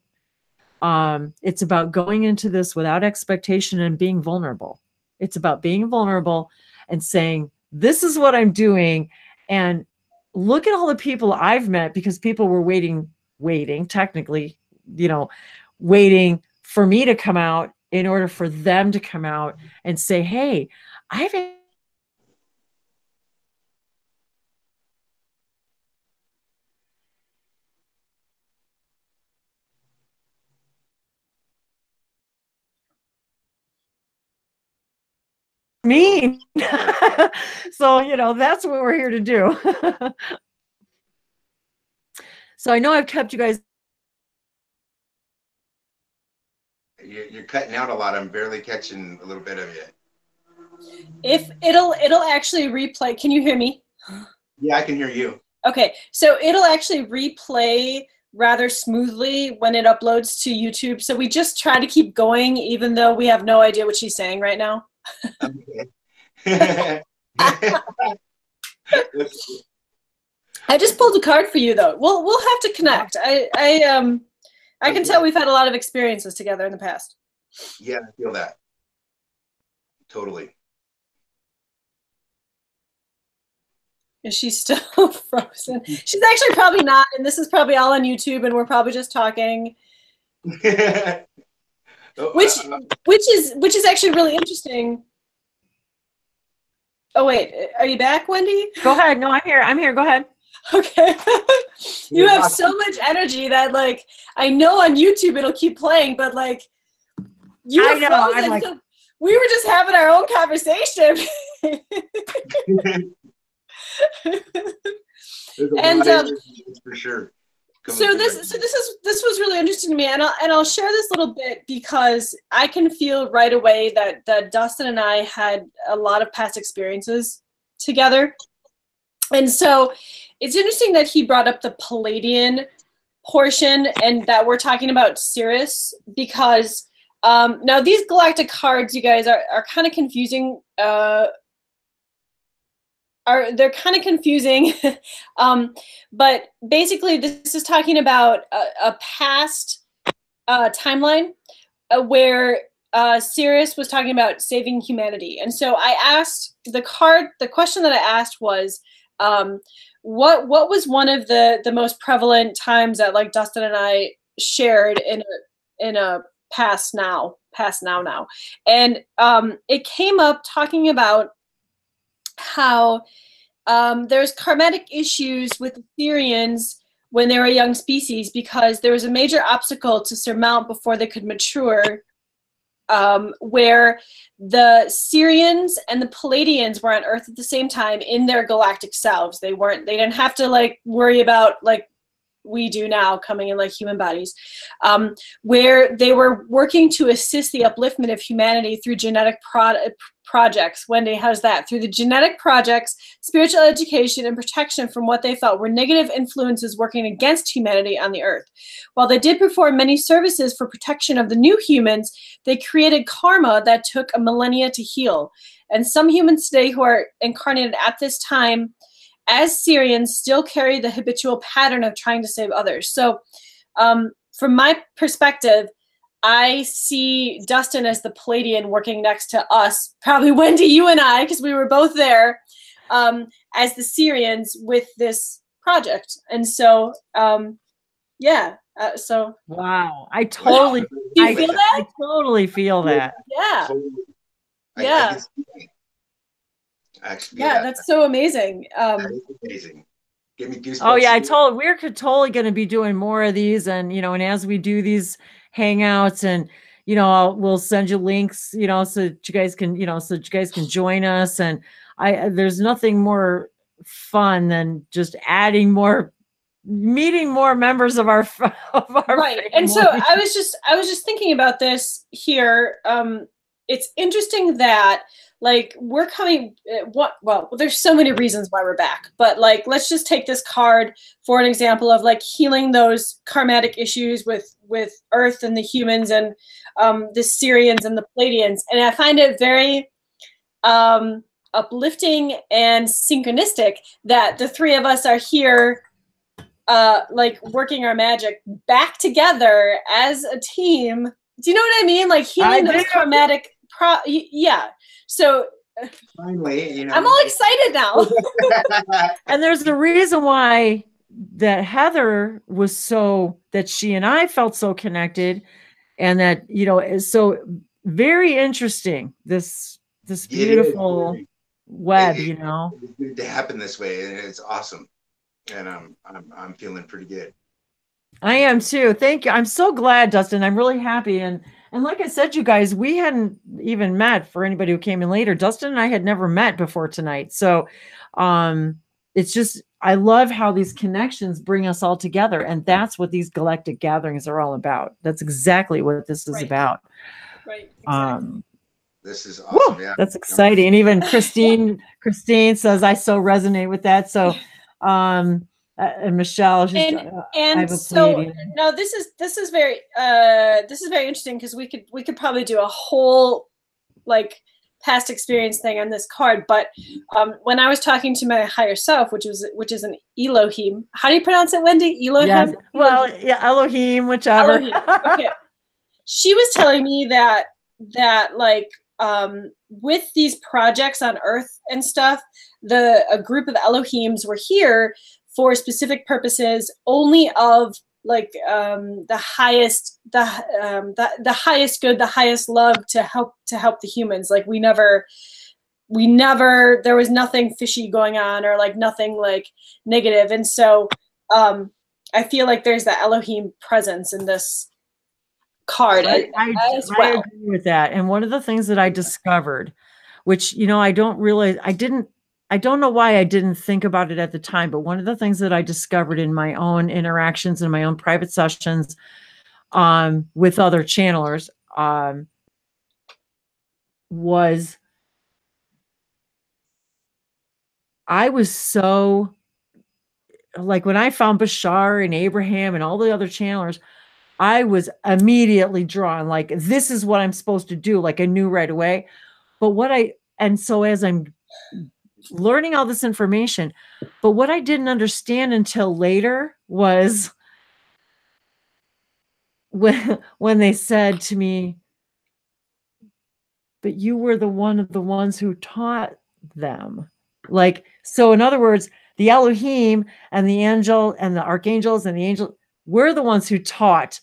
It's about going into this without expectation and being vulnerable. It's about being vulnerable and saying, this is what I'm doing. And look at all the people I've met, because people were waiting, technically, waiting for me to come out in order for them to come out and say, hey, I've mean. So, that's what we're here to do. So I know I've kept you guys. You're cutting out a lot. I'm barely catching a little bit of you. If it'll actually replay. Can you hear me? Yeah, I can hear you. Okay, so it'll actually replay rather smoothly when it uploads to YouTube. So we just try to keep going, even though we have no idea what she's saying right now. Okay. I just pulled a card for you, though. We'll have to connect. I can tell we've had a lot of experiences together in the past. Yeah, I feel that. Totally. Is she still frozen? She's actually probably not, and this is probably all on YouTube, and we're probably just talking. Which is actually really interesting. Oh wait, are you back, Wendy? Go ahead. No, I'm here. I'm here. Go ahead. Okay. You have so much energy that, like, I know on YouTube it'll keep playing, but like, you were frozen, like, so we were just having our own conversation. And for sure. So this was really interesting to me, and I'll share this little bit because I can feel right away that Dustin and I had a lot of past experiences together, and so it's interesting that he brought up the Palladian portion and that we're talking about Sirius, because now these galactic cards, you guys, are kind of confusing. They're kind of confusing, but basically this is talking about a past timeline where Sirius was talking about saving humanity. And so I asked the question that I asked was, what was one of the most prevalent times that, like, Dustin and I shared in a past now, and it came up talking about how there's karmatic issues with Etherians when they were a young species because there was a major obstacle to surmount before they could mature, where the Sirians and the Palladians were on Earth at the same time in their galactic selves. They didn't have to, like, worry about, like, we do now, coming in like human bodies, where they were working to assist the upliftment of humanity through genetic projects. Wendy, how's that? Through the genetic projects, spiritual education, and protection from what they felt were negative influences working against humanity on the earth. While they did perform many services for protection of the new humans, they created karma that took a millennia to heal. And some humans today who are incarnated at this time as Syrians still carry the habitual pattern of trying to save others. So from my perspective, I see Dustin as the Palladian working next to us, probably Wendy, you and I, because we were both there, as the Syrians with this project. And so, yeah. So wow, I totally, do you feel that? I totally feel that. Yeah. Yeah. Actually, yeah, that's so amazing. That is amazing. Give me goosebumps. Oh yeah, we're totally going to be doing more of these, and and as we do these hangouts, and we'll send you links, so that you guys can, join us. And there's nothing more fun than just meeting more members of our right. family. And so I was just thinking about this here. It's interesting that like we're coming, well, there's so many reasons why we're back, but like, let's just take this card for an example of like healing those karmatic issues with Earth and the humans and the Syrians and the Palladians. And I find it very uplifting and synchronistic that the three of us are here like working our magic back together as a team. Do you know what I mean? Like healing those karmatic, yeah. So finally, I'm all excited now. And there's the reason why that Heather was that she and I felt so connected, and that, is so very interesting. This beautiful web, It's good to happen this way, and it's awesome. And I'm feeling pretty good. I am too. Thank you. I'm so glad, Dustin. I'm really happy. And like I said, you guys, we hadn't even met. For anybody who came in later, Dustin and I had never met before tonight. So it's just, I love how these connections bring us all together. And that's what these galactic gatherings are all about. That's exactly what this is about. Right. Exactly. This is awesome. Woo, yeah. That's exciting. And even Christine says, I so resonate with that. So, and Michelle, and so no, this is very interesting, because we could probably do a whole like past experience thing on this card. But when I was talking to my higher self, which is an Elohim, how do you pronounce it, Wendy? Elohim? Yes. Well, yeah, Elohim, whichever. Elohim. Okay. She was telling me that like with these projects on Earth and stuff, a group of Elohims were here for specific purposes, only of like the highest good, the highest love to help the humans. Like we never, there was nothing fishy going on, or like nothing like negative. And so I feel like there's the Elohim presence in this card. I agree with that. And one of the things that I discovered, which, I don't realize, I don't know why I didn't think about it at the time, but one of the things that I discovered in my own interactions and my own private sessions with other channelers was I was so, like when I found Bashar and Abraham and all the other channelers, I was immediately drawn, like, this is what I'm supposed to do. Like I knew right away. But so as I'm learning all this information, but what I didn't understand until later was when they said to me, but you were one of the ones who taught them. Like, so in other words, the Elohim and the angel and the archangels and the angel, we're the ones who taught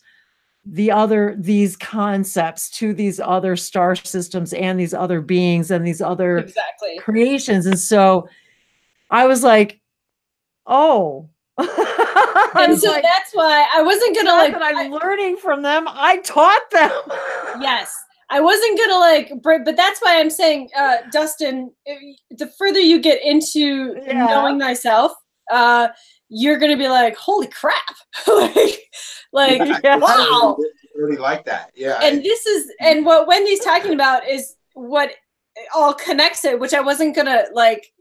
these concepts to these other star systems and these other beings and these other creations. And so I was like, oh. And so like, that's why I wasn't gonna like that I'm learning from them. I taught them. Yes. I wasn't gonna but that's why I'm saying, Dustin, the further you get into knowing thyself, you're going to be like, holy crap. like yeah, wow. I really like that. Yeah. And this is, and what Wendy's talking about is what all connects it, which I wasn't going to like,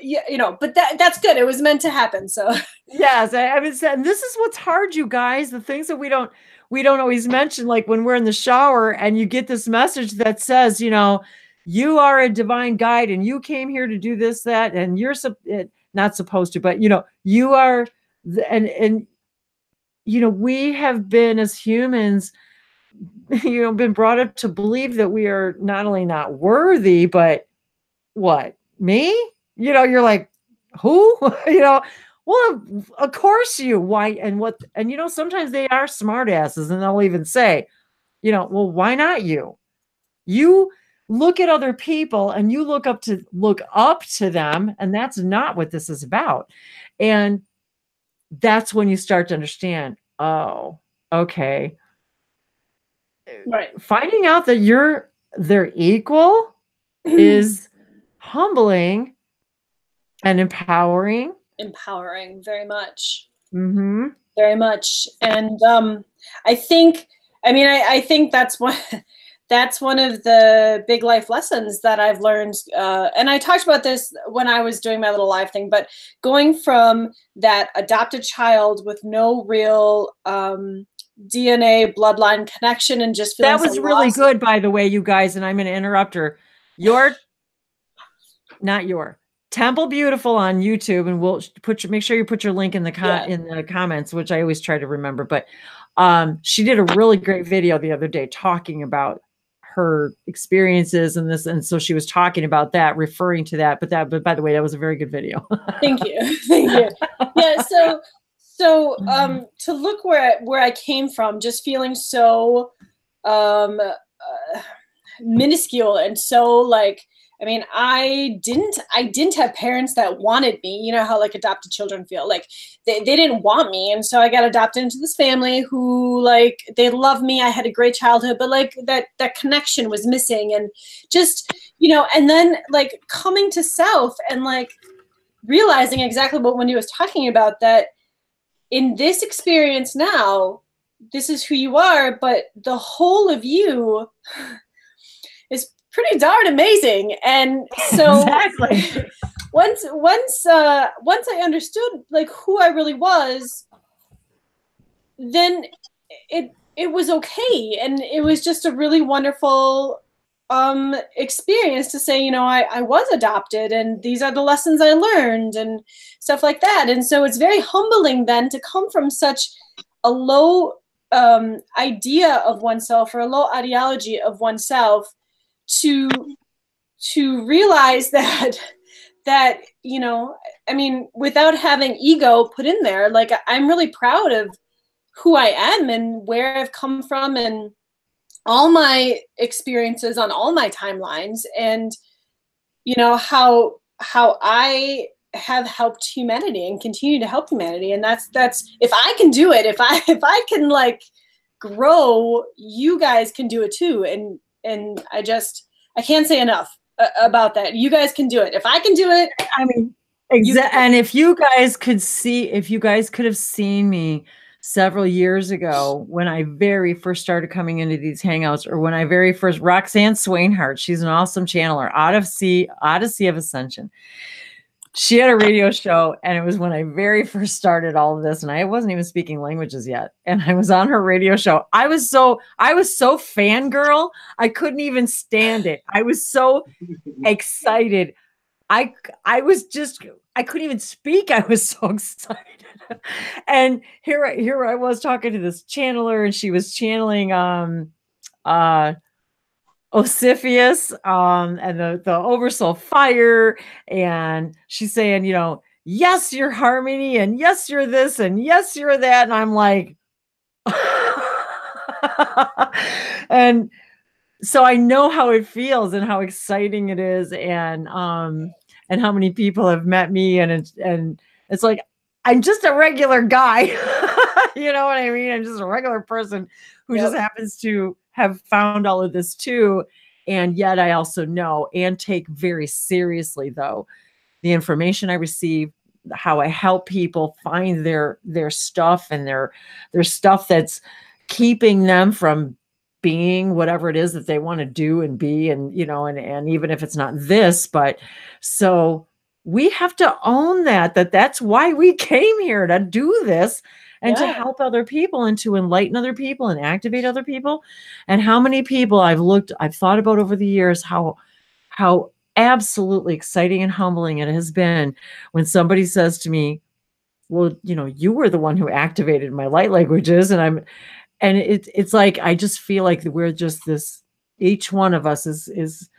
you know, but that's good. It was meant to happen. So yes, I mean, and this is what's hard, you guys, the things that we don't always mention, like when we're in the shower and you get this message that says, you know, you are a divine guide and you came here to do this, that, and you're not supposed to, but you know, you are, and you know, we have been as humans, you know, been brought up to believe that we are not only not worthy, but what, me? You know, you're like, who? You know, well, of course you, why, and what, and you know, sometimes they are smart asses and they'll even say, you know, well, why not you? You look at other people and you look up to them, and that's not what this is about. And that's when you start to understand, oh, okay. right. Finding out that they're equal is humbling and empowering. Empowering, very much. Mm-hmm. Very much. And I think that's one of the big life lessons that I've learned. And I talked about this when I was doing my little live thing, but going from that adopted child with no real DNA bloodline connection and just feeling that was so really lost. good, by the way, you guys, and I'm going to interrupt her. Temple Beautiful on YouTube, and we'll make sure you put your link in the in the comments, which I always try to remember. But she did a really great video the other day talking about her experiences and this, and so she was talking about that, referring to that. But by the way, that was a very good video. Thank you, thank you. Yeah, so to look where I came from, just feeling so minuscule and so like. I mean, I didn't have parents that wanted me. You know how like adopted children feel, like they didn't want me. And so I got adopted into this family who like, they love me. I had a great childhood, but like that connection was missing. And just, you know, and then like coming to self and like realizing exactly what Wendy was talking about, that in this experience now, this is who you are, but the whole of you is pretty darn amazing. And so exactly. once I understood like who I really was, then it was okay. And it was just a really wonderful experience to say, you know, I was adopted and these are the lessons I learned and stuff like that. And so it's very humbling then to come from such a low idea of oneself, or a low ideology of oneself, to realize that, you know, I mean, without having ego put in there, like I'm really proud of who I am and where I've come from and all my experiences on all my timelines, and you know how I have helped humanity and continue to help humanity. And that's if I can do it, if I can like grow, you guys can do it too. And I can't say enough about that. You guys can do it. If I can do it, I mean, and if you guys could have seen me several years ago when I very first started coming into these hangouts, or when I very first, Roxanne Swainhart, she's an awesome channeler, Odyssey of Ascension. She had a radio show, and it was when I very first started all of this, and I wasn't even speaking languages yet. And I was on her radio show. I was so fangirl. I couldn't even stand it. I was so excited. I couldn't even speak. I was so excited. And here I was talking to this channeler, and she was channeling Osiphus, and the Oversoul Fire, and she's saying, you know, yes, you're Harmony, and yes, you're this, and yes, you're that, and I'm like, and so I know how it feels and how exciting it is, and how many people have met me, and it's like I'm just a regular guy, you know what I mean? I'm just a regular person who just happens to have found all of this too. And yet I also know and take very seriously, though, the information I receive, how I help people find their stuff and their stuff that's keeping them from being whatever it is that they want to do and be, and and even if it's not this, but so we have to own that's why we came here, to do this and to help other people and to enlighten other people and activate other people. And how many people I've thought about over the years, how absolutely exciting and humbling it has been when somebody says to me, well, you were the one who activated my light languages. And it's like, I just feel like we're just this, each one of us is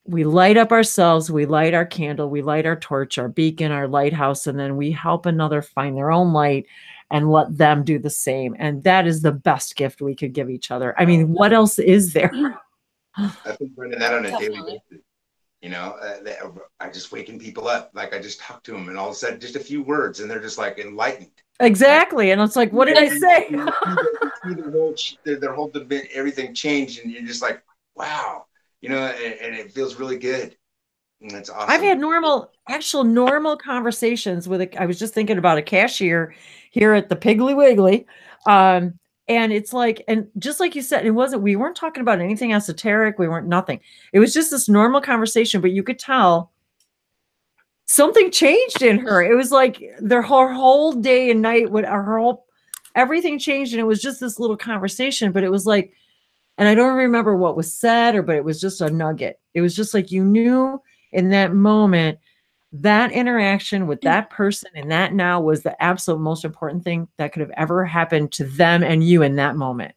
we light up ourselves, we light our candle, we light our torch, our beacon, our lighthouse, and then we help another find their own light and let them do the same. And that is the best gift we could give each other. I mean, what else is there? I've been doing that on a daily basis. I just waking people up. Like I just talk to them and all of a sudden just a few words and they're just like enlightened. Exactly. And it's like, what did I say? Their whole everything changed and you're just like, wow. And it feels really good. And that's awesome. I've had normal conversations with I was just thinking about a cashier here at the Piggly Wiggly. And it's like, and just like you said, we weren't talking about anything esoteric. We weren't nothing. It was just this normal conversation, but you could tell something changed in her. It was like her whole day and night, everything changed. And it was just this little conversation, but it was like, and I don't remember what was said but it was just a nugget. It was just like, you knew in that moment, that interaction with that person and that now was the absolute most important thing that could have ever happened to them and you in that moment.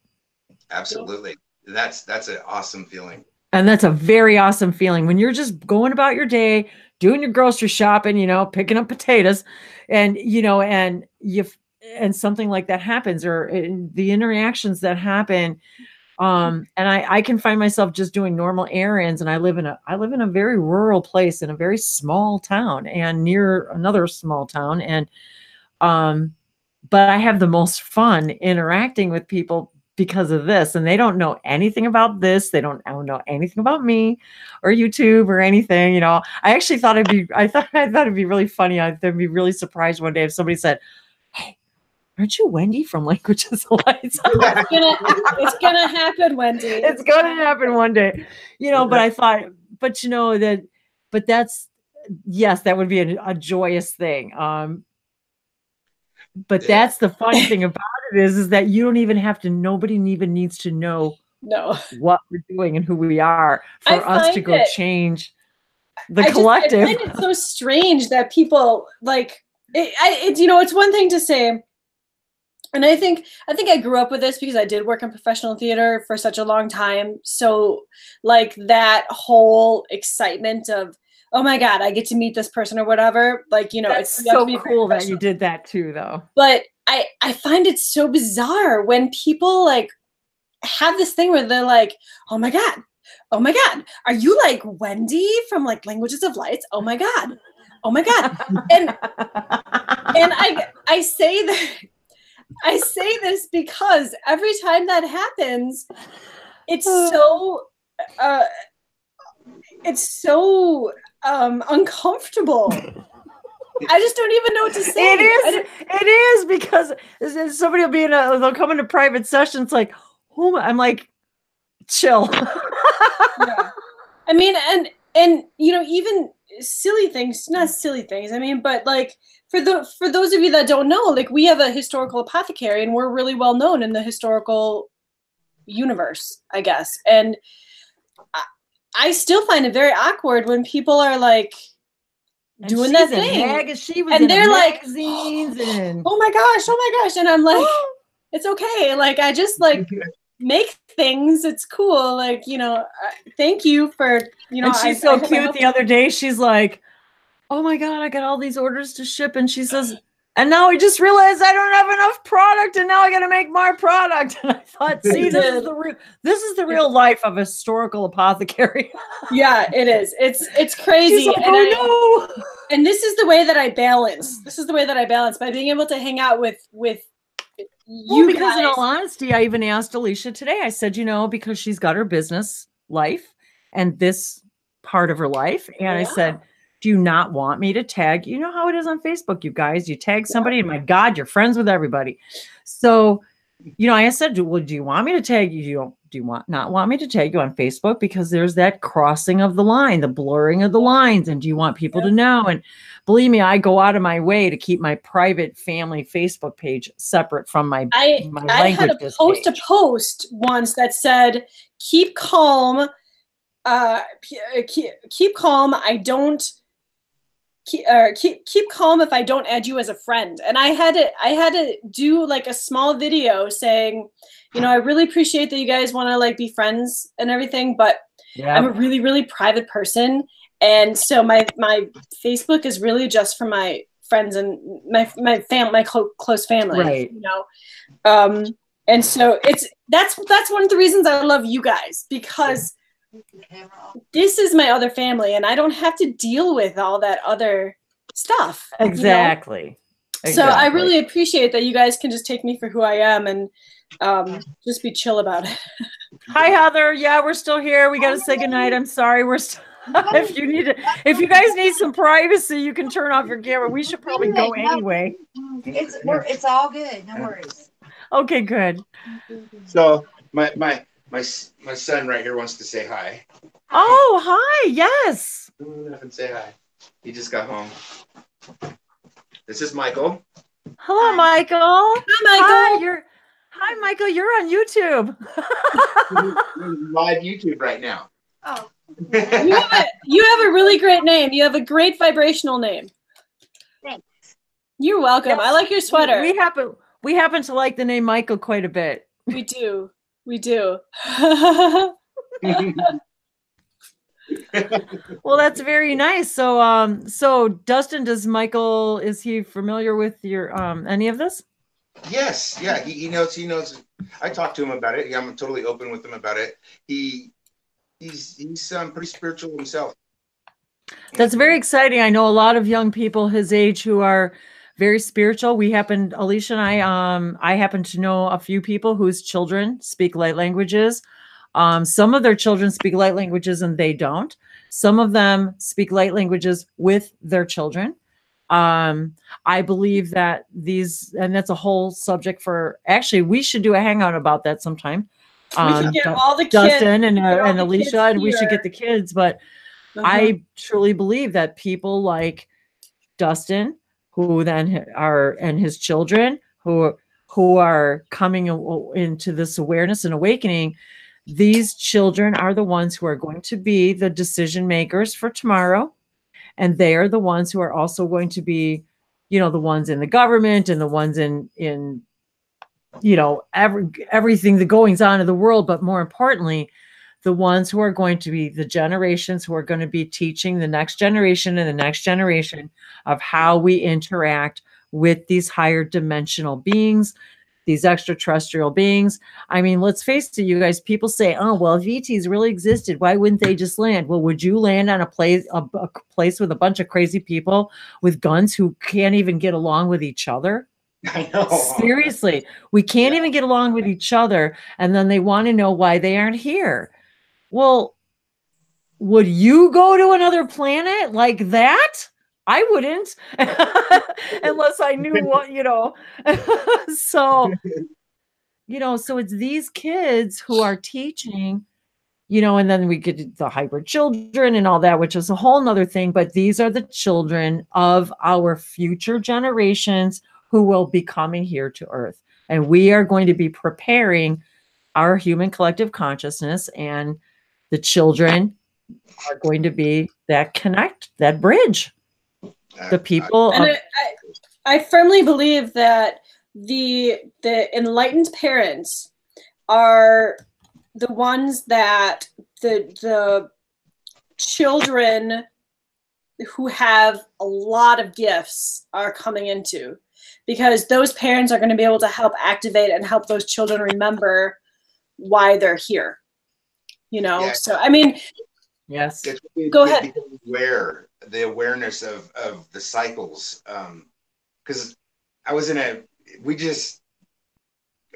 Absolutely. That's an awesome feeling. And that's a very awesome feeling when you're just going about your day, doing your grocery shopping, picking up potatoes and, and something like that happens, or the interactions that happen. And I can find myself just doing normal errands, and I live in a very rural place in a very small town and near another small town. And, but I have the most fun interacting with people because of this, and they don't know anything about this. They don't know anything about me or YouTube or anything. I actually thought I thought it'd be really funny. I'd be really surprised one day if somebody said, "Hey, aren't you Wendy from Languages of Light?" It's gonna happen, Wendy. It's gonna happen one day, But I thought, that's yes, that would be a joyous thing. But that's the funny thing about it is that you don't even have to. Nobody even needs to know what we're doing and who we are for us to go change the collective. I find it so strange that people like it. It's one thing to say. And I think I grew up with this because I did work in professional theater for such a long time. So like that whole excitement of, oh my God, I get to meet this person or whatever. Like, it's so cool that you did that too, though. But I find it so bizarre when people like have this thing where they're like, oh my God, are you like Wendy from like Languages of Light? Oh my God. And I say this because every time that happens, it's so uncomfortable. I just don't even know what to say. It is because somebody will they'll come into private sessions like, I'm like, chill. Yeah. I mean, and even silly things, not silly things. I mean, but like for those of you that don't know, like we have a historical apothecary and we're really well known in the historical universe, I guess. And I still find it very awkward when people are like doing that thing. And they're like, oh my gosh. And I'm like, it's okay. Like, I just like make things. It's cool. Like, thank you for, And she's so cute. The other day, she's like, oh my God, I got all these orders to ship. And she says, and now I just realized I don't have enough product and now I got to make more product. And I thought, see, this is the real life of a historical apothecary. Yeah, it is. It's crazy. Like, oh no. And this is the way that I balance. By being able to hang out with you because guys. In all honesty, I even asked Alicia today, I said, because she's got her business life and this part of her life. And I said, Do you not want me to tag? You know how it is on Facebook, you guys. You tag somebody, and my God, you're friends with everybody. So, you know, I said, well, do you want me to tag you? Do you not want me to tag you on Facebook? Because there's that crossing of the line, the blurring of the lines. And do you want people to know? And believe me, I go out of my way to keep my private family Facebook page separate from my language. I had to post a post once that said, keep calm. Keep calm. I don't keep calm if I don't add you as a friend. And I had to do like a small video saying, you know, I really appreciate that you guys want to like be friends and everything, but I'm a really, really private person. And so my Facebook is really just for my friends and my close family, right. You know? And so that's one of the reasons I love you guys, because this is my other family and I don't have to deal with all that other stuff. Exactly. You know? So I really appreciate that you guys can just take me for who I am and just be chill about it. Hi, Heather. Yeah, we're still here. We got to say goodnight. I'm sorry. We're still, if you guys need some privacy, you can turn off your camera. We should probably go anyway. It's all good. No worries. Okay, good. So my son right here wants to say hi. Oh, hi. Yes. And say hi. He just got home. This is Michael. Hello, Michael. Hi, Michael. Hi, Michael. You're on YouTube. Live YouTube right now. Oh. You have a really great name. You have a great vibrational name. Thanks. You're welcome. Yes. I like your sweater. We happen to like the name Michael quite a bit. We do. We do. Well, that's very nice. So Dustin, is he familiar with your any of this? Yes. Yeah. He knows. I talked to him about it. Yeah, I'm totally open with him about it. He's pretty spiritual himself. That's very exciting. I know a lot of young people his age who are very spiritual. Alicia and I happen to know a few people whose children speak light languages. Some of their children speak light languages and they don't. Some of them speak light languages with their children. I believe that and that's a whole subject actually, we should do a hangout about that sometime. We should get all the kids. Dustin and Alicia, and we should get the kids. But I truly believe that people like Dustin, who then and his children, who are coming into this awareness and awakening, these children are the ones who are going to be the decision makers for tomorrow. And they are the ones who are also going to be, you know, the ones in the government and the ones in you know, everything, the goings on of the world. But more importantly, the ones who are going to be the generations who are going to be teaching the next generation and the next generation of how we interact with these higher dimensional beings, these extraterrestrial beings. I mean, let's face it, you guys, people say, oh, well, if ETs really existed, why wouldn't they just land? Well, would you land on a place with a bunch of crazy people with guns who can't even get along with each other? I know. Seriously, we can't even get along with each other. And then they want to know why they aren't here. Well, would you go to another planet like that? I wouldn't, unless I knew what, you know. So, you know, so it's these kids who are teaching, you know, and then we get the hybrid children and all that, which is a whole nother thing. But these are the children of our future generations who will be coming here to Earth. And we are going to be preparing our human collective consciousness, and the children are going to be that bridge. The people. I firmly believe that the enlightened parents are the ones that the children who have a lot of gifts are coming into, because those parents are going to be able to help activate and help those children remember why they're here. You know, yeah. So I mean, yes. Go ahead. The awareness of the cycles, because we just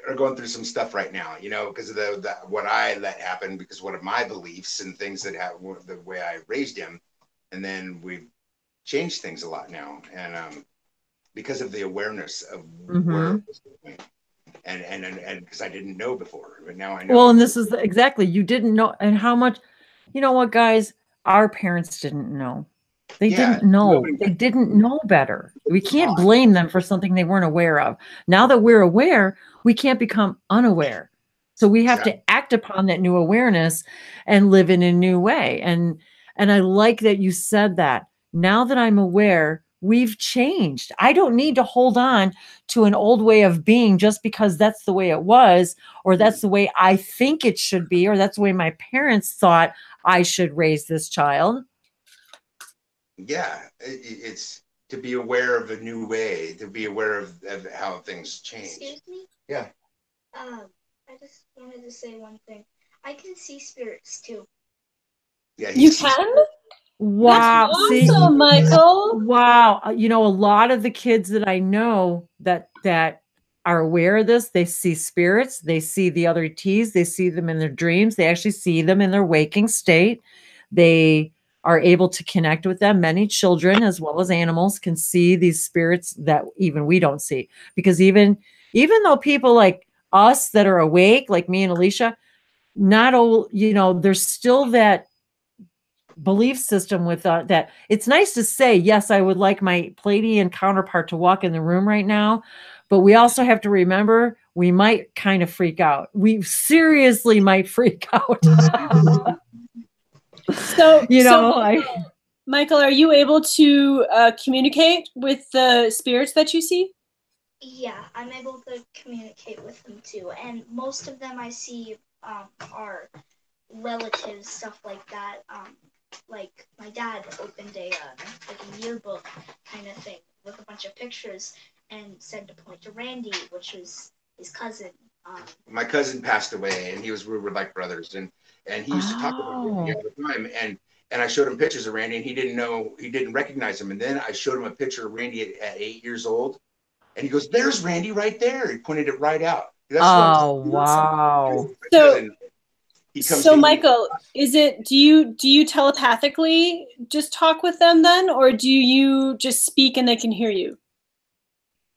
are going through some stuff right now, you know, because of what I let happen, because one of my beliefs and things that have the way I raised him, and then we've changed things a lot now, and because of the awareness of Mm-hmm. where it was going, and because I didn't know before, but now I know. Well, and this is exactly, you didn't know, and how much, you know what, guys, our parents didn't know. They didn't know. They didn't know better. We can't blame them for something they weren't aware of. Now that we're aware, we can't become unaware. So we have to act upon that new awareness and live in a new way. And I like that you said that. Now that I'm aware, we've changed. I don't need to hold on to an old way of being just because that's the way it was, or that's the way I think it should be, or that's the way my parents thought I should raise this child. Yeah, it's to be aware of a new way, to be aware of how things change. Excuse me? Yeah. I just wanted to say one thing. I can see spirits too. Yeah, you can? Wow. That's awesome, Michael. Wow. You know, a lot of the kids that I know that are aware of this, they see spirits, they see the other T's, they see them in their dreams, they actually see them in their waking state. They are able to connect with them. Many children, as well as animals, can see these spirits that even we don't see. Because even though people like us that are awake, like me and Alicia, not all, you know, there's still that belief system with that. It's nice to say, yes, I would like my Pleiadian counterpart to walk in the room right now, but we also have to remember we might kind of freak out. We seriously might freak out. So, Michael, are you able to communicate with the spirits that you see? Yeah, I'm able to communicate with them too, and most of them I see are relatives, stuff like that. Like my dad opened a yearbook kind of thing with a bunch of pictures and said to point to Randy, which was his cousin. My cousin passed away, and we were like brothers, and he used to talk about Randy all the time, and I showed him pictures of Randy, and he didn't recognize him, and then I showed him a picture of Randy at 8 years old, and he goes, "There's Randy right there." He pointed it right out. That's wow. So Michael, do you telepathically just talk with them then, or do you just speak and they can hear you?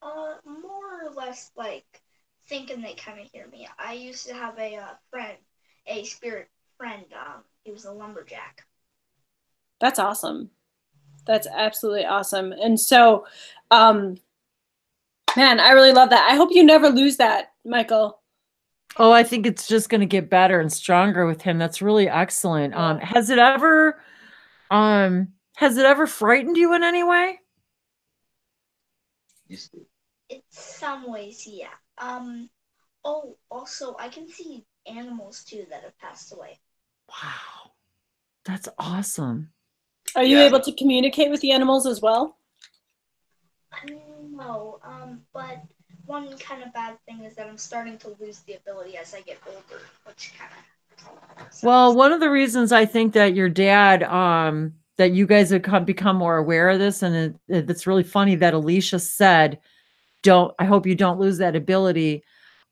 More or less like thinking they kind of hear me. I used to have a spirit friend. He was a lumberjack. That's awesome. That's absolutely awesome. And so, man, I really love that. I hope you never lose that, Michael. Oh, I think it's just going to get better and stronger with him. That's really excellent. Has it ever frightened you in any way? In some ways, yeah. Oh, also, I can see animals too that have passed away. Wow, that's awesome. Are you able to communicate with the animals as well? No, but one kind of bad thing is that I'm starting to lose the ability as I get older, which kind of... Well, one of the reasons I think that your dad, that you guys have become more aware of this, and it's really funny that Alicia said, I hope you don't lose that ability.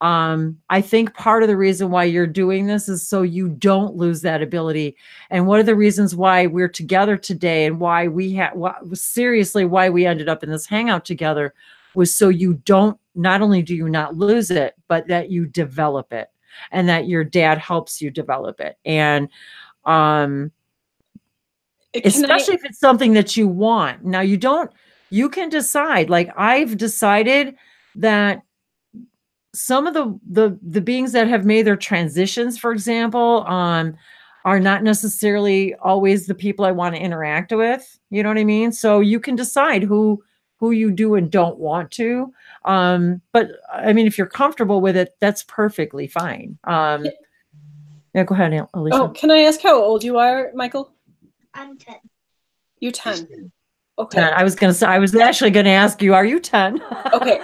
I think part of the reason why you're doing this is so you don't lose that ability. And one of the reasons why we're together today and why why we ended up in this hangout together was so you don't, not only do you not lose it, but that you develop it, and that your dad helps you develop it. And especially if it's something that you want. Now you can decide, like I've decided that some of the beings that have made their transitions, for example, are not necessarily always the people I want to interact with. You know what I mean? So you can decide who you do and don't want to. But I mean, if you're comfortable with it, that's perfectly fine. Yeah, go ahead, Alicia. Oh, can I ask how old you are, Michael? I'm 10. You're 10. Okay. 10. I was actually going to ask you, are you 10? Okay.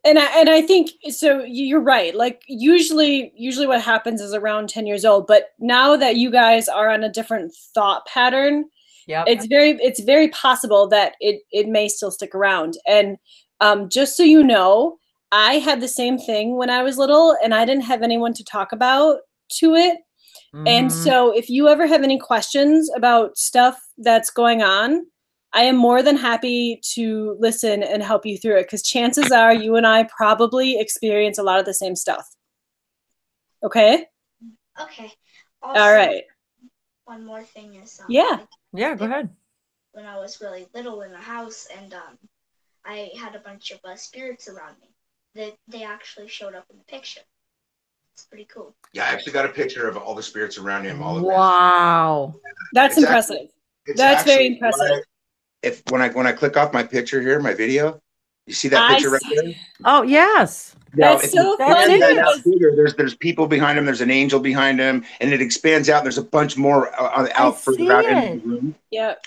And I think, so you're right. Like usually what happens is around 10 years old, but now that you guys are on a different thought pattern, it's very possible that it may still stick around. And just so you know, I had the same thing when I was little, and I didn't have anyone to talk about to it. And so if you ever have any questions about stuff that's going on, I am more than happy to listen and help you through it, because chances are you and I probably experience a lot of the same stuff. Okay? Okay. Also, all right. One more thing is yeah, go ahead. When I was really little in the house, and I had a bunch of spirits around me. They actually showed up in the picture. It's pretty cool. Yeah, I actually got a picture of all the spirits around him. All of wow, that's impressive. That's very impressive. When I click off my picture here, my video, you see that picture right there? Oh yes. That's so funny. There's people behind him. There's an angel behind him, and it expands out. And there's a bunch more out further out in the room. Yep.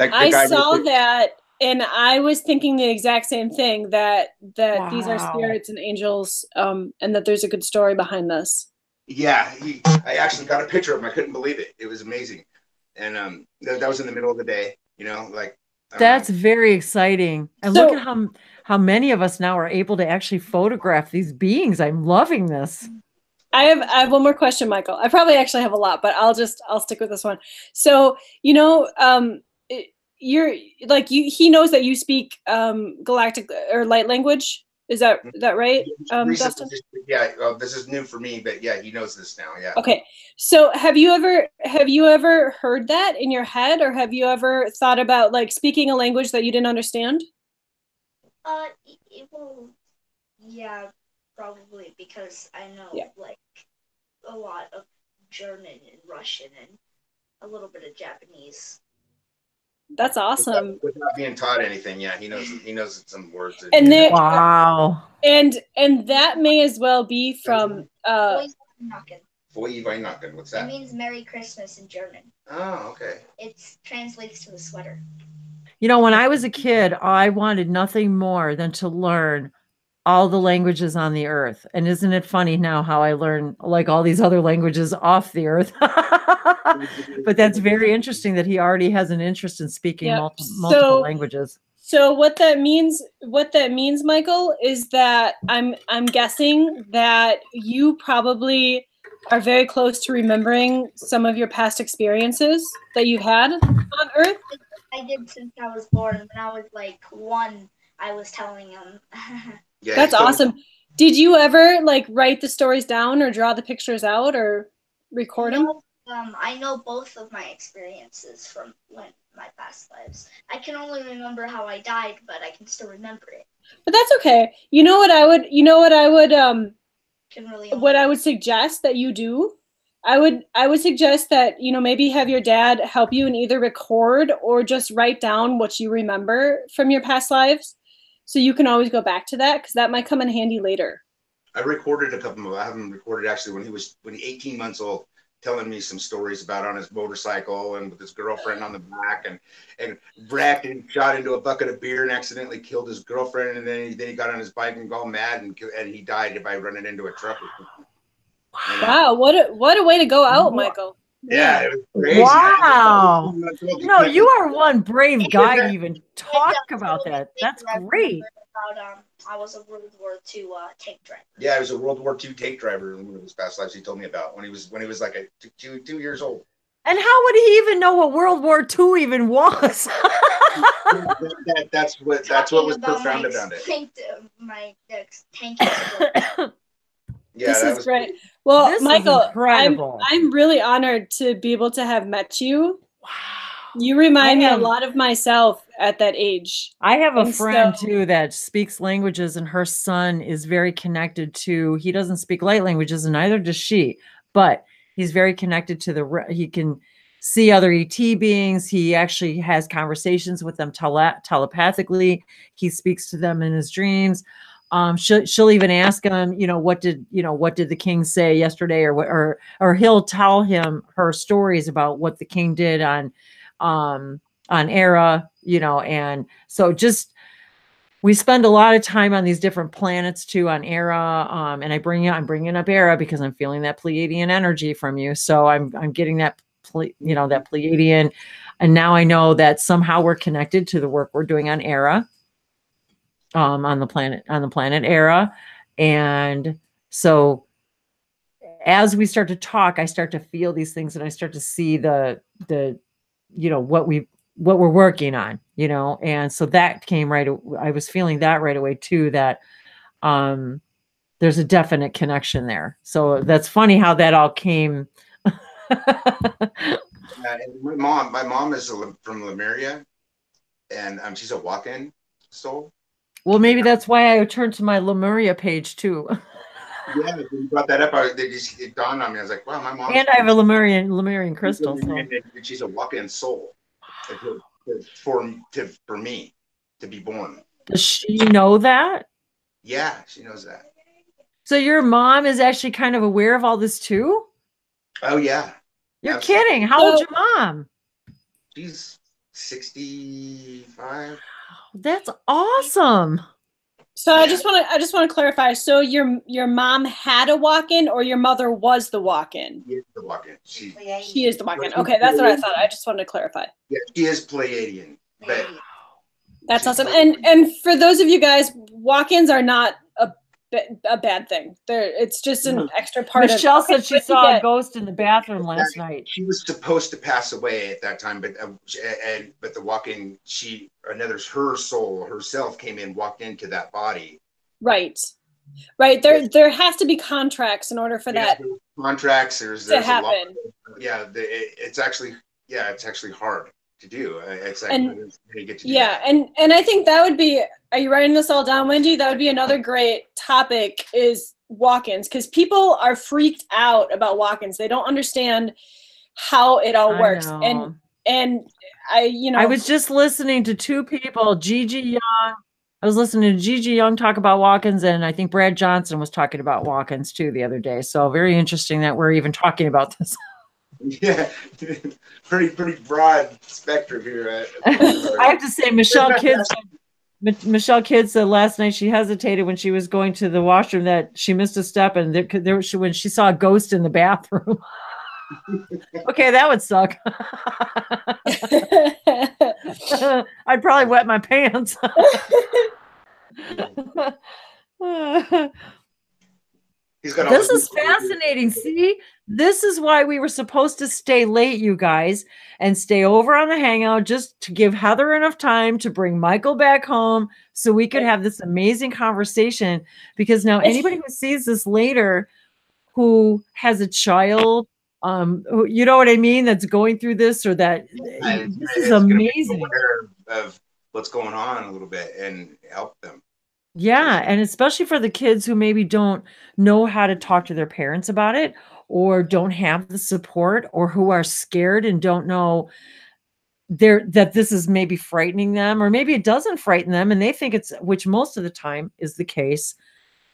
Like I saw that, and I was thinking the exact same thing, that these are spirits and angels, and that there's a good story behind this. Yeah, I actually got a picture of him. I couldn't believe it. It was amazing, and that was in the middle of the day. You know, like that's very exciting. And look at how many of us now are able to actually photograph these beings. I'm loving this. I have one more question, Michael. I probably actually have a lot, but I'll stick with this one. So, you know, you're like, he knows that you speak galactic or light language. Is that right, Dustin? Yeah, this is new for me, but yeah, he knows this now. Yeah. Okay, so have you ever heard that in your head, or have you ever thought about like speaking a language that you didn't understand? Well, yeah, probably, because I know like a lot of German and Russian and a little bit of Japanese. That's awesome. Without being taught anything, yeah, he knows some words. And wow. And that may as well be from What's that? It means Merry Christmas in German. Oh, okay. It translates to the sweater. You know, when I was a kid, I wanted nothing more than to learn all the languages on the earth. And isn't it funny now how I learn like all these other languages off the earth? But that's very interesting that he already has an interest in speaking multiple languages. So what that means, Michael, is that I'm guessing that you probably are very close to remembering some of your past experiences that you had on Earth. I did since I was born. When I was like 1, I was telling him. Yeah, that's awesome. Did you ever like write the stories down or draw the pictures out or record them? I know both of my experiences from my past lives. I can only remember how I died, but I can still remember it. But that's okay. What I would suggest that you do? I would suggest that, you know, maybe have your dad help you and either record or just write down what you remember from your past lives, so you can always go back to that, because that might come in handy later. I recorded a couple of them. I have him recorded actually when he was 18 months old, telling me some stories about on his motorcycle and with his girlfriend on the back, and wrecked and shot into a bucket of beer and accidentally killed his girlfriend, and then he got on his bike and got all mad and he died by running into a truck. Wow, what a way to go out, Michael. Yeah, it was crazy. Wow. No, you are one brave guy to even talk about that. That's great. I was a World War II tank driver. Yeah, I was a World War II tank driver in one of his past lives. He told me about when he was like 2 years old. And how would he even know what World War II even was? That's what was profound about it. My tank. Yeah, this is great. Well, this Michael, incredible. I'm really honored to be able to have met you. Wow. You remind me a lot of myself at that age. I have a friend too that speaks languages, and her son is very connected to, he doesn't speak light languages and neither does she, but he's very connected to he can see other ET beings. He actually has conversations with them telepathically. He speaks to them in his dreams. She'll even ask him, you know, what did the king say yesterday, or he'll tell him her stories about what the king did on Era, you know. And so we spend a lot of time on these different planets too on Era. And I'm bringing up Era because I'm feeling that Pleiadian energy from you. So I'm getting that, that Pleiadian. And now I know that somehow we're connected to the work we're doing on Era. On the planet Era. And so as we start to talk, I start to feel these things, and I start to see the what we're working on, and so that came right. I was feeling that right away too, that there's a definite connection there. So that's funny how that all came. My mom is from Lemuria, and she's a walk-in soul. Well, maybe that's why I turned to my Lemuria page too. Yeah, when you brought that up, it dawned on me. I was like, wow, my mom. And I have a Lemurian crystal. So. She's a walk-in soul for me to be born. Does she know that? Yeah, she knows that. So your mom is actually kind of aware of all this too? Oh yeah. You're kidding. How old's your mom? She's 65. That's awesome. So I just want to clarify. So your mom had a walk-in, or your mother was the walk-in? She is the walk-in. She is the walk-in. Okay, that's what I thought. I just wanted to clarify. Yeah, she is Pleiadian. But that's awesome. And for those of you guys, walk-ins are not a bad thing. It's just an extra part. Michelle said she saw a ghost in the bathroom last night. She was supposed to pass away at that time, but the walk-in, her soul herself came in, walked into that body. Right. There has to be contracts in order for that. Contracts. There's to happen. It's actually hard to do. It's like you get to do and I think that would be. Are you writing this all down, Wendy? That would be another great topic, is walk-ins, because people are freaked out about walk-ins. They don't understand how it all works. And I was just listening to two people, Gigi Young. I was listening to Gigi Young talk about walk-ins, and I think Brad Johnson was talking about walk-ins too the other day. So very interesting that we're even talking about this. Yeah, pretty broad spectrum here. I have to say, Michelle Kidd said last night she hesitated when she was going to the washroom, that she missed a step, and when she saw a ghost in the bathroom. Okay, that would suck. I'd probably wet my pants. This is fascinating. See, this is why we were supposed to stay late, you guys, and stay over on the hangout, just to give Heather enough time to bring Michael back home so we could have this amazing conversation. Because now anybody who sees this later, who has a child, you know what I mean, that's going through this, or that this is amazing. Aware of what's going on a little bit and help them. Yeah, and especially for the kids who maybe don't know how to talk to their parents about it, or don't have the support, or who are scared and don't know that this is maybe frightening them, or maybe it doesn't frighten them and they think it's, which most of the time is the case.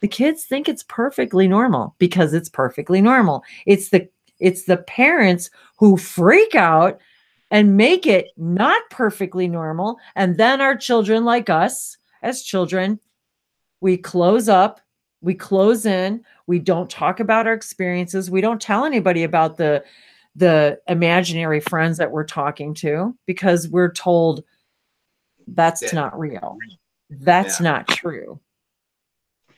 The kids think it's perfectly normal because it's perfectly normal. It's the parents who freak out and make it not perfectly normal. And then our children, like us as children, we close up, we close in, we don't talk about our experiences. We don't tell anybody about the imaginary friends that we're talking to, because we're told that's not real. That's not true.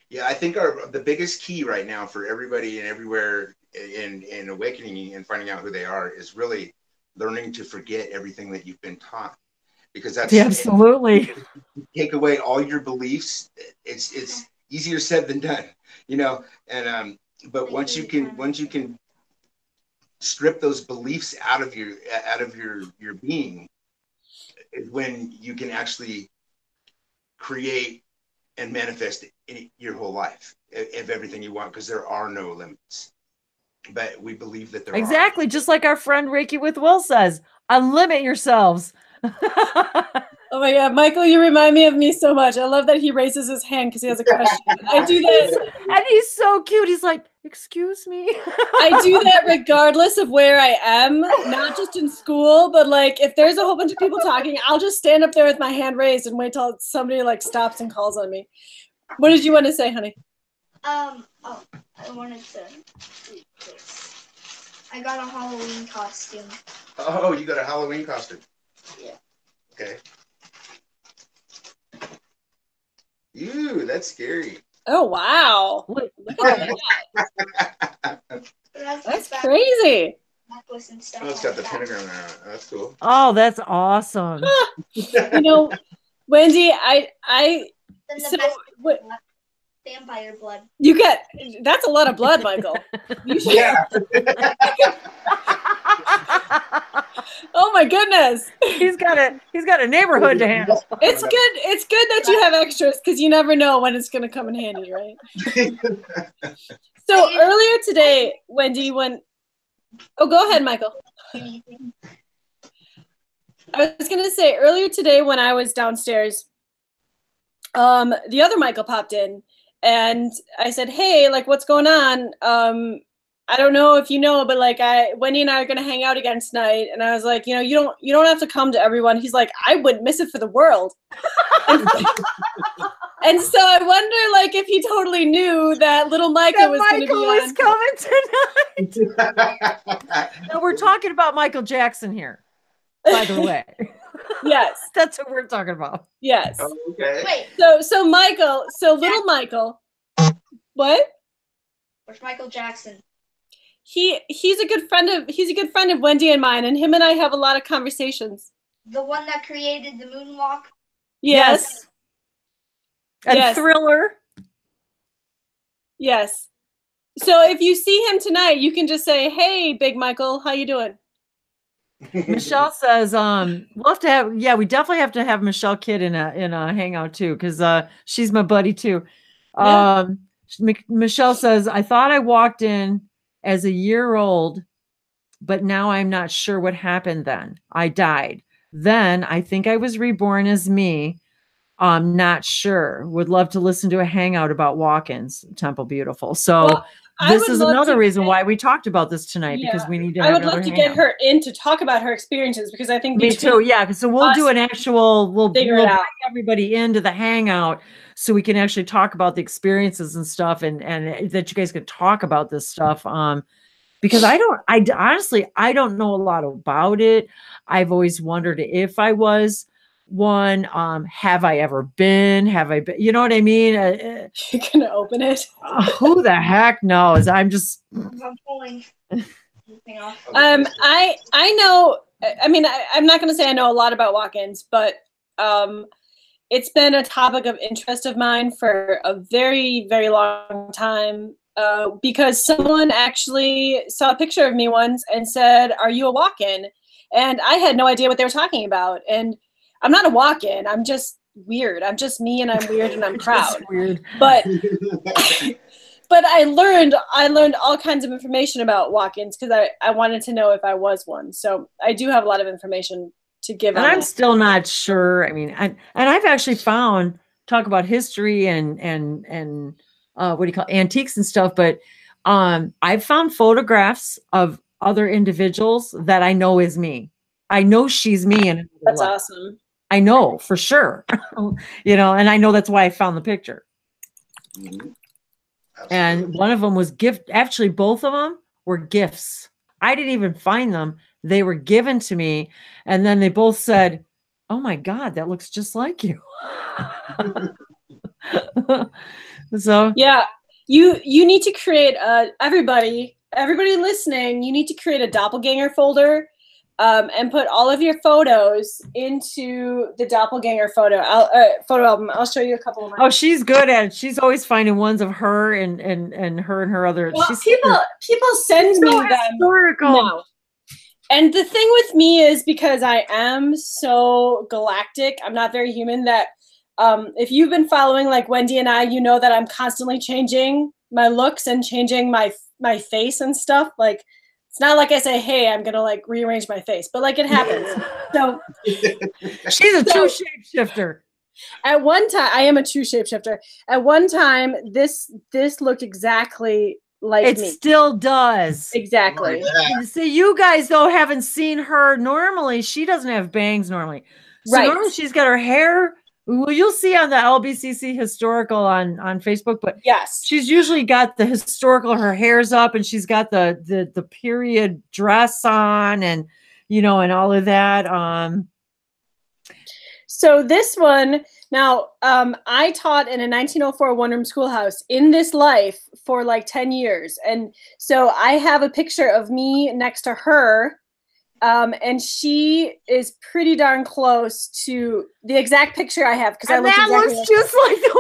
Yeah, I think the biggest key right now for everybody and everywhere in awakening and finding out who they are is really learning to forget everything that you've been taught. Because that's absolutely, take away all your beliefs. It's easier said than done, and but once you can strip those beliefs out of your being, is when you can actually create and manifest your whole life of everything you want, because there are no limits. But we believe that there are. Just like our friend Reiki with Will says, unlimit yourselves. Oh my God, Michael, you remind me of me so much. I love that he raises his hand because he has a question. I do this. And he's so cute. He's like, excuse me. I do that regardless of where I am, not just in school, but like if there's a whole bunch of people talking, I'll just stand up there with my hand raised and wait till somebody like stops and calls on me. What did you want to say, honey? I wanted to read this. I got a Halloween costume. Oh, you got a Halloween costume? Yeah. Okay. Ew, that's scary. Oh, wow. Look at that. crazy. Necklace and stuff. Oh, it's got the pentagram there. That's cool. Oh, that's awesome. You know, Wendy, Then the so best what? Vampire blood. You get that's a lot of blood, Michael. You should, Yeah. oh my goodness. He's got a neighborhood to handle. It's good that you have extras because you never know when it's gonna come in handy, right? So earlier today, Wendy, oh, go ahead, Michael. I was gonna say earlier today when I was downstairs, the other Michael popped in and I said, hey, like, what's going on? I don't know if you know, but like Wendy and I are gonna hang out again tonight. And I was like, you know, you don't have to come to everyone. He's like, I wouldn't miss it for the world. And so I wonder, like, if he totally knew that little Michael was going to be on. Coming tonight. No, we're talking about Michael Jackson here, by the way. Yes, that's what we're talking about. Yes. Oh, okay. Wait. So Michael, little Michael. What? Where's Michael Jackson? He's a good friend of Wendy and mine, and him and I have a lot of conversations. The one that created the moonwalk? Yes. And yes. Thriller. Yes. So if you see him tonight, you can just say, "Hey, Big Michael, how you doing?" Michelle says, we'll have to have, yeah, we definitely have to have Michelle Kidd in a hangout too, because she's my buddy too. Yeah. Michelle says, I thought I walked in as a year-old, but now I'm not sure what happened then. I died. Then I think I was reborn as me. I'm not sure. Would love to listen to a hangout about walk-ins, Temple Beautiful. So well, this is another reason why we talked about this tonight, because we need to have I would love to get her in to talk about her experiences, because I think me too. Yeah. So we'll do an actual, we'll bring everybody into the hangout so we can actually talk about the experiences and stuff, and that you guys can talk about this stuff. Because I honestly, I don't know a lot about it. I've always wondered if I was one. Have I ever been? Have I been? You know what I mean? You're gonna open it. Who the heck knows? I'm just. I'm pulling. I know. I mean, I'm not gonna say I know a lot about walk-ins, but it's been a topic of interest of mine for a very, very long time. Because someone actually saw a picture of me once and said, "Are you a walk-in?" And I had no idea what they were talking about. And I'm not a walk-in. I'm just weird. I'm just me, and I'm weird, and I'm proud. Weird. But I learned all kinds of information about walk-ins because I wanted to know if I was one. So I do have a lot of information to give. And I'm still not sure. I mean, and I've actually found, talk about history and what do you call antiques and stuff, but I've found photographs of other individuals that I know is me. I know she's me, and that's awesome. I know for sure. You know, and I know that's why I found the picture. Mm-hmm. And one of them was gift. Actually, both of them were gifts. I didn't even find them. They were given to me, and then they both said, "Oh my God, that looks just like you." So yeah, you need to create everybody listening, you need to create a doppelganger folder, and put all of your photos into the doppelganger photo album. I'll show you a couple of mine. Oh, she's good at it. She's always finding ones of her and her other. Well, people send me them now. And the thing with me is, because I am so galactic, I'm not very human, that if you've been following like Wendy and I, you know that I'm constantly changing my looks and changing my face and stuff. Like, it's not like I say, "Hey, I'm gonna like rearrange my face," but like it happens. So she's a true shapeshifter. At one time, I am a true shapeshifter. At one time, this looked exactly like me. It still does. Exactly. See, you guys though haven't seen her. Normally, she doesn't have bangs normally. So right. Normally she's got her hair. Well, you'll see on the LBCC historical on Facebook, but yes, she's usually got the historical, her hair's up, and she's got the period dress on, and you know, and all of that. So this one, now I taught in a 1904 one-room schoolhouse in this life for like 10 years. And so I have a picture of me next to her. And she is pretty darn close to the exact picture I have. And that looks just like the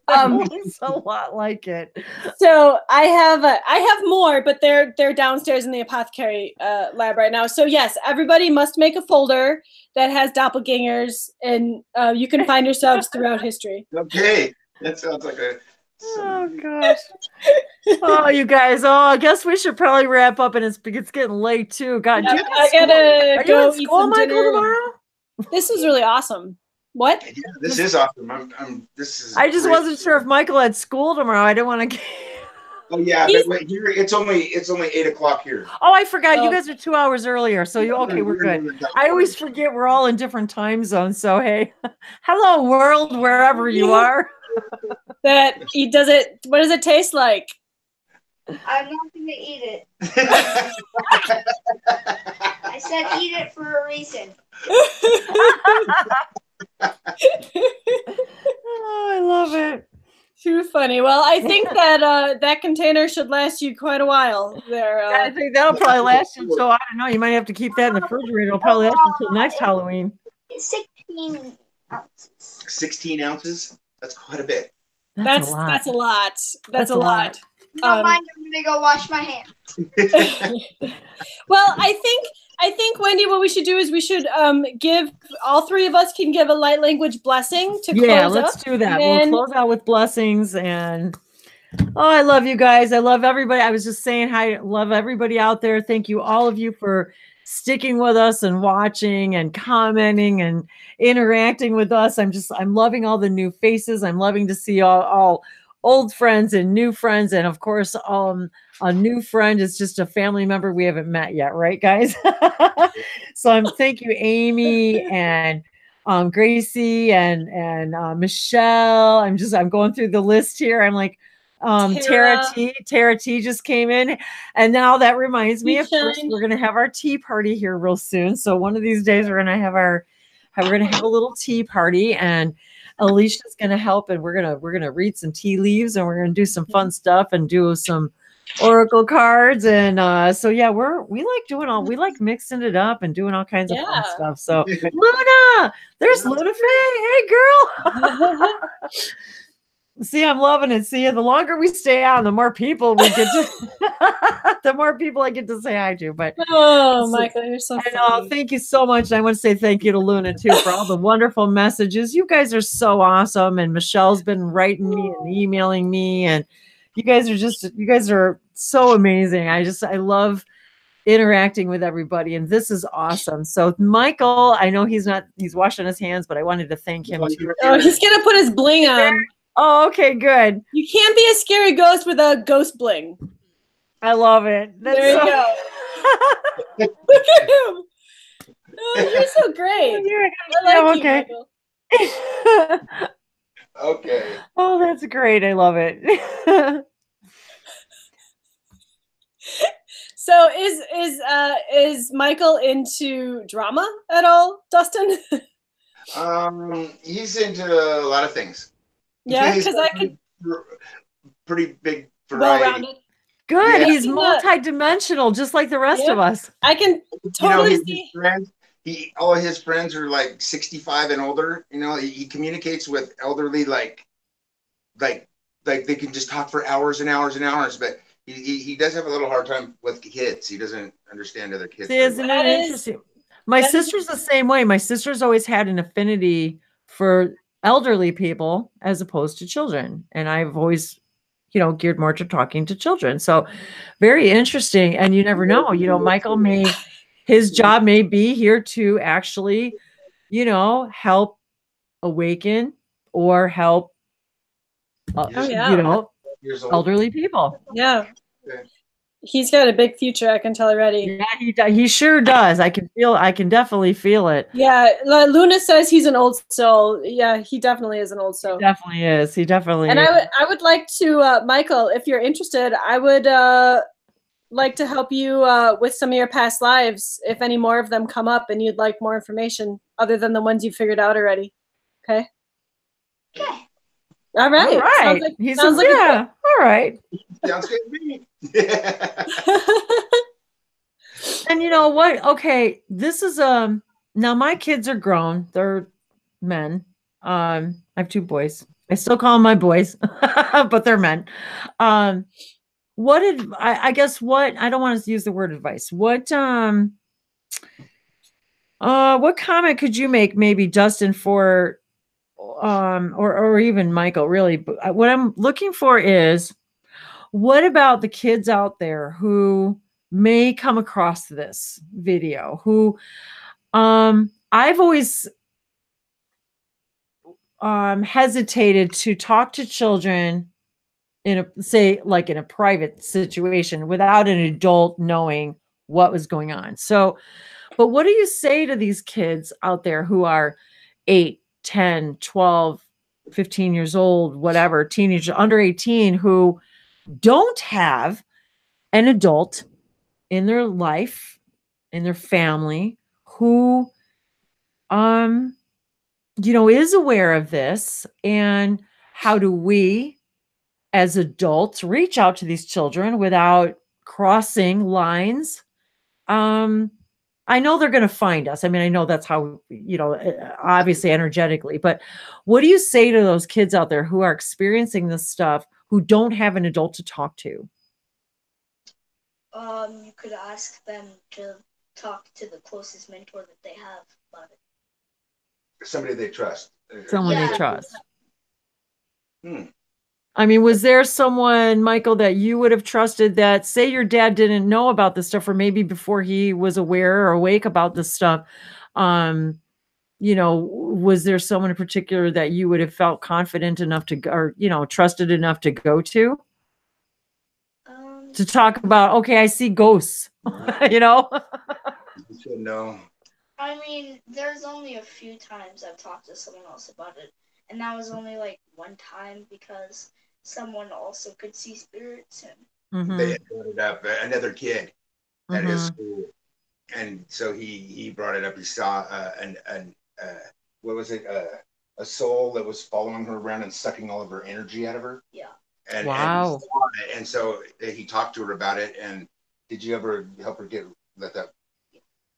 one. Looks a lot like it. So I have more, but they're downstairs in the apothecary lab right now. So yes, everybody must make a folder that has doppelgangers, and you can find yourselves throughout history. Okay, that sounds like a. Oh gosh. Oh, you guys. Oh, I guess we should probably wrap up, and it's getting late too. God, yeah, I gotta go eat some Michael, dinner tomorrow? This is really awesome. What? Yeah, this is awesome. I just wasn't sure if Michael had school tomorrow. I didn't want to. Oh yeah, but wait, here it's only 8 o'clock here. Oh, I forgot. You guys are 2 hours earlier, so okay, we're good. I always forget we're all in different time zones. So hey, hello world, wherever you are. What does it taste like? I'm not gonna eat it. I said eat it for a reason. Oh, I love it. Too funny. Well, I think that that container should last you quite a while. There. I think that'll probably last you. So I don't know. You might have to keep that in the refrigerator. It'll probably last until next Halloween. 16 ounces. 16 ounces? That's quite a bit. That's a lot. That's a lot. Don't mind, I'm gonna go wash my hands. Well, I think Wendy, what we should do is we should give all three of us can give a light language blessing to close Yeah, let's do that. We'll close out with blessings. And I love you guys. I love everybody. I was just saying hi. Love everybody out there. Thank you, all of you, for sticking with us and watching and commenting and interacting with us. I'm loving all the new faces. I'm loving to see all old friends and new friends. And of course, a new friend is just a family member we haven't met yet. Right, guys? So thank you, Amy and Gracie and Michelle. I'm going through the list here. I'm like, Tara T just came in, and now that reminds me, of course, we're gonna have our tea party here real soon. So one of these days we're gonna have a little tea party, and Alicia's gonna help, and we're gonna read some tea leaves, and we're gonna do some fun stuff and do some oracle cards. And so yeah, we like mixing it up and doing all kinds of fun stuff. So Luna, there's Luna Faye. Hey girl. See, I'm loving it. See, the longer we stay on, the more people we get to, the more people I get to say hi to. But Michael, you're so funny. And thank you so much. And I want to say thank you to Luna too for all the wonderful messages. You guys are so awesome. And Michelle's been writing me and emailing me, and you guys are so amazing. I love interacting with everybody, and this is awesome. So Michael, I know he's washing his hands, but I wanted to thank him too. Oh, he's gonna put his bling on. Oh, okay, good. You can't be a scary ghost without ghost bling. I love it. There you go. Look at him. Oh, you're so great. I like you, Michael. Okay. Oh, that's great. I love it. So is Michael into drama at all, Dustin? He's into a lot of things. Yeah, because I could pretty big variety. Well-rounded. Good. Yeah. He's multidimensional, just like the rest of us. I can totally see. All of his friends are like 65 and older. You know, he communicates with elderly like they can just talk for hours and hours and hours. But he does have a little hard time with kids. He doesn't understand other kids. See, isn't it interesting? My sister's the same way. My sister's always had an affinity for elderly people as opposed to children, and I've always geared more to talking to children. So very interesting. And you never know, Michael his job may be here to actually help awaken or help elderly people. He's got a big future, I can tell already. Yeah, he sure does. I can definitely feel it. Yeah, Luna says he's an old soul. Yeah, he definitely is an old soul. He definitely is. And I would like to, Michael, if you're interested, I would like to help you with some of your past lives if any more of them come up and you'd like more information other than the ones you figured out already. Okay. Okay. All right. All right. Sounds like yeah. All right. Sounds good to me. And you know what? Okay, this is now my kids are grown. They're men. I have 2 boys. I still call them my boys, but they're men. I guess what I don't want to use the word advice. What comment could you make, maybe Dustin, for or even Michael, really? But what I'm looking for is, what about the kids out there who may come across this video, who I've always hesitated to talk to children in a, say, like in a private situation without an adult knowing what was going on. So, but what do you say to these kids out there who are 8, 10, 12, 15 years old, whatever, teenagers under 18, who don't have an adult in their life, in their family, who is aware of this? And how do we as adults reach out to these children without crossing lines? I know they're going to find us. I mean, I know that's how, obviously energetically, but what do you say to those kids out there who are experiencing this stuff, who don't have an adult to talk to? You could ask them to talk to the closest mentor that they have about it. Somebody they trust. Someone they trust. I mean, was there someone, Michael, that you would have trusted that, say your dad didn't know about this stuff, or maybe before he was aware or awake about this stuff, was there someone in particular that you would have felt confident enough to, or, trusted enough to go to talk about, okay, I see ghosts, No. I mean, there's only a few times I've talked to someone else about it, and that was only like one time because someone also could see spirits. And they had brought it up, another kid at his school, and so he brought it up. He saw what was it, a soul that was following her around and sucking all of her energy out of her. Yeah. And, wow. And so he talked to her about it. And did you ever help her let that?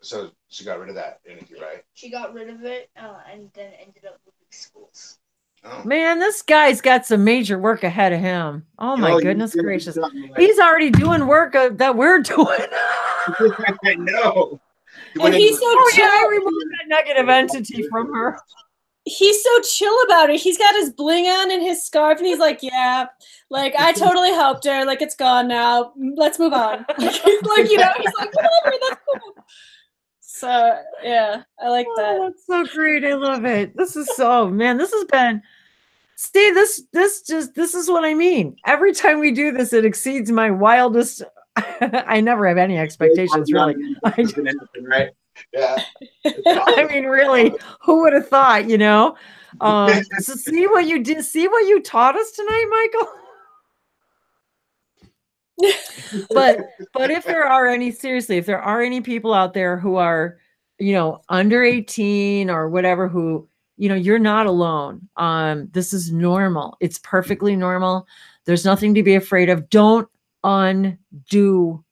So she got rid of that energy, right? She got rid of it and then ended up moving schools. Oh. Man, this guy's got some major work ahead of him. Oh my goodness gracious. He's already doing work that we're doing. I know. And he's so chill. I removed that negative entity from her. He's so chill about it. He's got his bling on and his scarf, and he's like, yeah, like, I totally helped her. Like, it's gone now. Let's move on. He's like, whatever, that's cool. So, yeah, I like that. That's so great. I love it. This is this has been, see, this is what I mean. Every time we do this, it exceeds my wildest. I never have any expectations, really. Right? Yeah. I mean, really, who would have thought, so see what you did, see what you taught us tonight, Michael. but if there are any people out there who are, under 18 or whatever, who, you're not alone. This is normal. It's perfectly normal. There's nothing to be afraid of. Don't undo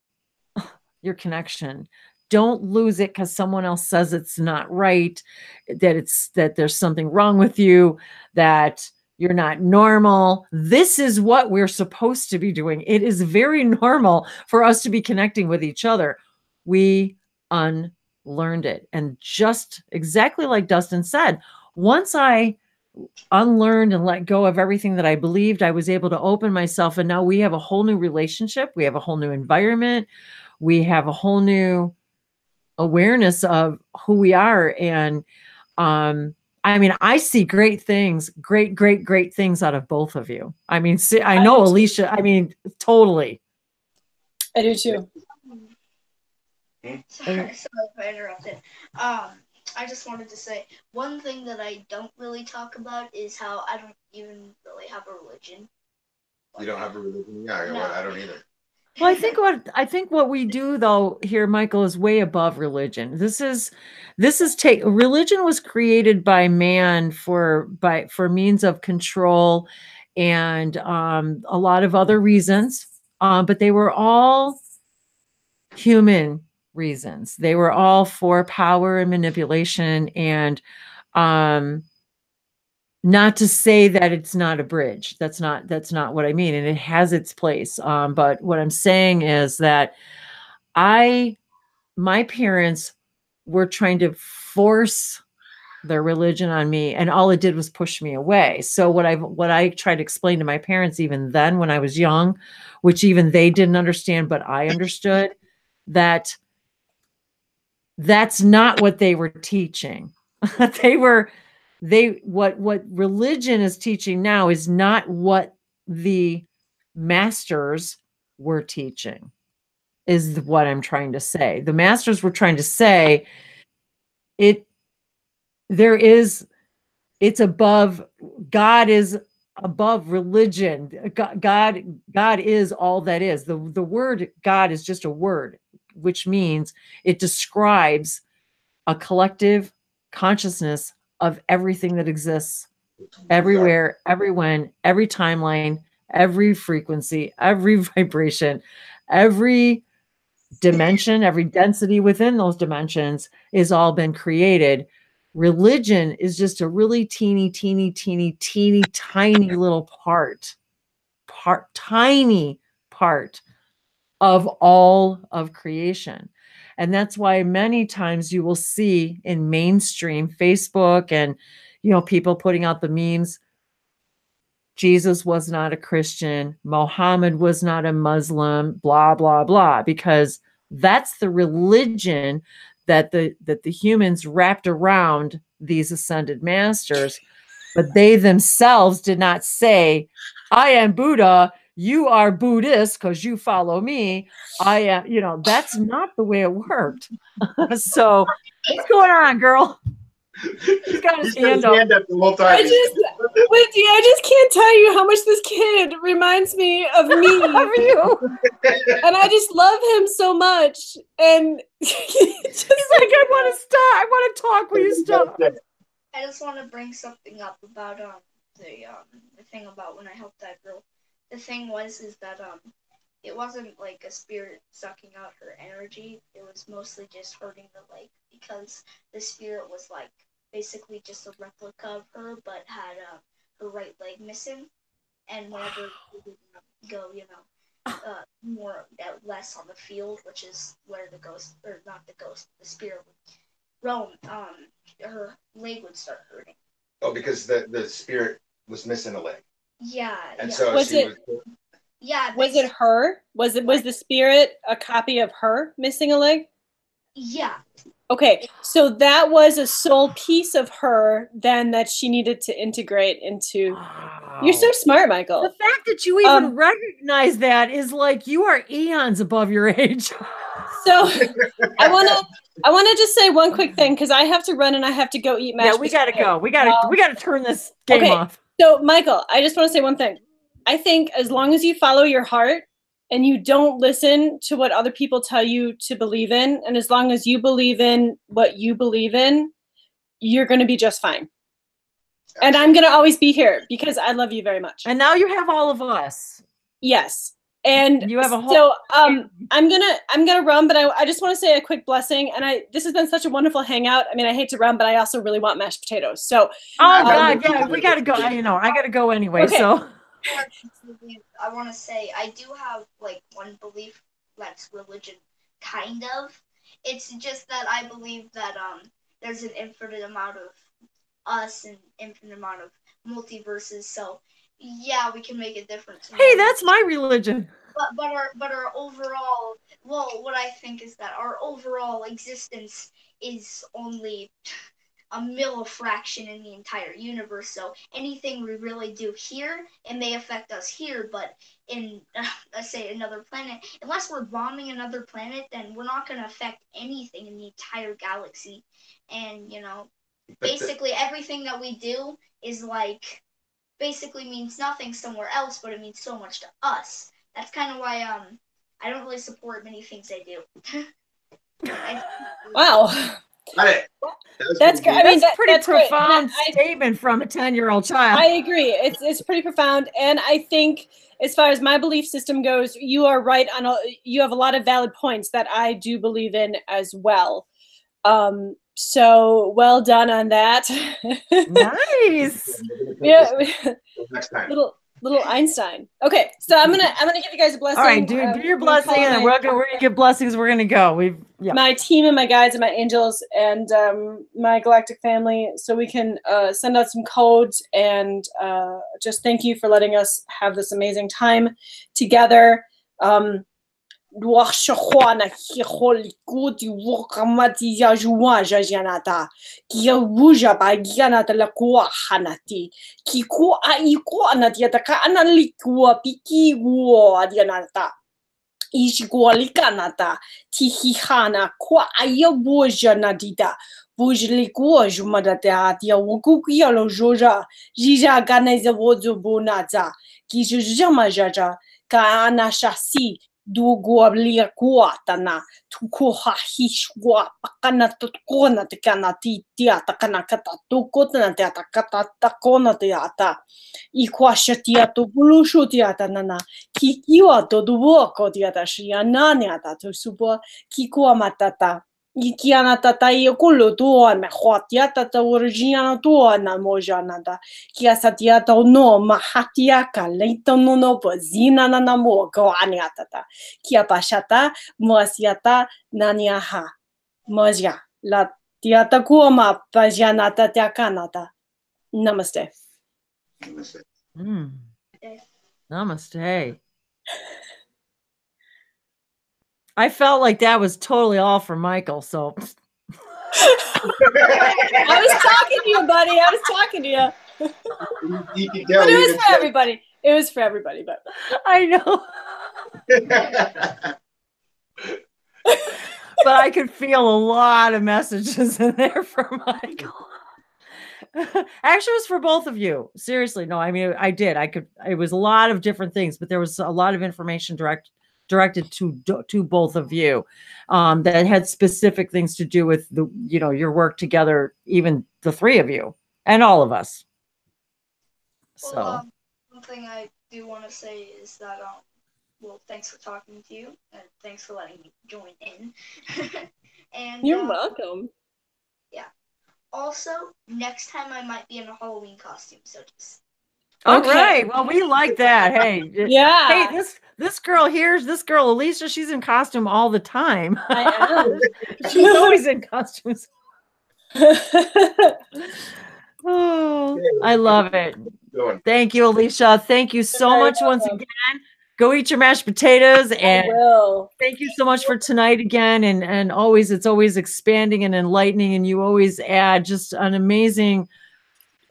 your connection. Don't lose it because someone else says it's not right, that there's something wrong with you, that you're not normal. This is what we're supposed to be doing. It is very normal for us to be connecting with each other. We unlearned it. And just exactly like Dustin said, once I unlearned and let go of everything that I believed, I was able to open myself. And now we have a whole new relationship. We have a whole new environment. We have a whole new awareness of who we are. And I mean, I see great things, great things out of both of you. I mean, I know Alicia, I mean, totally. I do too. Sorry if I interrupted. I just wanted to say one thing that I don't really talk about is how I don't even really have a religion. You don't have a religion? Yeah, no. I don't either. Well, I think what we do though here, Michael, is way above religion. Religion was created by man for means of control and a lot of other reasons. But they were all human reasons. They were all for power and manipulation, and not to say that it's not a bridge. That's not what I mean. And it has its place. But what I'm saying is that my parents were trying to force their religion on me, and all it did was push me away. So what I tried to explain to my parents even then when I was young, which even they didn't understand, but I understood, that that's not what they were teaching. What religion is teaching now is not what the masters were teaching, is what I'm trying to say. The masters were trying to say it's above. God is above religion. God is all that is. The word God is just a word, which means it describes a collective consciousness of everything that exists everywhere, everywhen, every timeline, every frequency, every vibration, every dimension, every density within those dimensions is all been created. Religion is just a really teeny tiny little tiny part of all of creation. And that's why many times you will see in mainstream Facebook and, people putting out the memes, Jesus was not a Christian, Mohammed was not a Muslim, blah, blah, blah, because that's the religion that the humans wrapped around these ascended masters. But they themselves did not say, I am Buddha, you are Buddhist because you follow me. I am, that's not the way it worked. So what's going on, girl? He's got his hand up the whole time. I just can't tell you how much this kid reminds me of me. Of you. And I just love him so much. And he's like, I want to stop. I want to talk. Will you stop? I just want to bring something up about the thing about when I helped that girl. The thing is that it wasn't like a spirit sucking out her energy. It was mostly just hurting the leg, because the spirit was like basically just a replica of her, but had her right leg missing. And whenever we would go, less on the field, which is where the ghost, or not the ghost, the spirit would roam, her leg would start hurting. Oh, because the spirit was missing a leg. Yeah. And yeah. so was it her? Was the spirit a copy of her missing a leg? Yeah. Okay, so that was a soul piece of her then that she needed to integrate into. Wow. You're so smart, Michael. The fact that you even recognize that is like you are eons above your age. So I want to just say one quick thing, because I have to run and I have to go eat mashed potatoes. Yeah, we got to go. We got to turn this game off. So Michael, I just want to say one thing. I think as long as you follow your heart and you don't listen to what other people tell you to believe in, and as long as you believe in what you believe in, you're going to be just fine. And I'm going to always be here because I love you very much. And now you have all of us. Yes. And you have a whole. So I'm gonna run, but I just want to say a quick blessing. And this has been such a wonderful hangout. I mean, I hate to run, but I also really want mashed potatoes. So God, yeah, we gotta go. I gotta go anyway. Okay. So I want to say I do have like one belief that's religion, kind of. It's just that I believe that there's an infinite amount of us and infinite amount of multiverses. So yeah, we can make a difference. Hey, that's my religion. But our overall, well, what I think is that our overall existence is only a millifraction in the entire universe. So anything we really do here, it may affect us here, but in let's say another planet, unless we're bombing another planet, then we're not going to affect anything in the entire galaxy. And basically everything that we do is like basically means nothing somewhere else, but it means so much to us. That's kind of why I don't really support many things I do. Wow. Got it. That's great. I mean, that's pretty that's profound great. statement from a 10-year-old child. I agree. It's pretty profound, and I think as far as my belief system goes, you are right on. You have a lot of valid points that I do believe in as well. So well done on that. Nice. Yeah. Next time. Little Einstein. Okay, so I'm gonna give you guys a blessing. All right, do your blessing, and we're gonna give blessings. We're gonna go. My team and my guides and my angels and my galactic family, so we can send out some codes and just thank you for letting us have this amazing time together. Duaxajuana, Hijolikuti, Wokamati, Yajuaja, Janata, Kiabuja, Bagianata, Lakua, Hanati, Kiku, Aikuanatiataka, Analikua, Piki, War, Dianata, Ishigualikanata, Tihihana, Qua, Ayabuja, Nadita. Bujlikua, Jumadata, Wukukia, Lojoja, Jija, Ganeza, Wozubunata, Kijamajaja, Kaana Shasi. Du guablia guatana, tu koha hishwa, pakana tukona tekana titia, takana kata tukotana teata kata takona teata, ikwashatia to bulushu teata nana, kikiwa to duoko teata shiananiata to supo, kikua matata. Ikiana tata yekulu tuo me hotia tata original tuo na mojanada kia satia to no mahatia ka leito no pozina na mo ko aniata kia pashata moasiata naniaha moja la tiata kuoma pajanata takanata. Namaste. Namaste. Namaste. I felt like that was totally all for Michael, so. I was talking to you, buddy. I was talking to you. You can tell. But it was for everybody. It was for everybody, but. I know. But I could feel a lot of messages in there for Michael. Actually, it was for both of you. Seriously, no, I mean, I did. It was a lot of different things, but there was a lot of information directed to both of you that had specific things to do with your work together, even the three of you and all of us. Well, one thing I do want to say is that well, thanks for talking to you and thanks for letting me join in. And you're welcome. Yeah. Also, next time I might be in a Halloween costume, so just. All right. Well, we like that. Hey. Yeah. Hey, this girl here, this girl Alicia, she's in costume all the time. I am. She's always in costumes. Oh, I love it. Thank you, Alicia. Thank you so much once again. Go eat your mashed potatoes, and thank you so much for tonight again. And always, it's always expanding and enlightening, and you always add just an amazing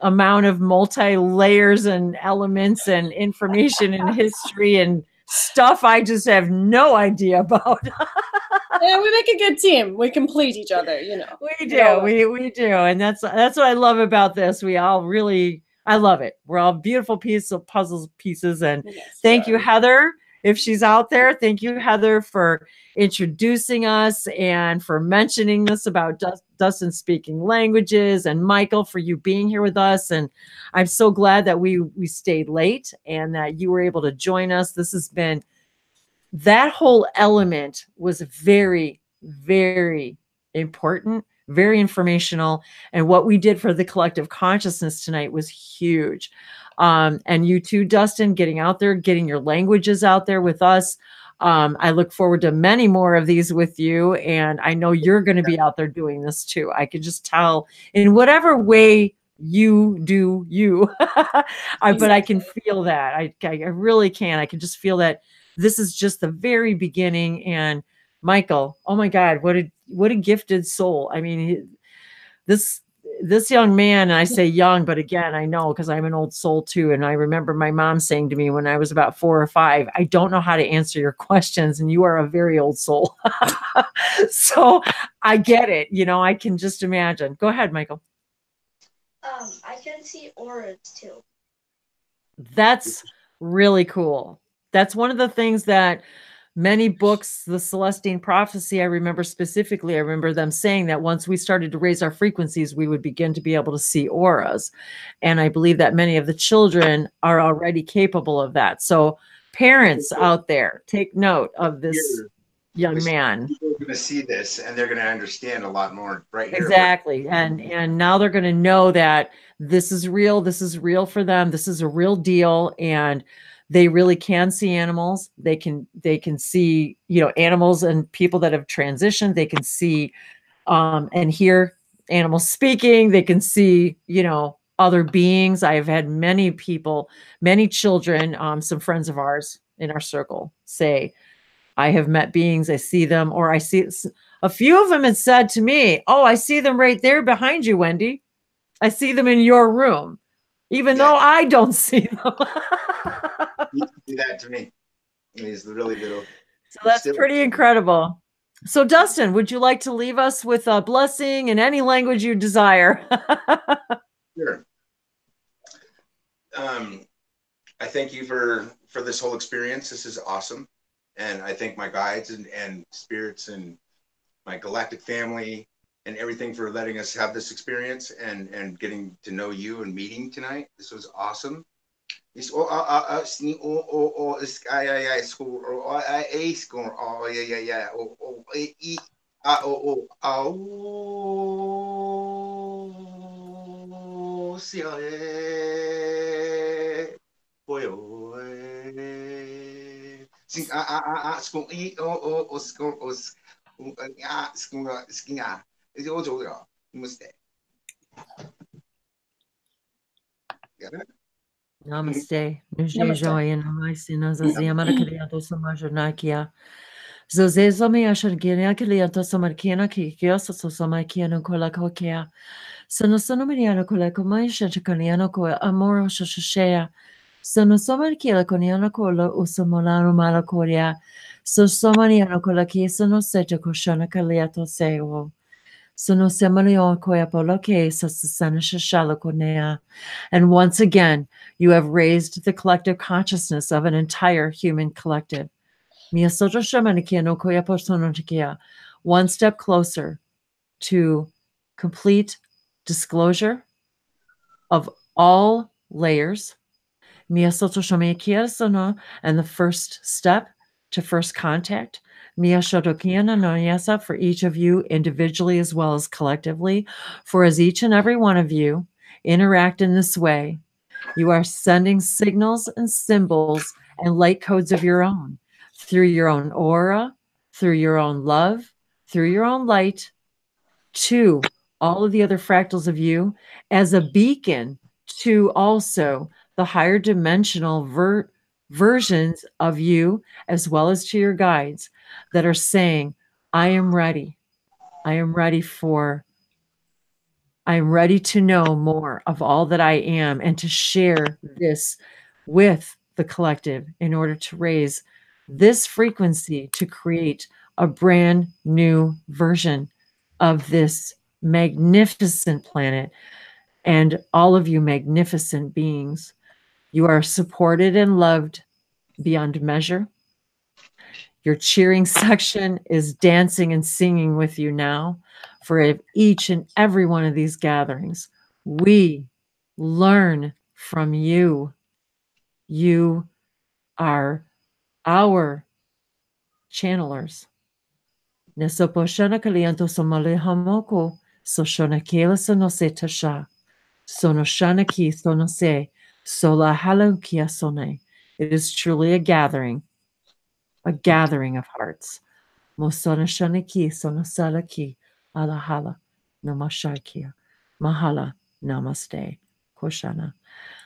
amount of multi-layers and elements and information and history and stuff I just have no idea about. Yeah, we make a good team. We complete each other, We do. We do. And that's what I love about this. I love it. We're all beautiful puzzle pieces. And thank you, Heather, if she's out there. Thank you, Heather, for introducing us and for mentioning this about Dustin speaking languages, and Michael for you being here with us. And I'm so glad that we stayed late and that you were able to join us. This has been, that whole element was very, very important, very informational. And what we did for the collective consciousness tonight was huge. And you too, Dustin, getting out there, getting your languages out there with us. I look forward to many more of these with you. And I know you're going to be out there doing this too. I could just tell in whatever way you do you, but I can feel that. I really can. I can just feel that this is just the very beginning. And Michael, oh my God, what a gifted soul. I mean, this young man, and I say young, but again, I know because I'm an old soul too. And I remember my mom saying to me when I was about 4 or 5, I don't know how to answer your questions. And you are a very old soul. So I get it. I can just imagine. Go ahead, Michael. I can see auras too. That's really cool. That's one of the things that many books, the Celestine Prophecy, I remember specifically, I remember them saying that once we started to raise our frequencies, we would begin to be able to see auras. And I believe that many of the children are already capable of that. So parents out there, take note of this young man. People are going to see this and they're going to understand a lot more right here. Exactly. And now they're going to know that this is real. This is real for them. This is a real deal. And they really can see animals. They can see, you know, animals and people that have transitioned. They can see and hear animals speaking. They can see, you know, other beings. I've had many people, many children, some friends of ours in our circle say, I have met beings, I see them, or I see a few of them had said to me, oh, I see them right there behind you, Wendy. I see them in your room, even though I don't see them. You do that to me. He's really little. So that's pretty incredible. So Dustin, would you like to leave us with a blessing in any language you desire? Sure. I thank you for this whole experience. This is awesome. And I thank my guides and spirits and my galactic family and everything for letting us have this experience and getting to know you and meeting tonight. This was awesome. Namaste. Zozezome ashargina kilianto samarkina ki kiosa somakiano kola kokea. Sonosonomaniano kola komaisha chakaniano ko amoro shoshea. Sonosomarkila koniano kola usamolano malakoria. Sosomaniano kola kisono seta koshana kaliato seo. Sono semalion koya poloke sasana shashala konea. And once again, you have raised the collective consciousness of an entire human collective. One step closer to complete disclosure of all layers. And the first step to first contact. For each of you individually as well as collectively. For as each and every one of you interact in this way, you are sending signals and symbols and light codes of your own. Through your own aura, through your own love, through your own light, to all of the other fractals of you as a beacon to also the higher dimensional versions of you, as well as to your guides that are saying, I am ready. I am ready to know more of all that I am and to share this with the collective in order to raise this frequency to create a brand new version of this magnificent planet and all of you magnificent beings. You are supported and loved beyond measure. Your cheering section is dancing and singing with you now. For each and every one of these gatherings, we learn from you. You are our channelers. Nesoposhana kalianto somale hamoko, soshona kela sonose tasha, sonoshana ki sonose, sola halukia sone. It is truly a gathering of hearts. Mosonashana ki sonosala ki, alahala, namashakia, mahala, namaste, koshana.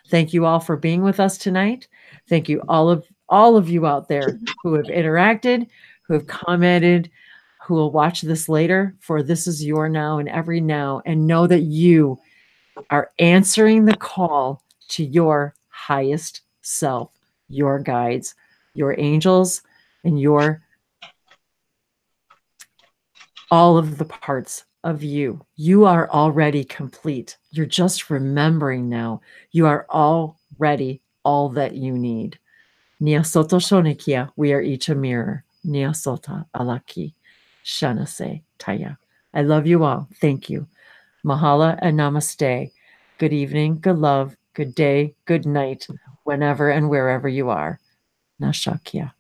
Thank you all for being with us tonight. Thank you all of you out there who have interacted, who have commented, who will watch this later, for this is your now and every now, and know that you are answering the call to your highest self, your guides, your angels, and all of the parts of you. You are already complete. You're just remembering now. You are already all that you need. Nia soto shonikia, we are each a mirror. Niasota alaki. Shanase taya. I love you all. Thank you. Mahala and namaste. Good evening, good love, good day, good night, whenever and wherever you are. Nashakya.